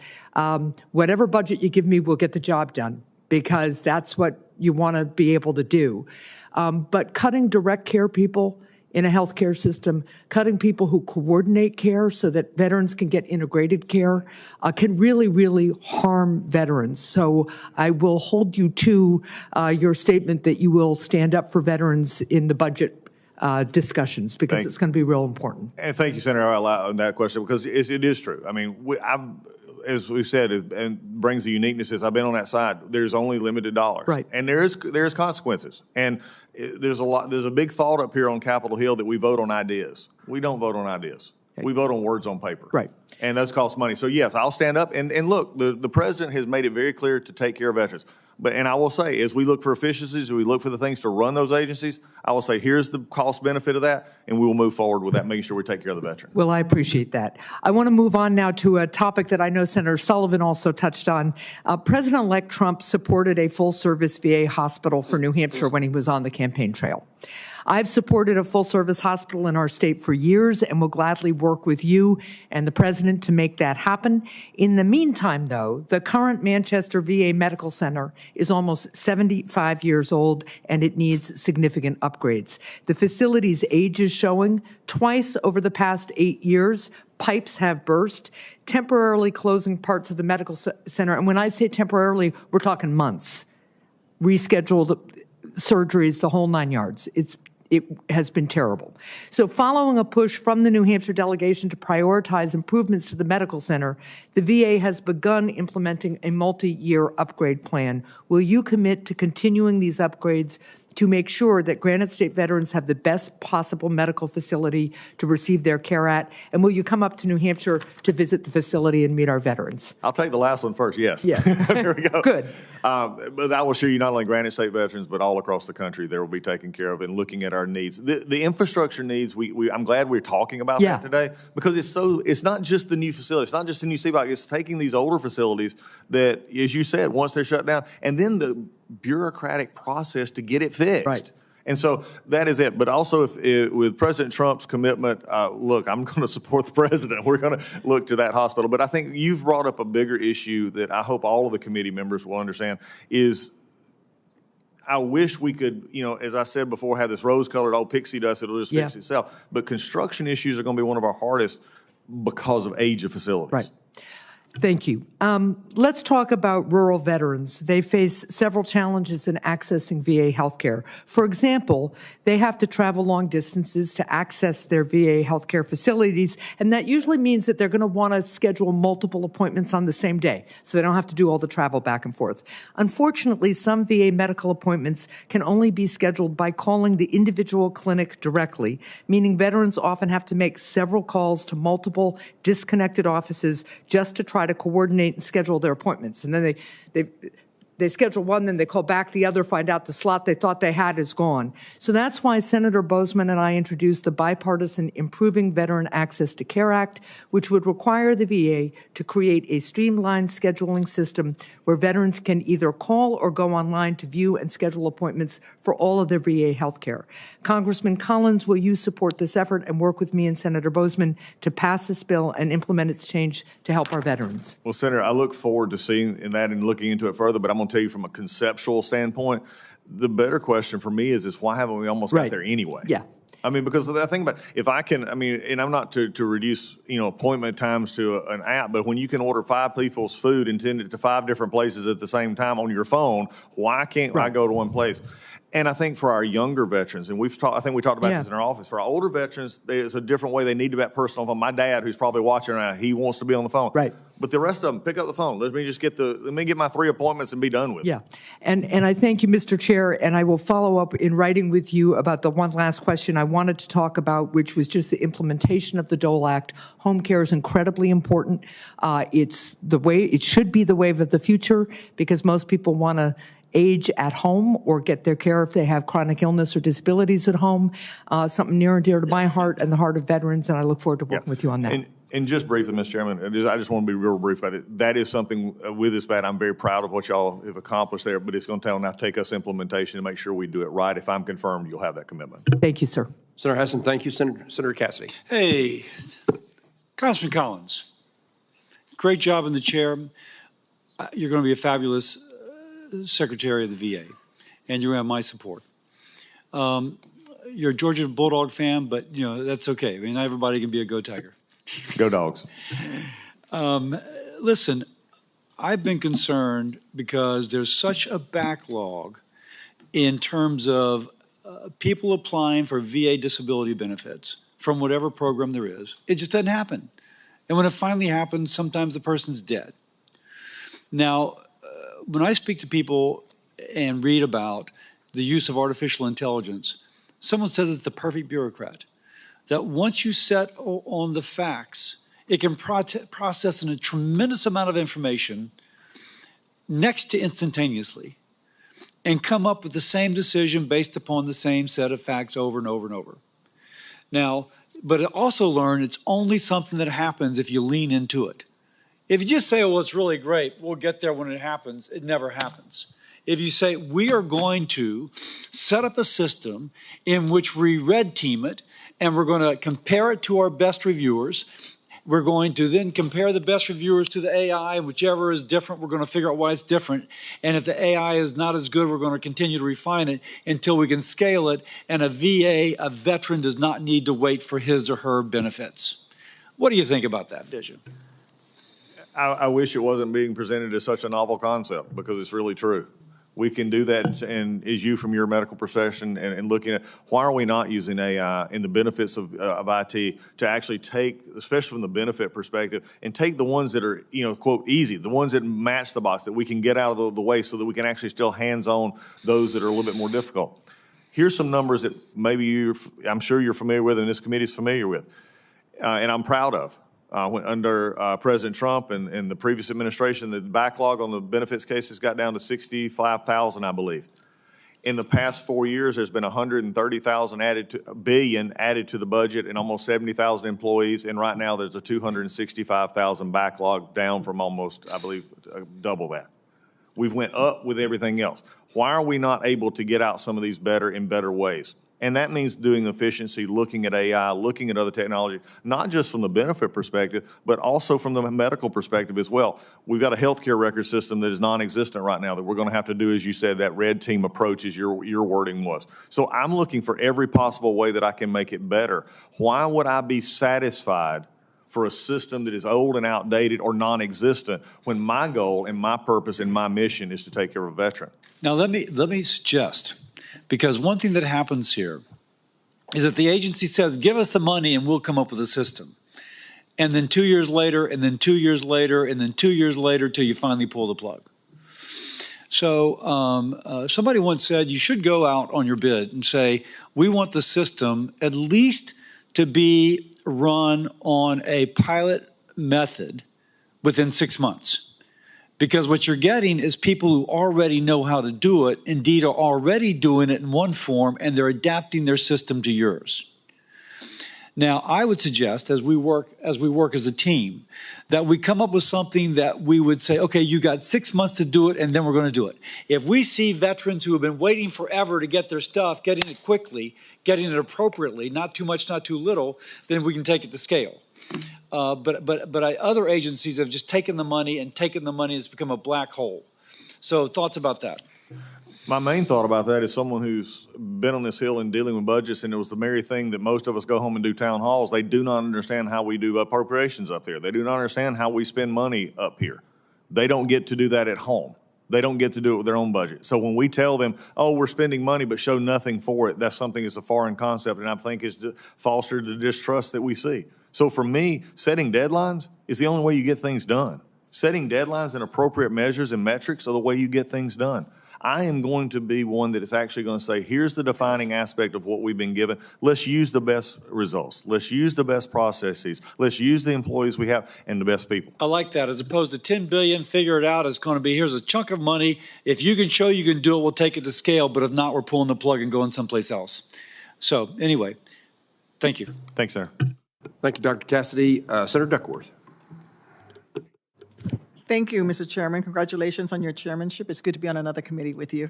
S17: whatever budget you give me will get the job done, because that's what you want to be able to do. But cutting direct care people in a healthcare system, cutting people who coordinate care so that veterans can get integrated care, can really, really harm veterans. So I will hold you to your statement that you will stand up for veterans in the budget discussions, because it's going to be real important.
S4: And thank you, Senator, on that question, because it is true. I mean, as we said, and brings the uniqueness is I've been on that side. There's only limited dollars,
S17: right?
S4: And there's consequences. And there's a big thought up here on Capitol Hill that we vote on ideas. We don't vote on ideas. Okay. We vote on words on paper,
S17: right?
S4: And those cost money. So yes, I'll stand up and look. The president has made it very clear to take care of veterans. And I will say, as we look for efficiencies, as we look for the things to run those agencies, I will say, here's the cost benefit of that, and we will move forward with that, making sure we take care of the veteran.
S17: Well, I appreciate that. I want to move on now to a topic that I know Senator Sullivan also touched on. President-elect Trump supported a full-service VA hospital for New Hampshire when he was on the campaign trail. I've supported a full-service hospital in our state for years and will gladly work with you and the president to make that happen. In the meantime, though, the current Manchester VA Medical Center is almost 75 years old, and it needs significant upgrades. The facility's age is showing. Twice over the past 8 years, pipes have burst, temporarily closing parts of the medical center. And when I say temporarily, we're talking months. Rescheduled surgeries, the whole 9 yards. It has been terrible. So following a push from the New Hampshire delegation to prioritize improvements to the medical center, the VA has begun implementing a multi-year upgrade plan. Will you commit to continuing these upgrades to make sure that Granite State veterans have the best possible medical facility to receive their care at? And will you come up to New Hampshire to visit the facility and meet our veterans?
S4: I'll take the last one first, yes.
S17: Yeah.
S4: There we go.
S17: Good.
S4: But I will assure you, not only Granite State veterans, but all across the country, they will be taken care of and looking at our needs. The infrastructure needs, I'm glad we're talking about that today, because it's not just the new facility. It's not just the new CBOC. It's taking these older facilities that, as you said, once they're shut down, and then the bureaucratic process to get it fixed.
S17: Right.
S4: And so that is it. But also, with President Trump's commitment, look, I'm going to support the president. We're going to look to that hospital. But I think you've brought up a bigger issue that I hope all of the committee members will understand is I wish we could, as I said before, have this rose-colored old pixie dust that'll just fix itself. But construction issues are going to be one of our hardest because of age of facilities.
S17: Right. Thank you. Let's talk about rural veterans. They face several challenges in accessing VA healthcare. For example, they have to travel long distances to access their VA healthcare facilities, and that usually means that they're going to want to schedule multiple appointments on the same day, so they don't have to do all the travel back and forth. Unfortunately, some VA medical appointments can only be scheduled by calling the individual clinic directly, meaning veterans often have to make several calls to multiple disconnected offices just to try to coordinate and schedule their appointments. And then they schedule one, then they call back the other, find out the slot they thought they had is gone. So that's why Senator Boozman and I introduced the bipartisan Improving Veteran Access to Care Act, which would require the VA to create a streamlined scheduling system where veterans can either call or go online to view and schedule appointments for all of their VA health care. Congressman Colins, will you support this effort and work with me and Senator Boozman to pass this bill and implement its change to help our veterans?
S4: Well, Senator, I look forward to seeing that and looking into it further, but I'm going to tell you from a conceptual standpoint, the better question for me is why haven't we almost got there anyway?
S17: Yeah.
S4: I mean, because the thing about if I can, and I'm not to reduce, appointment times to an app, but when you can order 5 people's food and send it to 5 different places at the same time on your phone, why can't I go to one place? And I think for our younger veterans, and I think we talked about this in our office, for our older veterans, there's a different way they need to be personal phone. My dad, who's probably watching right now, he wants to be on the phone.
S17: Right.
S4: But the rest of them, pick up the phone. Let me get my 3 appointments and be done with it.
S17: Yeah. And I thank you, Mr. Chair, and I will follow up in writing with you about the one last question I wanted to talk about, which was just the implementation of the Dole Act. Home care is incredibly important. It should be the wave of the future, because most people want to age at home or get their care if they have chronic illness or disabilities at home. Something near and dear to my heart and the heart of veterans, and I look forward to working with you on that.
S4: And just briefly, Mr. Chairman, I just want to be real brief about it. That is something with this bat, I'm very proud of what y'all have accomplished there, but it's going to take us implementation to make sure we do it right. If I'm confirmed, you'll have that commitment.
S17: Thank you, sir.
S1: Senator Hessen, thank you. Senator Cassidy.
S18: Hey, Congressman Collins, great job in the chair. You're going to be a fabulous Secretary of the VA, and you're going to have my support. You're a Georgia Bulldog fan, but you know that's okay. I mean, not everybody can be a Go Tiger.
S4: Go Dogs.
S18: Listen, I've been concerned because there's such a backlog in terms of people applying for VA disability benefits from whatever program there is. It just doesn't happen. And when it finally happens, sometimes the person's dead. Now, when I speak to people and read about the use of artificial intelligence, someone says it's the perfect bureaucrat. That once you set on the facts, it can process in a tremendous amount of information next to instantaneously and come up with the same decision based upon the same set of facts over and over and over. Now, but also learn it's only something that happens if you lean into it. If you just say, well, it's really great, we'll get there when it happens, it never happens. If you say, we are going to set up a system in which we red team it, and we're going to compare it to our best reviewers, we're going to then compare the best reviewers to the AI, and whichever is different, we're going to figure out why it's different. And if the AI is not as good, we're going to continue to refine it until we can scale it. And a VA, a veteran, does not need to wait for his or her benefits. What do you think about that vision?
S4: I wish it wasn't being presented as such a novel concept, because it's really true. We can do that, and as you from your medical profession and looking at why are we not using AI in the benefits of IT to actually take, especially from the benefit perspective, and take the ones that are, you know, quote, easy, the ones that match the box, that we can get out of the way so that we can actually still hands-on those that are a little bit more difficult. Here's some numbers that maybe I'm sure you're familiar with and this committee is familiar with, and I'm proud of. Under President Trump and the previous administration, the backlog on the benefits cases got down to 65,000, I believe. In the past 4 years, there's been 130,000 billion added to the budget and almost 70,000 employees. And right now, there's a 265,000 backlog, down from almost, I believe, double that. We've went up with everything else. Why are we not able to get out some of these better in better ways? And that means doing efficiency, looking at AI, looking at other technology, not just from the benefit perspective, but also from the medical perspective as well. We've got a healthcare record system that is non-existent right now that we're going to have to do, as you said, that red team approach, as your wording was. So I'm looking for every possible way that I can make it better. Why would I be satisfied for a system that is old and outdated or non-existent when my goal and my purpose and my mission is to take care of a veteran?
S18: Now, let me suggest, because one thing that happens here is that the agency says, give us the money and we'll come up with a system. And then 2 years later, and then 2 years later, and then 2 years later, till you finally pull the plug. So somebody once said you should go out on your bid and say, we want the system at least to be run on a pilot method within 6 months. Because what you're getting is people who already know how to do it, indeed are already doing it in one form, and they're adapting their system to yours. Now, I would suggest, as we work as a team, that we come up with something that we would say, okay, you got 6 months to do it, and then we're going to do it. If we see veterans who have been waiting forever to get their stuff, getting it quickly, getting it appropriately, not too much, not too little, then we can take it to scale. But other agencies have just taken the money, and it's become a black hole. So thoughts about that?
S4: My main thought about that is someone who's been on this hill and dealing with budgets, and it was the very thing that most of us go home and do town halls. They do not understand how we do appropriations up here. They do not understand how we spend money up here. They don't get to do that at home. They don't get to do it with their own budget. So when we tell them, oh, we're spending money but show nothing for it, that's something that's a foreign concept, and I think it's fostered the distrust that we see. So for me, setting deadlines is the only way you get things done. Setting deadlines and appropriate measures and metrics are the way you get things done. I am going to be one that is actually going to say, here's the defining aspect of what we've been given. Let's use the best results. Let's use the best processes. Let's use the employees we have and the best people.
S18: I like that. As opposed to $10 billion, figure it out. It's going to be, here's a chunk of money. If you can show you can do it, we'll take it to scale. But if not, we're pulling the plug and going someplace else. So anyway, thank you.
S4: Thanks, sir.
S1: Thank you, Dr. Cassidy. Senator Duckworth.
S19: Thank you, Mr. Chairman. Congratulations on your chairmanship. It's good to be on another committee with you.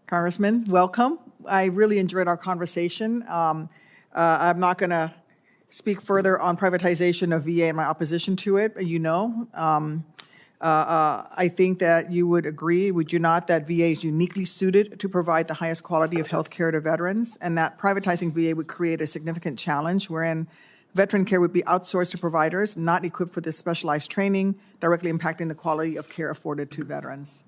S19: Congressman, welcome. I really enjoyed our conversation. I'm not going to speak further on privatization of VA and my opposition to it, you know. I think that you would agree, would you not, that VA is uniquely suited to provide the highest quality of health care to veterans, and that privatizing VA would create a significant challenge wherein veteran care would be outsourced to providers not equipped for this specialized training, directly impacting the quality of care afforded to veterans.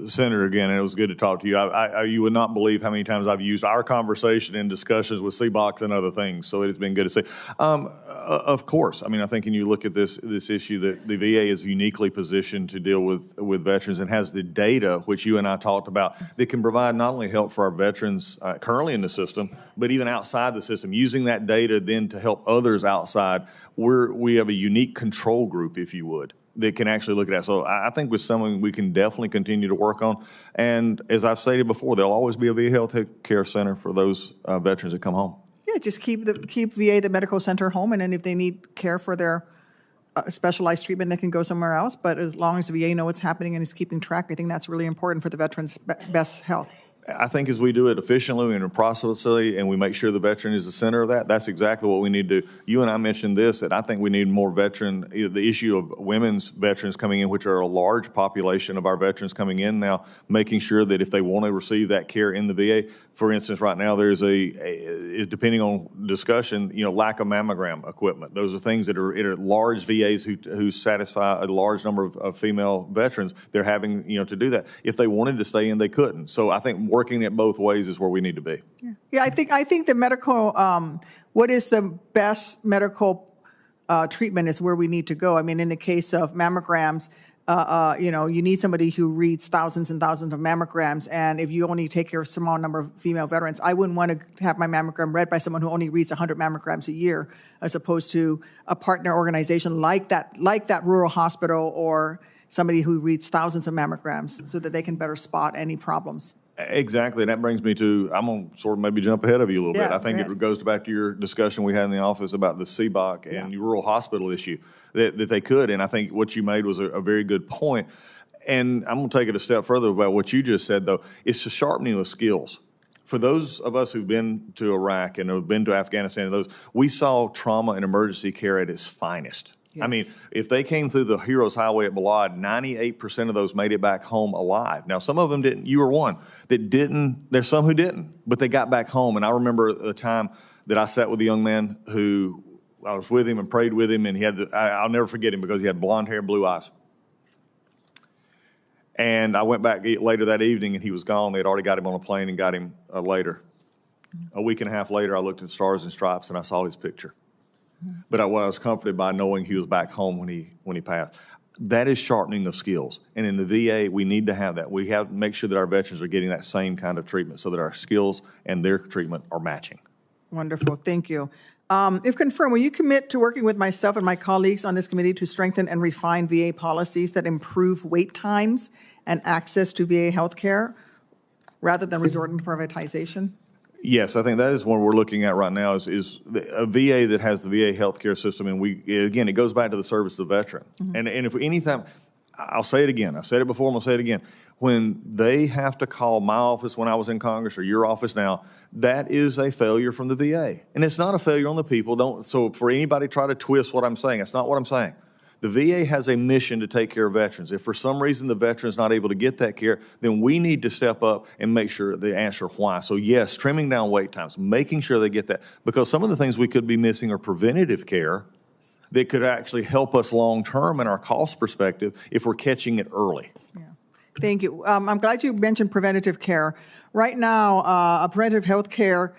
S4: Senator, again, it was good to talk to you. You would not believe how many times I've used our conversation in discussions with CBOX and other things, so it's been good to see. Of course, I mean, I think when you look at this issue, that the VA is uniquely positioned to deal with veterans and has the data, which you and I talked about, that can provide not only help for our veterans currently in the system, but even outside the system, using that data then to help others outside. We have a unique control group, if you would, that can actually look at that. So I think with someone we can definitely continue to work on. And as I've stated before, there'll always be a VA health care center for those veterans that come home.
S19: Yeah, just keep VA, the medical center, home, and then if they need care for their specialized treatment, they can go somewhere else. But as long as the VA know what's happening and is keeping track, I think that's really important for the veterans' best health.
S4: I think as we do it efficiently and processfully, and we make sure the veteran is the center of that, that's exactly what we need to do. You and I mentioned this, that I think we need more the issue of women's veterans coming in, which are a large population of our veterans coming in now, making sure that if they want to receive that care in the VA, for instance, right now there's depending on discussion, lack of mammogram equipment. Those are things that are at large VAs who satisfy a large number of female veterans. They're having, to do that. If they wanted to stay in, they couldn't. So I think working it both ways is where we need to be.
S19: Yeah, I think the medical, what is the best medical treatment is where we need to go. I mean, in the case of mammograms, you need somebody who reads thousands and thousands of mammograms, and if you only take care of a small number of female veterans, I wouldn't want to have my mammogram read by someone who only reads 100 mammograms a year, as opposed to a partner organization like that rural hospital or somebody who reads thousands of mammograms so that they can better spot any problems.
S4: Exactly. And that brings me to, I'm going to sort of maybe jump ahead of you a little bit. I think it goes back to your discussion we had in the office about the CBOC and your rural hospital issue, that they could. And I think what you made was a very good point. And I'm going to take it a step further about what you just said, though. It's the sharpening of skills. For those of us who've been to Iraq and have been to Afghanistan, we saw trauma and emergency care at its finest. Yes. I mean, if they came through the Heroes Highway at Balad, 98% of those made it back home alive. Now, some of them didn't. You were one that didn't. There's some who didn't, but they got back home. And I remember the time that I sat with a young man who I was with him and prayed with him, and he had I'll never forget him because he had blonde hair and blue eyes. And I went back later that evening, and he was gone. They had already got him on a plane and got him later. A week and a half later, I looked at Stars and Stripes, and I saw his picture. But I was comforted by knowing he was back home when he passed. That is sharpening of skills. And in the VA, we need to have that. We have to make sure that our veterans are getting that same kind of treatment so that our skills and their treatment are matching.
S19: Wonderful. Thank you. If confirmed, will you commit to working with myself and my colleagues on this committee to strengthen and refine VA policies that improve wait times and access to VA health care rather than resorting to privatization?
S4: Yes, I think that is what we're looking at right now is a VA that has the VA healthcare system, and again, it goes back to the service of the veteran. Mm-hmm. And if anytime, I'll say it again, I've said it before, I'm going to say it again, when they have to call my office when I was in Congress or your office now, that is a failure from the VA. And it's not a failure on the people. So for anybody try to twist what I'm saying, that's not what I'm saying. The VA has a mission to take care of veterans. If for some reason the veteran's not able to get that care, then we need to step up and make sure they answer why. So yes, trimming down wait times, making sure they get that. Because some of the things we could be missing are preventative care that could actually help us long-term in our cost perspective if we're catching it early.
S19: Yeah. Thank you. I'm glad you mentioned preventative care. Right now, preventative health care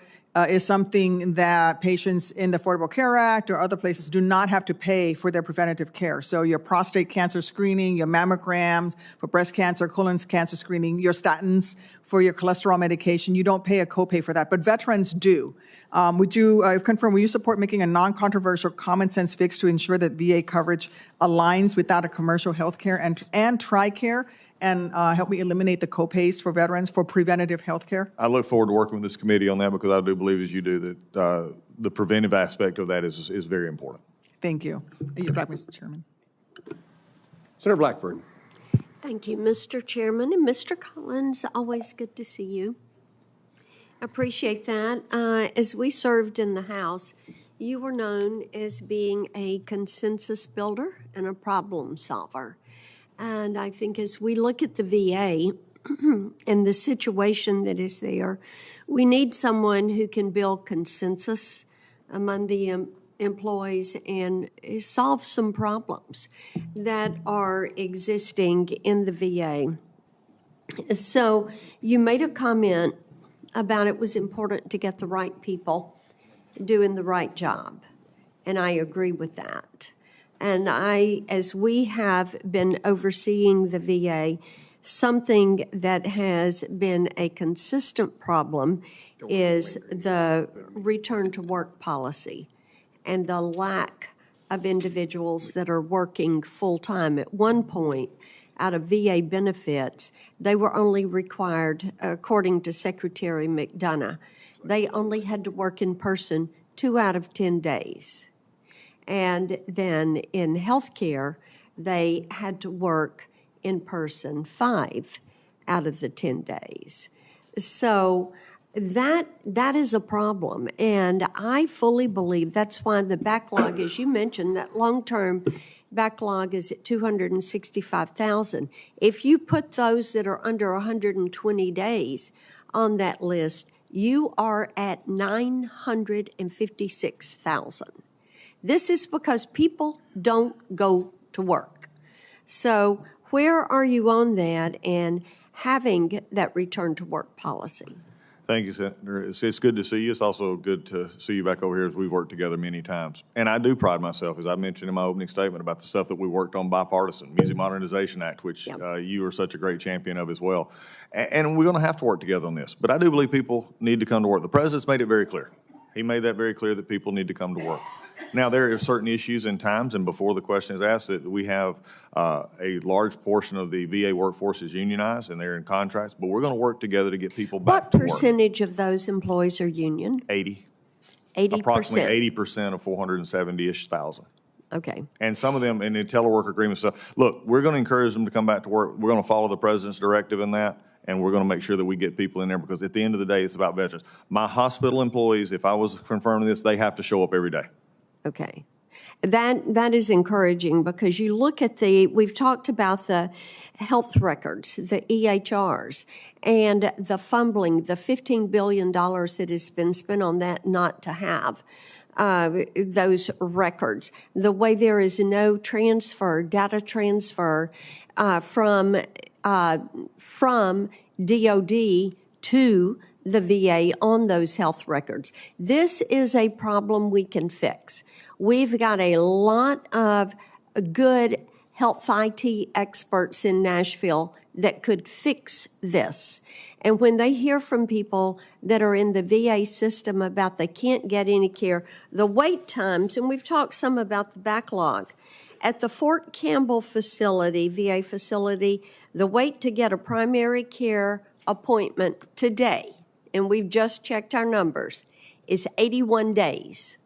S19: is something that patients in the Affordable Care Act or other places do not have to pay for their preventative care. So your prostate cancer screening, your mammograms for breast cancer, colon cancer screening, your statins for your cholesterol medication, you don't pay a copay for that, but veterans do. Would you, if confirmed, will you support making a non-controversial common sense fix to ensure that VA coverage aligns with that of commercial health care and TRICARE? And help me eliminate the copays for veterans for preventative health care?
S4: I look forward to working with this committee on that because I do believe, as you do, that the preventive aspect of that is very important.
S19: Thank you. You're back, Mr. Chairman.
S1: Senator Blackburn.
S20: Thank you, Mr. Chairman. And Mr. Collins, always good to see you. Appreciate that. As we served in the House, you were known as being a consensus builder and a problem solver. And I think as we look at the VA and the situation that is there, we need someone who can build consensus among the employees and solve some problems that are existing in the VA. So you made a comment about it was important to get the right people doing the right job, and I agree with that. And as we have been overseeing the VA, something that has been a consistent problem is the return to work policy and the lack of individuals that are working full-time. At one point, out of VA benefits, they were only required, according to Secretary McDonough, they only had to work in person 2 out of 10 days. And then in healthcare, they had to work in person 5 out of the 10 days. So that is a problem. And I fully believe that's why the backlog, as you mentioned, that long-term backlog is at 265,000. If you put those that are under 120 days on that list, you are at 956,000. This is because people don't go to work. So where are you on that and having that return to work policy?
S4: Thank you, Senator. It's good to see you. It's also good to see you back over here as we've worked together many times. And I do pride myself, as I mentioned in my opening statement, about the stuff that we worked on bipartisan, Music Modernization Act, which you are such a great champion of as well. And we're going to have to work together on this. But I do believe people need to come to work. The President's made it very clear. He made that very clear that people need to come to work. Now, there are certain issues and times, and before the question is asked, that we have a large portion of the VA workforce is unionized and they're in contracts, but we're going to work together to get people back to work.
S20: What percentage of those employees are union?
S4: 80.
S20: 80%?
S4: Approximately 80% of 470-ish thousand.
S20: Okay.
S4: And some of them in the telework agreement stuff. Look, we're going to encourage them to come back to work. We're going to follow the President's directive in that. And we're going to make sure that we get people in there because at the end of the day, it's about veterans. My hospital employees, if I was confirming this, they have to show up every day.
S20: Okay. That is encouraging because you look at we've talked about the health records, the EHRs, and the fumbling, the $15 billion that has been spent on that not to have those records. The way there is no data transfer from DOD to the VA on those health records. This is a problem we can fix. We've got a lot of good health IT experts in Nashville that could fix this. And when they hear from people that are in the VA system about they can't get any care, the wait times, and we've talked some about the backlog. At the Fort Campbell facility, VA facility, the wait to get a primary care appointment today, and we've just checked our numbers, is 81 days.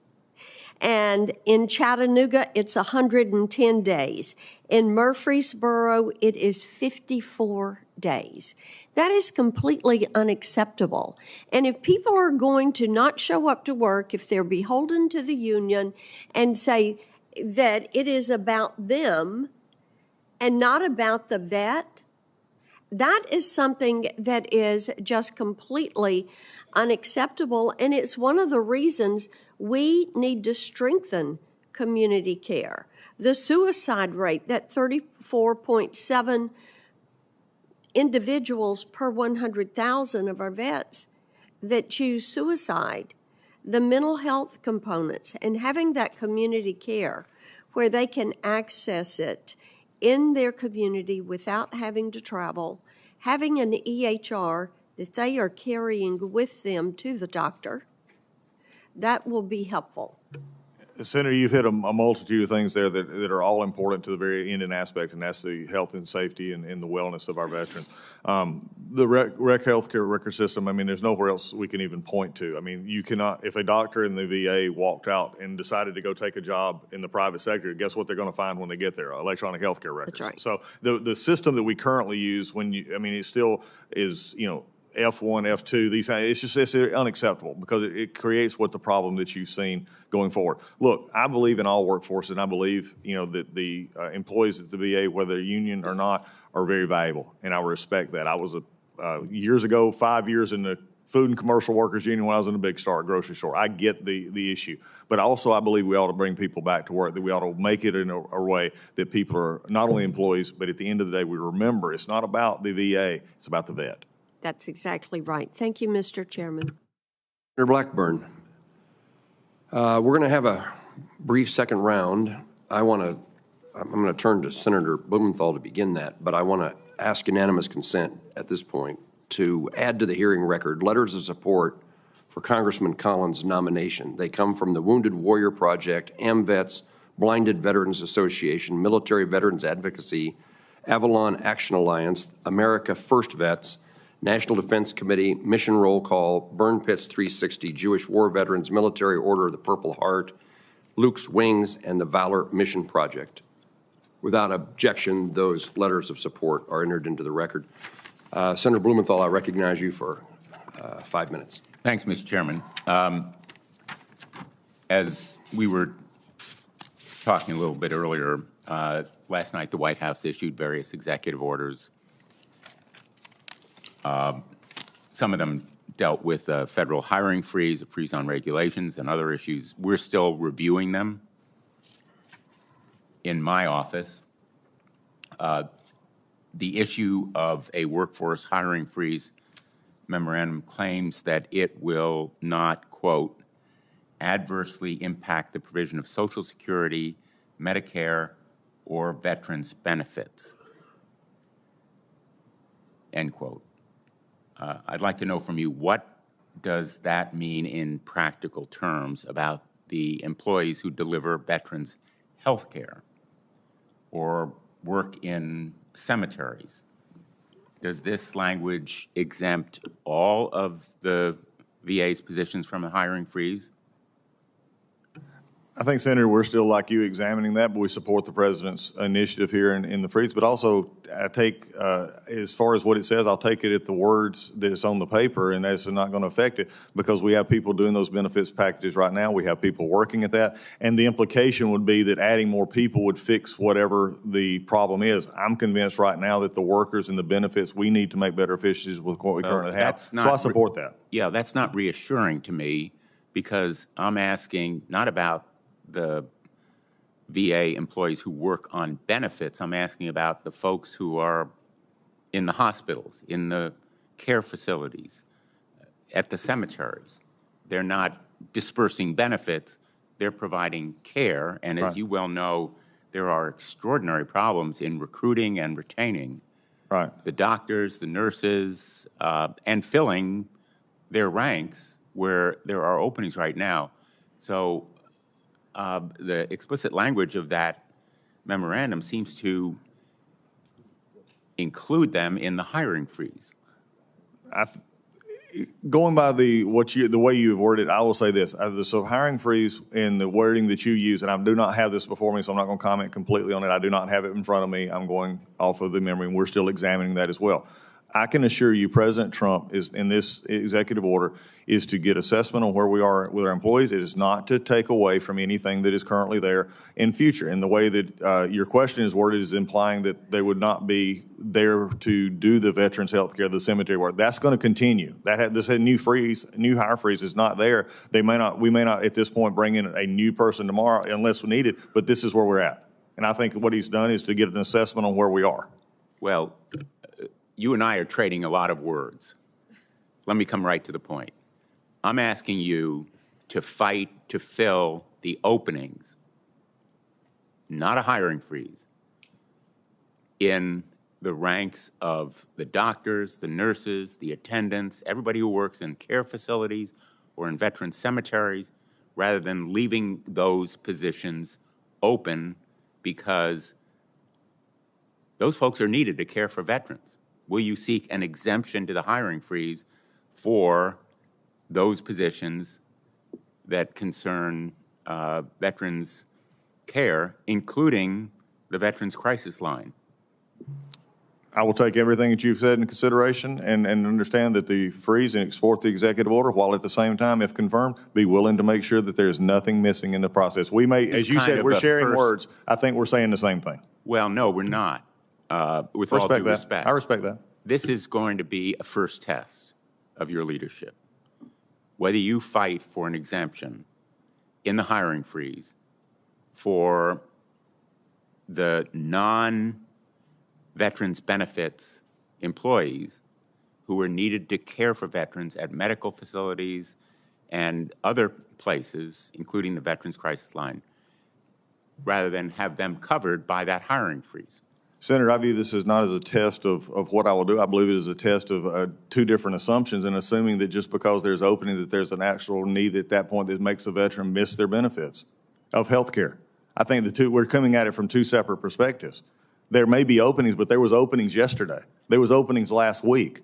S20: And in Chattanooga, it's 110 days. In Murfreesboro, it is 54 days. That is completely unacceptable. And if people are going to not show up to work, if they're beholden to the union and say that it is about them and not about the vet, that is something that is just completely unacceptable, and it's one of the reasons we need to strengthen community care. The suicide rate, that 34.7 individuals per 100,000 of our vets that choose suicide, the mental health components, and having that community care where they can access it in their community without having to travel, having an EHR that they are carrying with them to the doctor, that will be helpful.
S4: Senator, you've hit a multitude of things there that are all important to the very end and aspect, and that's the health and safety and the wellness of our veterans. The rec healthcare record system, I mean, there's nowhere else we can even point to. I mean, you cannot, if a doctor in the VA walked out and decided to go take a job in the private sector, guess what they're going to find when they get there? Electronic healthcare records.
S20: That's right.
S4: So the system that we currently use, it still is, F1, F2, it's unacceptable because it creates what the problem that you've seen going forward. Look, I believe in all workforces, and I believe, that the employees at the VA, whether they're union or not, are very valuable, and I respect that. I was years ago, 5 years in the Food and Commercial Workers Union when I was in a big grocery store. I get the issue. But also I believe we ought to bring people back to work, that we ought to make it in a way that people are not only employees, but at the end of the day, we remember it's not about the VA, it's about the vet.
S20: That's exactly right. Thank you, Mr. Chairman.
S1: Senator Blackburn, we're going to have a brief second round. I'm going to turn to Senator Blumenthal to begin that, but I want to ask unanimous consent at this point to add to the hearing record letters of support for Congressman Collins' nomination. They come from the Wounded Warrior Project, AMVETS, Blinded Veterans Association, Military Veterans Advocacy, Avalon Action Alliance, America First Vets, National Defense Committee, Mission Roll Call, Burn Pits 360, Jewish War Veterans, Military Order of the Purple Heart, Luke's Wings, and the Valor Mission Project. Without objection, those letters of support are entered into the record. Senator Blumenthal, I recognize you for 5 minutes.
S2: Thanks, Mr. Chairman. As we were talking a little bit earlier, last night the White House issued various executive orders. Some of them dealt with a federal hiring freeze, a freeze on regulations, and other issues. We're still reviewing them in my office. The issue of a workforce hiring freeze memorandum claims that it will not, quote, adversely impact the provision of Social Security, Medicare, or veterans benefits, end quote. I'd like to know from you, what does that mean in practical terms about the employees who deliver veterans health care or work in cemeteries? Does this language exempt all of the VA's positions from a hiring freeze?
S4: I think, Senator, we're still like you examining that, but we support the president's initiative here in the freeze. But also, I take, as far as what it says, I'll take it at the words that it's on the paper, and that's not going to affect it because we have people doing those benefits packages right now. We have people working at that. And the implication would be that adding more people would fix whatever the problem is. I'm convinced right now that the workers and the benefits, we need to make better efficiencies with what we currently have. So I support that.
S2: Yeah, that's not reassuring to me because I'm asking not about the VA employees who work on benefits. I'm asking about the folks who are in the hospitals, in the care facilities, at the cemeteries. They're not dispersing benefits, they're providing care. And as you well know, there are extraordinary problems in recruiting and retaining the doctors, the nurses, and filling their ranks where there are openings right now. So the explicit language of that memorandum seems to include them in the hiring freeze.
S4: Going by the way you've worded, I will say this. So hiring freeze in the wording that you use, and I do not have this before me, so I'm not going to comment completely on it. I do not have it in front of me. I'm going off of the memory, and we're still examining that as well. I can assure you President Trump is in this executive order is to get assessment on where we are with our employees. It is not to take away from anything that is currently there in future. And the way that your question is worded is implying that they would not be there to do the veterans health care, the cemetery work. That's going to continue. This new hire freeze is not there. We may not at this point bring in a new person tomorrow unless we need it, but this is where we're at. And I think what he's done is to get an assessment on where we are.
S2: Well, you and I are trading a lot of words. Let me come right to the point. I'm asking you to fight to fill the openings, not a hiring freeze, in the ranks of the doctors, the nurses, the attendants, everybody who works in care facilities or in veteran cemeteries, rather than leaving those positions open because those folks are needed to care for veterans. Will you seek an exemption to the hiring freeze for those positions that concern veterans care, including the Veterans Crisis Line?
S4: I will take everything that you've said into consideration and understand that the freeze and export the executive order, while at the same time, if confirmed, be willing to make sure that there's nothing missing in the process. We may, as you said, we're sharing words. I think we're saying the same thing.
S2: Well, no, we're not. With all due respect.
S4: I respect that.
S2: This is going to be a first test of your leadership. Whether you fight for an exemption in the hiring freeze for the non-veterans benefits employees who are needed to care for veterans at medical facilities and other places, including the Veterans Crisis Line, rather than have them covered by that hiring freeze.
S4: Senator, I view this as not as a test of what I will do. I believe it is a test of two different assumptions, and assuming that just because there's opening, that there's an actual need at that point that makes a veteran miss their benefits of health care. I think we're coming at it from two separate perspectives. There may be openings, but there was openings yesterday. There was openings last week.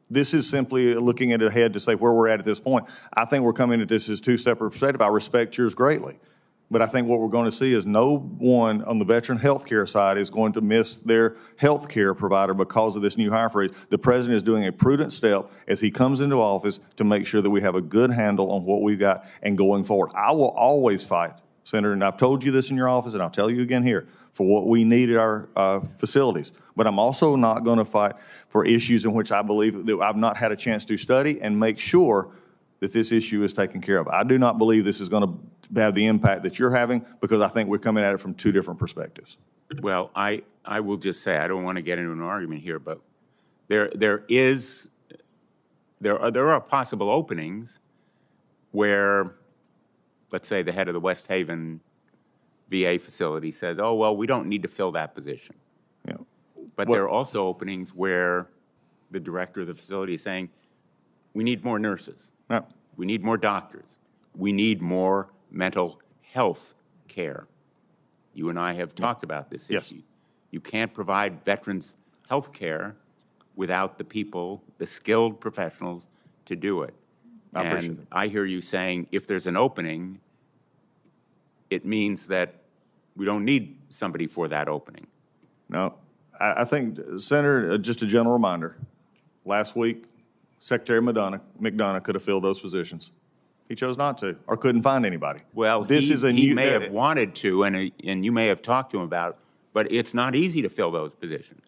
S4: This is simply looking at ahead to say where we're at this point. I think we're coming at this as two separate perspectives. I respect yours greatly. But I think what we're going to see is no one on the veteran health care side is going to miss their health care provider because of this new hire freeze. The president is doing a prudent step as he comes into office to make sure that we have a good handle on what we've got and going forward. I will always fight, Senator, and I've told you this in your office, and I'll tell you again here, for what we need at our facilities. But I'm also not going to fight for issues in which I believe that I've not had a chance to study and make sure that this issue is taken care of. I do not believe this is going to have the impact that you're having because I think we're coming at it from two different perspectives.
S2: Well, I will just say, I don't want to get into an argument here, but there are possible openings where, let's say, the head of the West Haven VA facility says, oh, well, we don't need to fill that position.
S4: Yeah.
S2: But there are also openings where the director of the facility is saying, we need more nurses.
S4: Yeah.
S2: We need more doctors. We need more mental health care. You and I have talked about this issue. You can't provide veterans health care without the people, the skilled professionals to do it.
S4: I appreciate
S2: And I hear you saying if there's an opening, it means that we don't need somebody for that opening.
S4: No, I think, Senator, just a general reminder, last week, Secretary McDonough could have filled those positions. He chose not to, or couldn't find anybody.
S2: Well, he may have wanted to, and you may have talked to him about it, but it's not easy to fill those positions.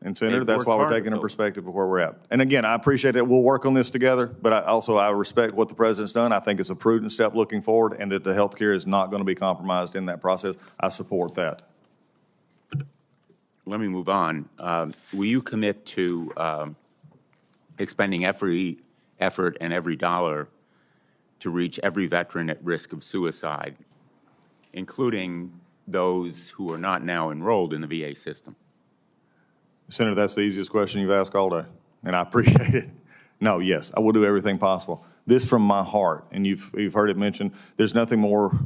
S4: And Senator, that's why we're taking a perspective of where we're at. And again, I appreciate it. We'll work on this together, but I respect what the president's done. I think it's a prudent step looking forward, and that the health care is not going to be compromised in that process. I support that.
S2: Let me move on. Will you commit to expending every effort and every dollar to reach every veteran at risk of suicide, including those who are not now enrolled in the VA system?
S4: Senator, that's the easiest question you've asked all day, and I appreciate it. No, yes, I will do everything possible. This from my heart, and you've heard it mentioned, there's nothing more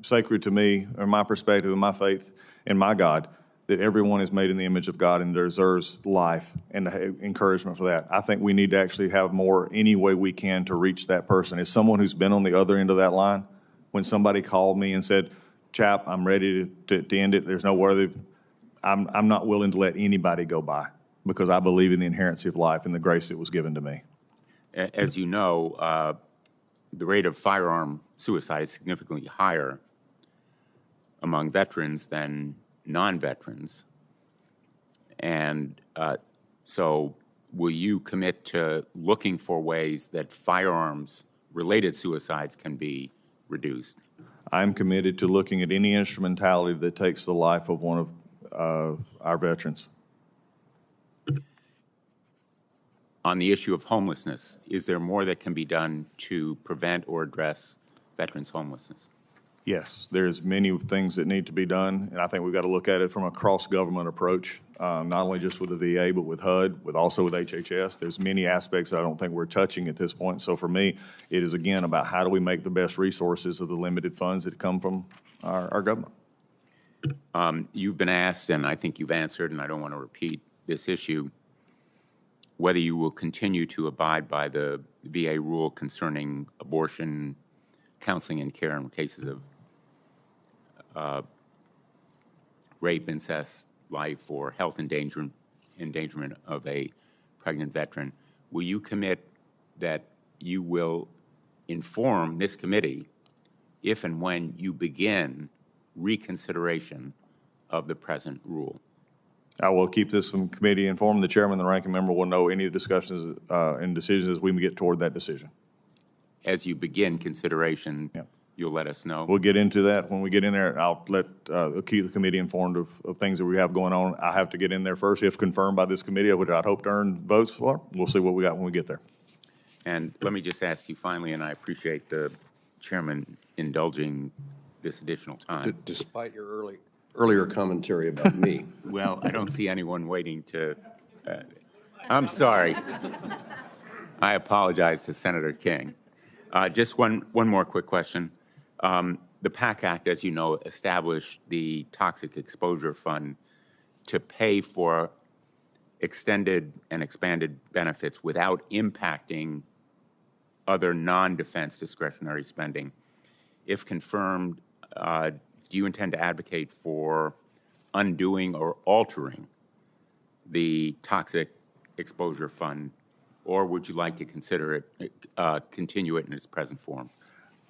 S4: sacred to me, or my perspective, and my faith in my God, that everyone is made in the image of God and deserves life and encouragement for that. I think we need to actually have more any way we can to reach that person. As someone who's been on the other end of that line, when somebody called me and said, Chap, I'm ready to end it, there's no worthy, I'm not willing to let anybody go by because I believe in the inherency of life and the grace that was given to me.
S2: As you know, the rate of firearm suicide is significantly higher among veterans than non-veterans. And so will you commit to looking for ways that firearms-related suicides can be reduced?
S4: I'm committed to looking at any instrumentality that takes the life of one of our veterans.
S2: On the issue of homelessness, is there more that can be done to prevent or address veterans' homelessness?
S4: Yes, there's many things that need to be done, and I think we've got to look at it from a cross-government approach, not only just with the VA, but with HUD, also with HHS. There's many aspects that I don't think we're touching at this point. So for me, it is, again, about how do we make the best resources of the limited funds that come from our government.
S2: You've been asked, and I think you've answered, and I don't want to repeat this issue, whether you will continue to abide by the VA rule concerning abortion, counseling, and care in cases of rape, incest, life, or health endangerment endangerment of a pregnant veteran. Will you commit that you will inform this committee if and when you begin reconsideration of the present rule?
S4: I will keep this committee informed. The chairman and the ranking member will know any discussions and decisions as we get toward that decision.
S2: As you begin consideration, you'll let us know?
S4: We'll get into that when we get in there. I'll keep the committee informed of things that we have going on. I have to get in there first, if confirmed by this committee, which I'd hope to earn votes for. We'll see what we got when we get there.
S2: And let me just ask you finally, and I appreciate the chairman indulging this additional time.
S1: Despite your earlier commentary about me.
S2: Well, I don't see anyone waiting to, I'm sorry. I apologize to Senator King. Just one more quick question. The PAC Act, as you know, established the Toxic Exposure Fund to pay for extended and expanded benefits without impacting other non-defense discretionary spending. If confirmed, do you intend to advocate for undoing or altering the Toxic Exposure Fund, or would you like to consider it, continue it in its present form?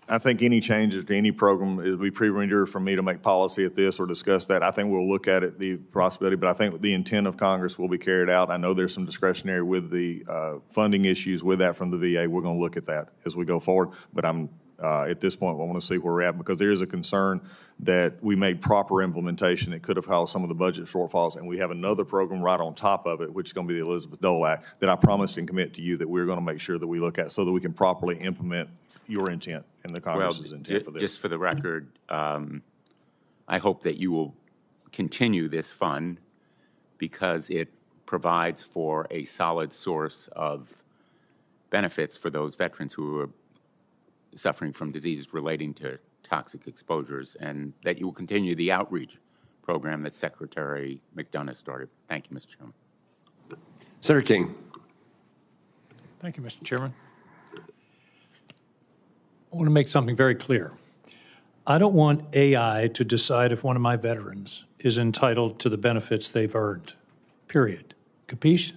S4: I think any changes to any program, it would be premature for me to make policy at this or discuss that. I think we'll look at it, the possibility, but I think the intent of Congress will be carried out. I know there's some discretionary with the funding issues with that from the VA. We're going to look at that as we go forward, but I'm at this point, I want to see where we're at because there is a concern that we made proper implementation that could have caused some of the budget shortfalls, and we have another program right on top of it, which is going to be the Elizabeth Dole Act, that I promised and commit to you that we're going to make sure that we look at so that we can properly implement your intent and the Congress's intent for this.
S2: Just for the record, I hope that you will continue this fund because it provides for a solid source of benefits for those veterans who are suffering from diseases relating to toxic exposures, and that you will continue the outreach program that Secretary McDonough started. Thank you, Mr. Chairman.
S1: Senator King.
S9: Thank you, Mr. Chairman. I want to make something very clear. I don't want AI to decide if one of my veterans is entitled to the benefits they've earned, period. Capiche?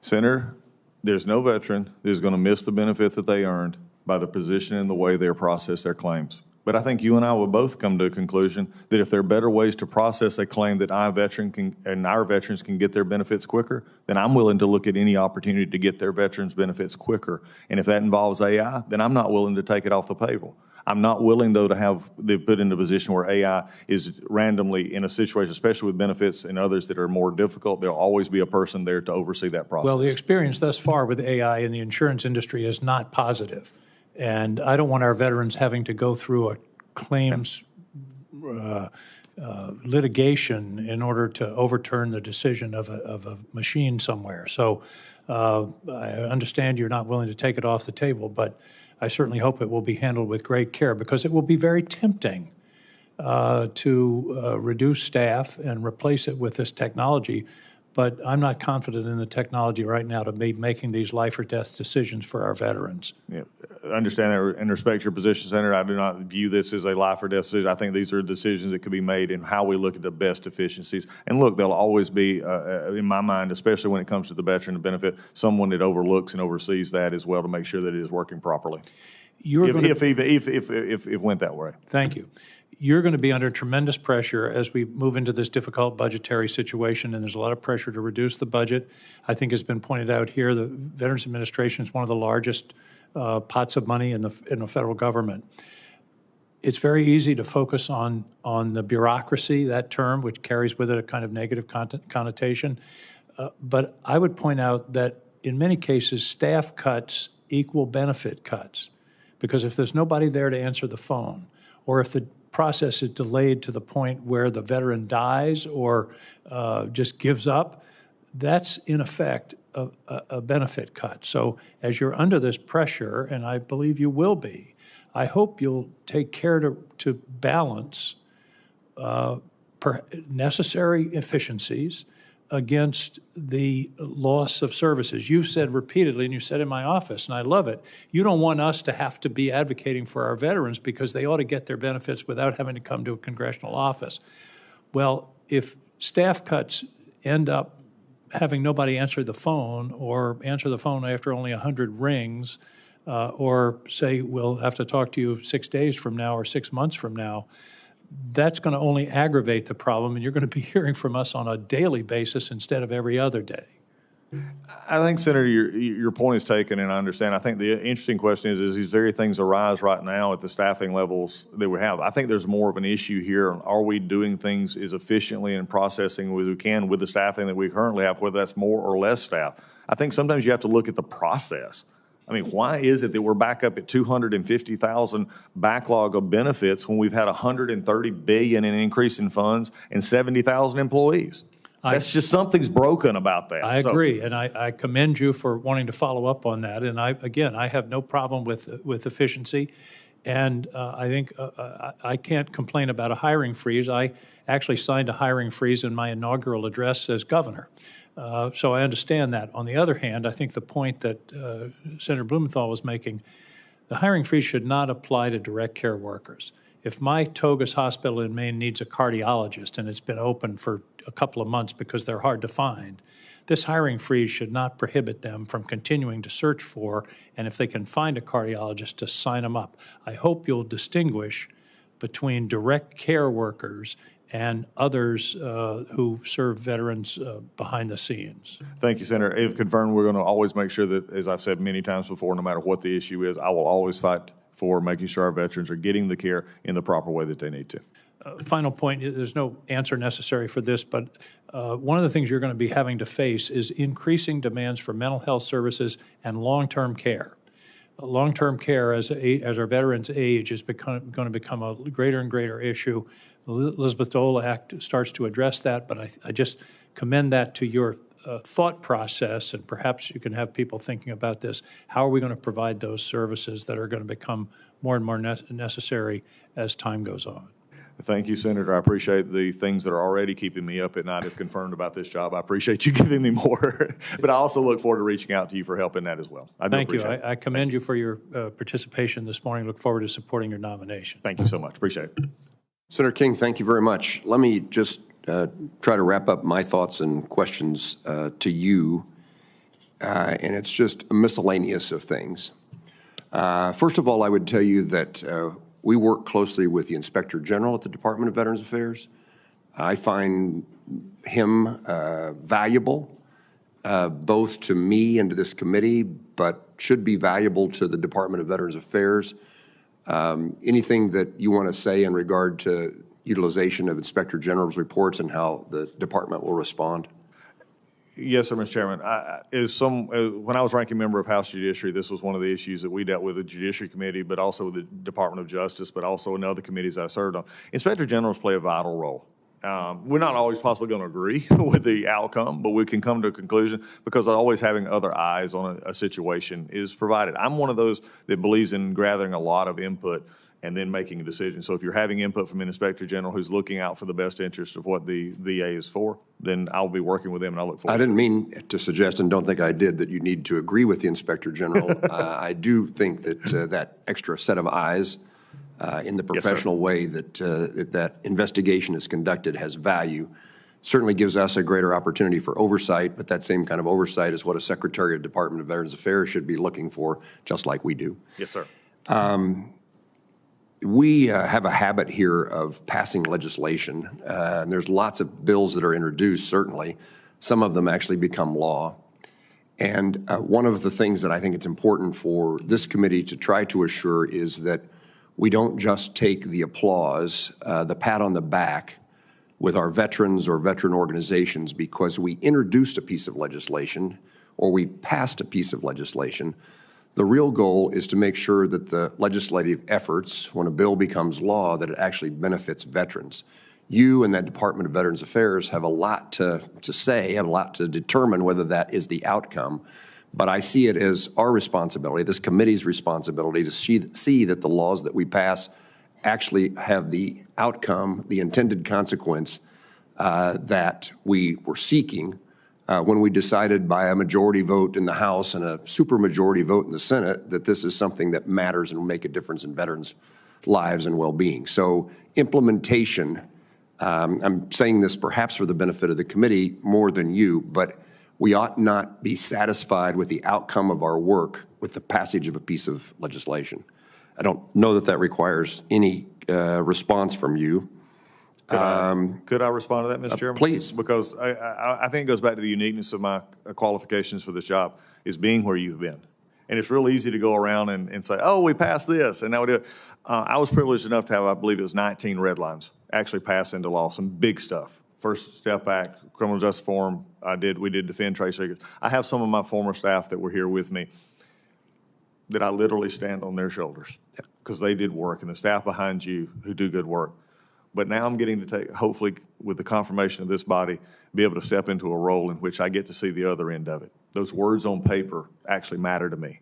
S4: Senator, there's no veteran that is going to miss the benefit that they earned by the position and the way they process their claims. But I think you and I will both come to a conclusion that if there are better ways to process a claim that our veterans can get their benefits quicker, then I'm willing to look at any opportunity to get their veterans' benefits quicker. And if that involves AI, then I'm not willing to take it off the table. I'm not willing, though, to have them put in a position where AI is randomly in a situation, especially with benefits and others that are more difficult. There'll always be a person there to oversee that process.
S9: Well, the experience thus far with AI in the insurance industry is not positive. And I don't want our veterans having to go through a claims litigation in order to overturn the decision of a machine somewhere. So I understand you're not willing to take it off the table, but I certainly hope it will be handled with great care because it will be very tempting to reduce staff and replace it with this technology. But I'm not confident in the technology right now to be making these life or death decisions for our veterans.
S4: Yeah, I understand and respect your position, Senator. I do not view this as a life or death decision. I think these are decisions that could be made in how we look at the best efficiencies. And look, there'll always be, in my mind, especially when it comes to the veteran benefit, someone that overlooks and oversees that as well to make sure that it is working properly. If it went that way.
S9: Thank you. You're going to be under tremendous pressure as we move into this difficult budgetary situation, and there's a lot of pressure to reduce the budget. I think it's been pointed out here, the Veterans Administration is one of the largest pots of money in the federal government. It's very easy to focus on the bureaucracy, that term, which carries with it a kind of negative connotation. But I would point out that in many cases, staff cuts equal benefit cuts, because if there's nobody there to answer the phone, or if the process is delayed to the point where the veteran dies or just gives up, that's in effect a benefit cut. So as you're under this pressure, and I believe you will be, I hope you'll take care to balance necessary efficiencies against the loss of services. You've said repeatedly, and you said in my office, and I love it, you don't want us to have to be advocating for our veterans because they ought to get their benefits without having to come to a congressional office. Well, if staff cuts end up having nobody answer the phone or answer the phone after only 100 rings, or say, we'll have to talk to you 6 days from now or 6 months from now, that's going to only aggravate the problem, and you're going to be hearing from us on a daily basis instead of every other day.
S4: I think, Senator, your point is taken, and I understand. I think the interesting question is these very things arise right now at the staffing levels that we have. I think there's more of an issue here. Are we doing things as efficiently and processing as we can with the staffing that we currently have, whether that's more or less staff? I think sometimes you have to look at the process. I mean, why is it that we're back up at 250,000 backlog of benefits when we've had 130 billion in increase in funds and 70,000 employees? That's just something's broken about that.
S9: I agree, and I commend you for wanting to follow up on that. And I have no problem with efficiency, and I think I can't complain about a hiring freeze. I actually signed a hiring freeze in my inaugural address as governor, so I understand that. On the other hand, I think the point that Senator Blumenthal was making, the hiring freeze should not apply to direct care workers. If my Togus Hospital in Maine needs a cardiologist and it's been open for a couple of months because they're hard to find, this hiring freeze should not prohibit them from continuing to search for, and if they can find a cardiologist, to sign them up. I hope you'll distinguish between direct care workers and others who serve veterans behind the scenes.
S4: Thank you, Senator. If confirmed, we're going to always make sure that, as I've said many times before, no matter what the issue is, I will always fight for making sure our veterans are getting the care in the proper way that they need to.
S9: Final point, there's no answer necessary for this, but one of the things you're going to be having to face is increasing demands for mental health services and long-term care. Long-term care, as our veterans age, is going to become a greater and greater issue. The Elizabeth Dole Act starts to address that, but I just commend that to your thought process, and perhaps you can have people thinking about this. How are we going to provide those services that are going to become more and more necessary as time goes on?
S4: Thank you, Senator. I appreciate the things that are already keeping me up at night if confirmed about this job. I appreciate you giving me more. But I also look forward to reaching out to you for help in that as well.
S9: Thank you. I commend you for your participation this morning. Look forward to supporting your nomination.
S4: Thank you so much. Appreciate it.
S1: Senator King, thank you very much. Let me just try to wrap up my thoughts and questions to you, and it's just a miscellaneous of things. First of all, I would tell you that we work closely with the Inspector General at the Department of Veterans Affairs. I find him valuable, both to me and to this committee, but should be valuable to the Department of Veterans Affairs. Anything that you want to say in regard to utilization of Inspector General's reports and how the department will respond?
S4: Yes, sir, Mr. Chairman. When I was ranking member of House Judiciary, this was one of the issues that we dealt with the Judiciary Committee, but also with the Department of Justice, but also in other committees I served on. Inspector Generals play a vital role. We're not always possibly going to agree with the outcome, but we can come to a conclusion because always having other eyes on a situation is provided. I'm one of those that believes in gathering a lot of input and then making a decision. So if you're having input from an Inspector General who's looking out for the best interest of what the VA is for, then I'll be working with them, and I look forward to it.
S1: I didn't mean to suggest, and don't think I did, that you need to agree with the Inspector General. I do think that that extra set of eyes in the professional way that that investigation is conducted has value. Certainly gives us a greater opportunity for oversight, but that same kind of oversight is what a Secretary of the Department of Veterans Affairs should be looking for, just like we do.
S4: Yes, sir.
S1: We have a habit here of passing legislation, and there's lots of bills that are introduced, certainly. Some of them actually become law. And one of the things that I think it's important for this committee to try to assure is that we don't just take the applause, the pat on the back with our veterans or veteran organizations because we introduced a piece of legislation or we passed a piece of legislation. The real goal is to make sure that the legislative efforts, when a bill becomes law, that it actually benefits veterans. You and that Department of Veterans Affairs have a lot to say, have a lot to determine whether that is the outcome. But I see it as our responsibility, this committee's responsibility, to see that the laws that we pass actually have the outcome, the intended consequence that we were seeking when we decided by a majority vote in the House and a supermajority vote in the Senate that this is something that matters and will make a difference in veterans' lives and well-being. So implementation I'm saying this perhaps for the benefit of the committee more than you, but we ought not be satisfied with the outcome of our work with the passage of a piece of legislation. I don't know that that requires any response from you.
S4: Could I respond to that, Mr. Chairman?
S1: Please.
S4: Because I think it goes back to the uniqueness of my qualifications for this job, is being where you've been. And it's real easy to go around and say, oh, we passed this, and now we do it. I was privileged enough to have, I believe it was 19 red lines actually pass into law, some big stuff. First Step Act, Criminal Justice Reform, we did defend trade secrets. I have some of my former staff that were here with me that I literally stand on their shoulders because they did work, and the staff behind you who do good work. But now I'm getting to take, hopefully with the confirmation of this body, be able to step into a role in which I get to see the other end of it. Those words on paper actually matter to me.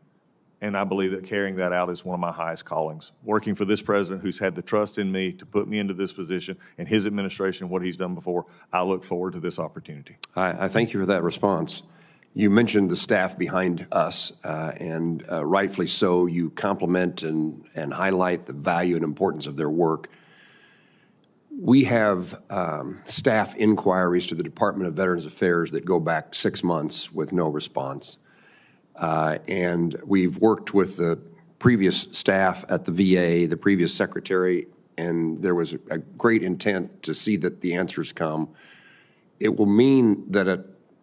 S4: And I believe that carrying that out is one of my highest callings. Working for this president who's had the trust in me to put me into this position and his administration, what he's done before, I look forward to this opportunity.
S1: I thank you for that response. You mentioned the staff behind us, and rightfully so. You compliment and highlight the value and importance of their work. We have staff inquiries to the Department of Veterans Affairs that go back 6 months with no response. And we've worked with the previous staff at the VA, the previous secretary, and there was a great intent to see that the answers come. It will mean that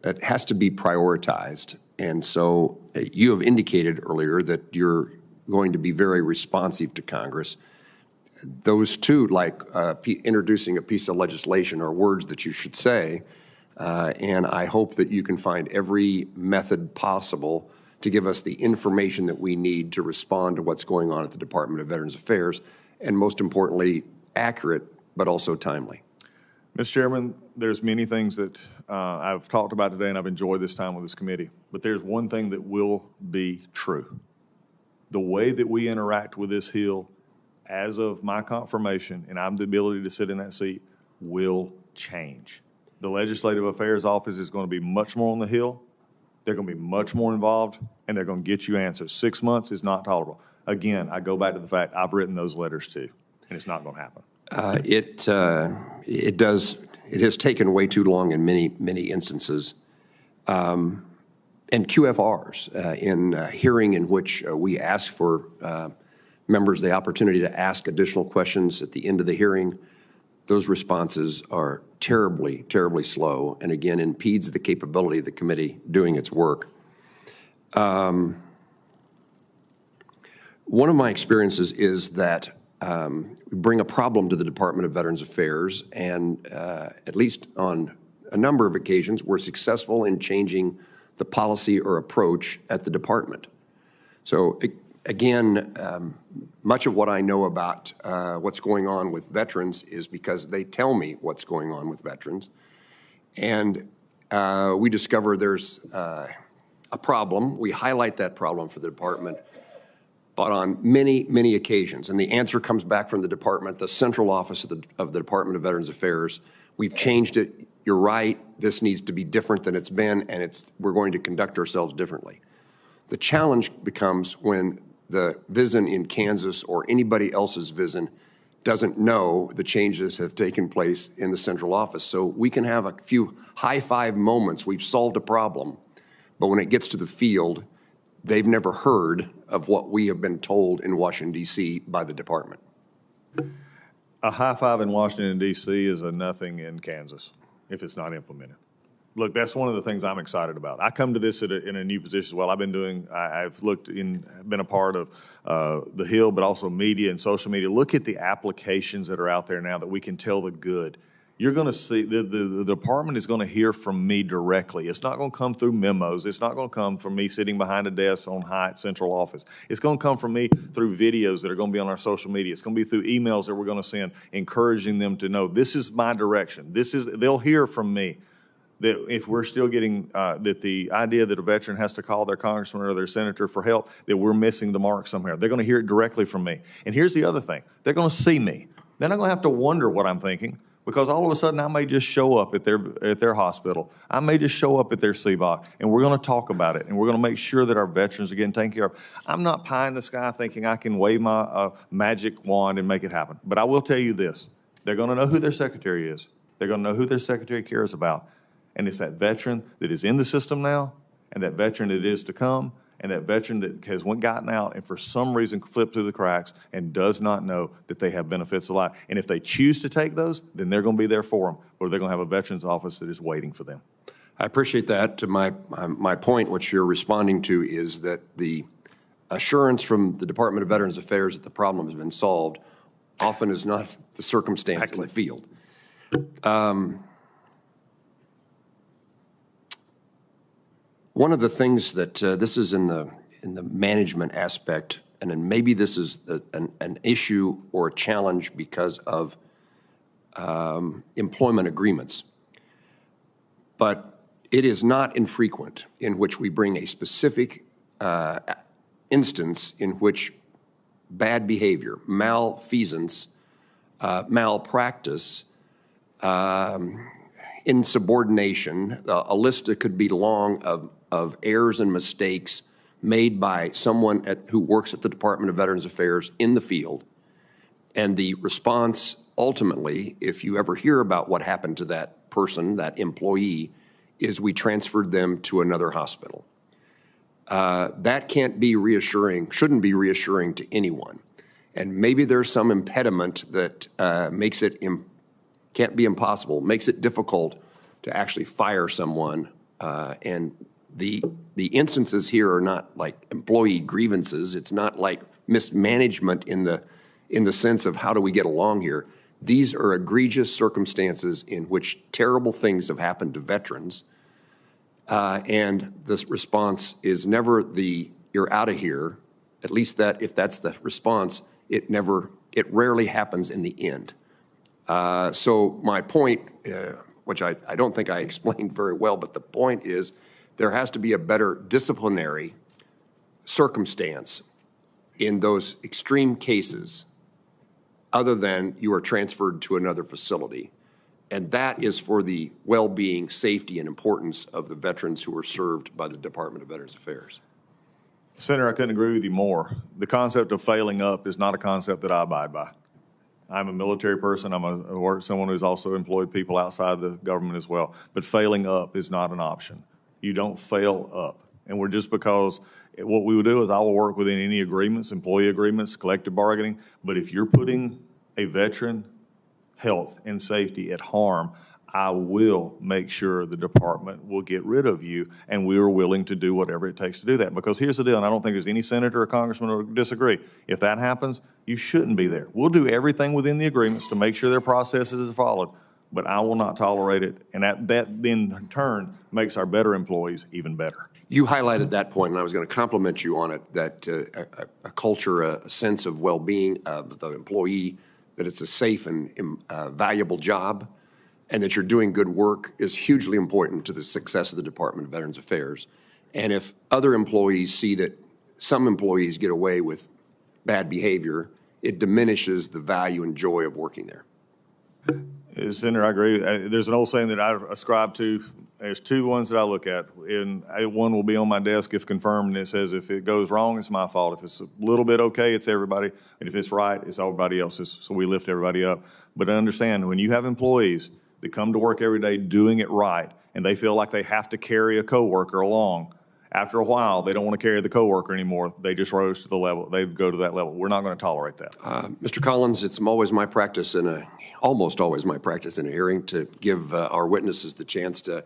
S1: it has to be prioritized. And so you have indicated earlier that you're going to be very responsive to Congress. Those two, like introducing a piece of legislation, are words that you should say, and I hope that you can find every method possible to give us the information that we need to respond to what's going on at the Department of Veterans Affairs, and most importantly, accurate, but also timely.
S4: Mr. Chairman, there's many things that I've talked about today, and I've enjoyed this time with this committee, but there's one thing that will be true. The way that we interact with this Hill, as of my confirmation, and I'm the ability to sit in that seat, will change. The Legislative Affairs Office is going to be much more on the Hill. They're going to be much more involved, and they're going to get you answers. 6 months is not tolerable. Again, I go back to the fact I've written those letters too, and it's not going to happen.
S1: It has taken way too long in many instances. And QFRs, in a hearing in which we ask for members the opportunity to ask additional questions at the end of the hearing, those responses are terribly, terribly slow, and again impedes the capability of the committee doing its work. One of my experiences is that we bring a problem to the Department of Veterans Affairs, and at least on a number of occasions, we're successful in changing the policy or approach at the department. So again, much of what I know about what's going on with veterans is because they tell me what's going on with veterans. And we discover there's a problem. We highlight that problem for the department, but on many occasions. And the answer comes back from the department, the central office of the Department of Veterans Affairs. We've changed it. You're right. This needs to be different than it's been, and we're going to conduct ourselves differently. The challenge becomes when the VISN in Kansas or anybody else's VISN doesn't know the changes have taken place in the central office. So we can have a few high-five moments. We've solved a problem, but when it gets to the field, they've never heard of what we have been told in Washington, D.C. by the department.
S4: A high-five in Washington, D.C. is a nothing in Kansas if it's not implemented. Look, that's one of the things I'm excited about. I come to this in a new position as well. I've been been a part of the Hill, but also media and social media. Look at the applications that are out there now that we can tell the good. You're going to see, the department is going to hear from me directly. It's not going to come through memos. It's not going to come from me sitting behind a desk on Hyatt Central Office. It's going to come from me through videos that are going to be on our social media. It's going to be through emails that we're going to send, encouraging them to know this is my direction. They'll hear from me. That if we're still getting, that the idea that a veteran has to call their congressman or their senator for help, that we're missing the mark somewhere. They're going to hear it directly from me. And here's the other thing. They're going to see me. They're not going to have to wonder what I'm thinking, because all of a sudden I may just show up at their hospital. I may just show up at their CBOC, and we're going to talk about it, and we're going to make sure that our veterans are getting taken care of. I'm not pie in the sky thinking I can wave my magic wand and make it happen. But I will tell you this. They're going to know who their secretary is. They're going to know who their secretary cares about. And it's that veteran that is in the system now, and that veteran that is to come, and that veteran that has gotten out and for some reason flipped through the cracks and does not know that they have benefits of life. And if they choose to take those, then they're going to be there for them, or they're going to have a veterans office that is waiting for them.
S1: I appreciate that. To my point, what you're responding to is that the assurance from the Department of Veterans Affairs that the problem has been solved often is not the circumstance in the field. One of the things that this is in the management aspect, and then maybe this is an issue or a challenge because of employment agreements, but it is not infrequent in which we bring a specific instance in which bad behavior, malfeasance, malpractice, insubordination, a list that could be long of errors and mistakes made by someone who works at the Department of Veterans Affairs in the field. And the response ultimately, if you ever hear about what happened to that person, that employee, is we transferred them to another hospital. That can't be reassuring, shouldn't be reassuring to anyone. And maybe there's some impediment that makes it, can't be impossible, makes it difficult to actually fire someone. And the instances here are not like employee grievances. It's not like mismanagement in the sense of how do we get along here. These are egregious circumstances in which terrible things have happened to veterans. And the response is never you're out of here. At least that, if that's the response, it rarely happens in the end. So my point, which I don't think I explained very well, but the point is there has to be a better disciplinary circumstance in those extreme cases other than you are transferred to another facility. And that is for the well-being, safety, and importance of the veterans who are served by the Department of Veterans Affairs.
S4: Senator, I couldn't agree with you more. The concept of failing up is not a concept that I abide by. I'm a military person. I'm someone who's also employed people outside the government as well. But failing up is not an option. You don't fail up. And we're just because what we will do is I will work within any agreements, employee agreements, collective bargaining. But if you're putting a veteran health and safety at harm, I will make sure the department will get rid of you, and we are willing to do whatever it takes to do that. Because here's the deal, and I don't think there's any senator or congressman who will disagree. If that happens, you shouldn't be there. We'll do everything within the agreements to make sure their processes are followed, but I will not tolerate it, and that then in turn makes our better employees even better.
S1: You highlighted that point, and I was going to compliment you on it, that a culture, a sense of well-being of the employee, that it's a safe and valuable job, and that you're doing good work is hugely important to the success of the Department of Veterans Affairs. And if other employees see that some employees get away with bad behavior, it diminishes the value and joy of working there.
S4: Senator, I agree. There's an old saying that I ascribe to. There's two ones that I look at, and one will be on my desk if confirmed, and it says if it goes wrong, it's my fault. If it's a little bit okay, it's everybody, and if it's right, it's everybody else's, so we lift everybody up. But understand, when you have employees that come to work every day doing it right, and they feel like they have to carry a coworker along, after a while, they don't want to carry the coworker anymore. They just rose to the level. They go to that level. We're not going to tolerate that.
S1: Mr. Collins, it's always my practice almost always my practice in a hearing to give our witnesses the chance to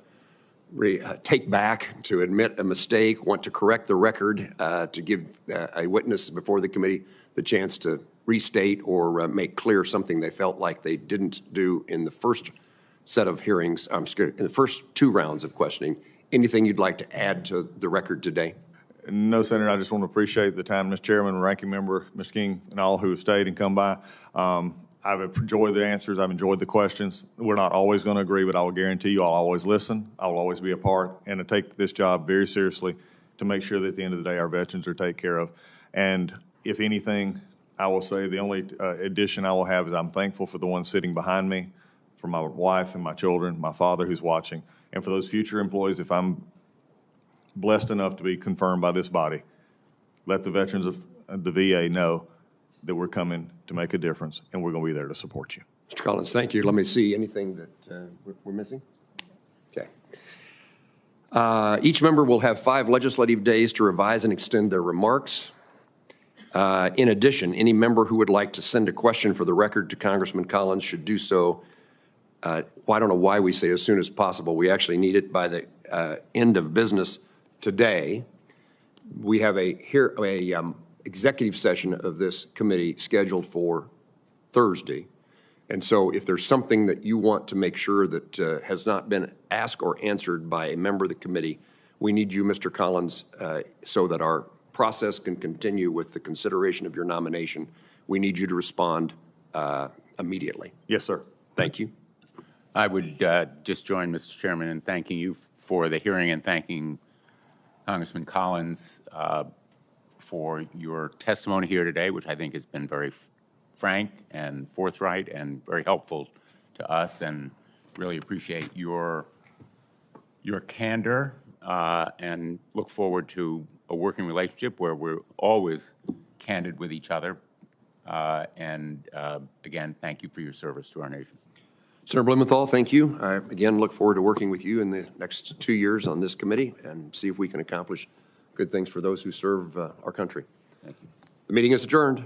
S1: take back, to admit a mistake, want to correct the record, to give a witness before the committee the chance to restate or make clear something they felt like they didn't do in the first set of hearings, in the first two rounds of questioning. Anything you'd like to add to the record today?
S4: No, Senator, I just want to appreciate the time, Mr. Chairman, Ranking Member, Mr. King, and all who have stayed and come by. I've enjoyed the answers. I've enjoyed the questions. We're not always going to agree, but I will guarantee you I'll always listen. I will always be a part, and to take this job very seriously to make sure that at the end of the day our veterans are taken care of. And if anything, I will say the only addition I will have is I'm thankful for the ones sitting behind me, for my wife and my children, my father who's watching, and for those future employees, if I'm blessed enough to be confirmed by this body, let the veterans of the VA know that we're coming to make a difference, and we're going to be there to support you.
S1: Mr. Collins, thank you. Let me see anything that we're missing. Okay. Each member will have 5 legislative days to revise and extend their remarks. In addition, any member who would like to send a question for the record to Congressman Collins should do so. Well, I don't know why we say as soon as possible. We actually need it by the end of business today. We have a executive session of this committee scheduled for Thursday. And so if there's something that you want to make sure that has not been asked or answered by a member of the committee, we need you, Mr. Collins, so that our process can continue with the consideration of your nomination. We need you to respond immediately.
S4: Yes, sir.
S1: Thank you.
S2: I would just join Mr. Chairman in thanking you for the hearing and thanking Congressman Collins for your testimony here today, which I think has been very frank and forthright and very helpful to us, and really appreciate your candor and look forward to a working relationship where we're always candid with each other. Again, thank you for your service to our nation.
S1: Senator Blumenthal, thank you. I, again, look forward to working with you in the next 2 years on this committee and see if we can accomplish good things for those who serve our country.
S2: Thank you.
S1: The meeting is adjourned.